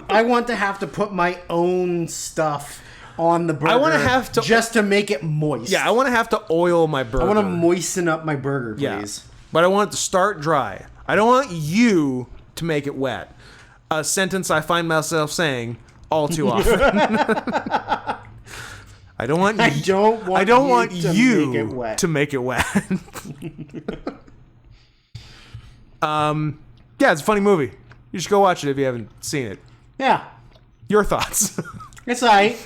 S1: I want to have to put my own stuff on the burger.
S2: I want to have to
S1: just to make it moist.
S2: Yeah, I want to have to oil my burger.
S1: I want to moisten up my burger, please.
S2: Yeah, but I want it to start dry. I don't want you to make it wet. A sentence I find myself saying all too often. I don't want you to make it wet. Yeah, it's a funny movie. You should go watch it if you haven't seen it.
S1: Yeah.
S2: Your thoughts?
S1: It's alright.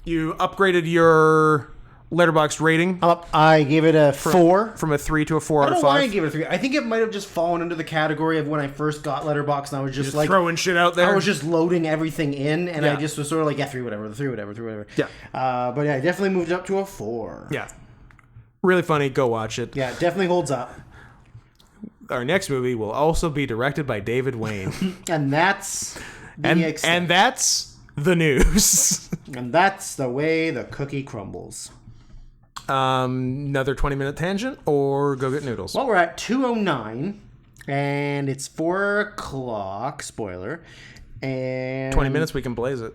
S2: You upgraded your Letterboxd rating.
S1: I gave it a 4.
S2: From a 3 to a 4
S1: out
S2: of 5.
S1: I don't know why I gave it a 3. I think it might have just fallen into the category of when I first got Letterboxd and I was just like...
S2: throwing shit out there.
S1: I was just loading everything in and I just was sort of like, 3 whatever.
S2: Yeah.
S1: But yeah, I definitely moved up to a 4.
S2: Yeah. Really funny. Go watch it.
S1: Yeah, it definitely holds up.
S2: Our next movie will also be directed by David Wayne.
S1: And that's
S2: and that's the news.
S1: And that's the way the cookie crumbles.
S2: Another 20-minute tangent or go get noodles?
S1: Well, we're at 2:09 and it's 4 o'clock, spoiler. And
S2: 20 minutes, we can blaze it.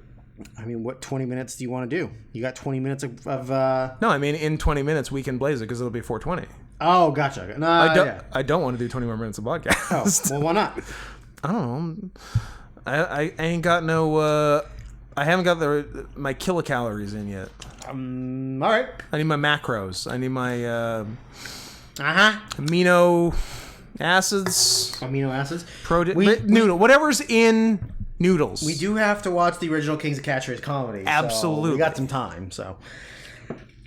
S1: I mean, what 20 minutes do you want to do? You got 20 minutes of
S2: No, I mean, in 20 minutes, we can blaze it because it'll be 4:20.
S1: Oh, gotcha. No,
S2: I don't want to do 20 more minutes of podcast.
S1: Oh, well, why not?
S2: I don't know. I ain't got no. I haven't got my kilocalories in yet.
S1: All right.
S2: I need my macros. I need my
S1: amino
S2: acids. Noodle. Whatever's in noodles.
S1: We do have to watch the original Kings of Catch-Race comedy.
S2: Absolutely.
S1: So we got some time. So,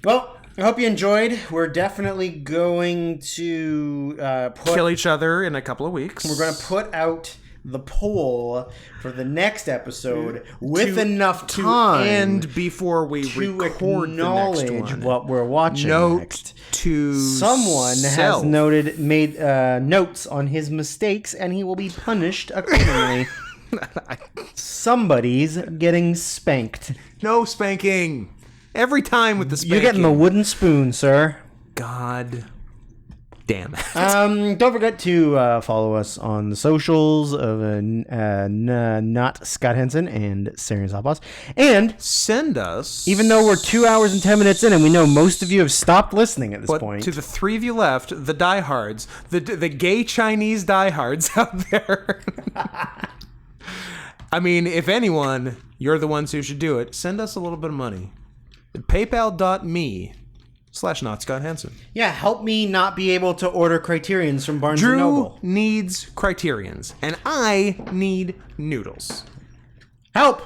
S1: well, I hope you enjoyed. We're definitely going to
S2: kill each other in a couple of weeks.
S1: We're going to put out the poll for the next episode with enough time
S2: and before we record
S1: acknowledge
S2: the next one.
S1: What we're watching next.
S2: To
S1: someone has made notes on his mistakes, and he will be punished accordingly. Somebody's getting spanked.
S2: No spanking. Every time with the spanking.
S1: You're getting the wooden spoon, sir.
S2: God damn it.
S1: Don't forget to follow us on the socials of not Scott Henson and Serious Hot Boss. And
S2: send us,
S1: even though we're 2 hours and 10 minutes in and we know most of you have stopped listening at this point.
S2: To the three of you left, the diehards, the gay Chinese diehards out there. I mean, if anyone, you're the ones who should do it. Send us a little bit of money. PayPal.me/not Scott Henson.
S1: Yeah, help me not be able to order Criterions from Barnes &
S2: Drew
S1: Noble.
S2: needs Criterions, and I need noodles.
S1: Help!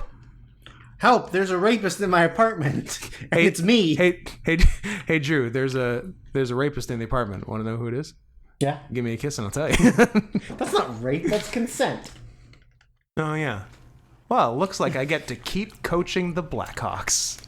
S1: There's a rapist in my apartment. And it's me.
S2: Hey, Drew, there's a rapist in the apartment. Want to know who it is?
S1: Yeah.
S2: Give me a kiss and I'll tell you.
S1: That's not rape, that's consent.
S2: Oh, yeah. Well, looks like I get to keep coaching the Blackhawks.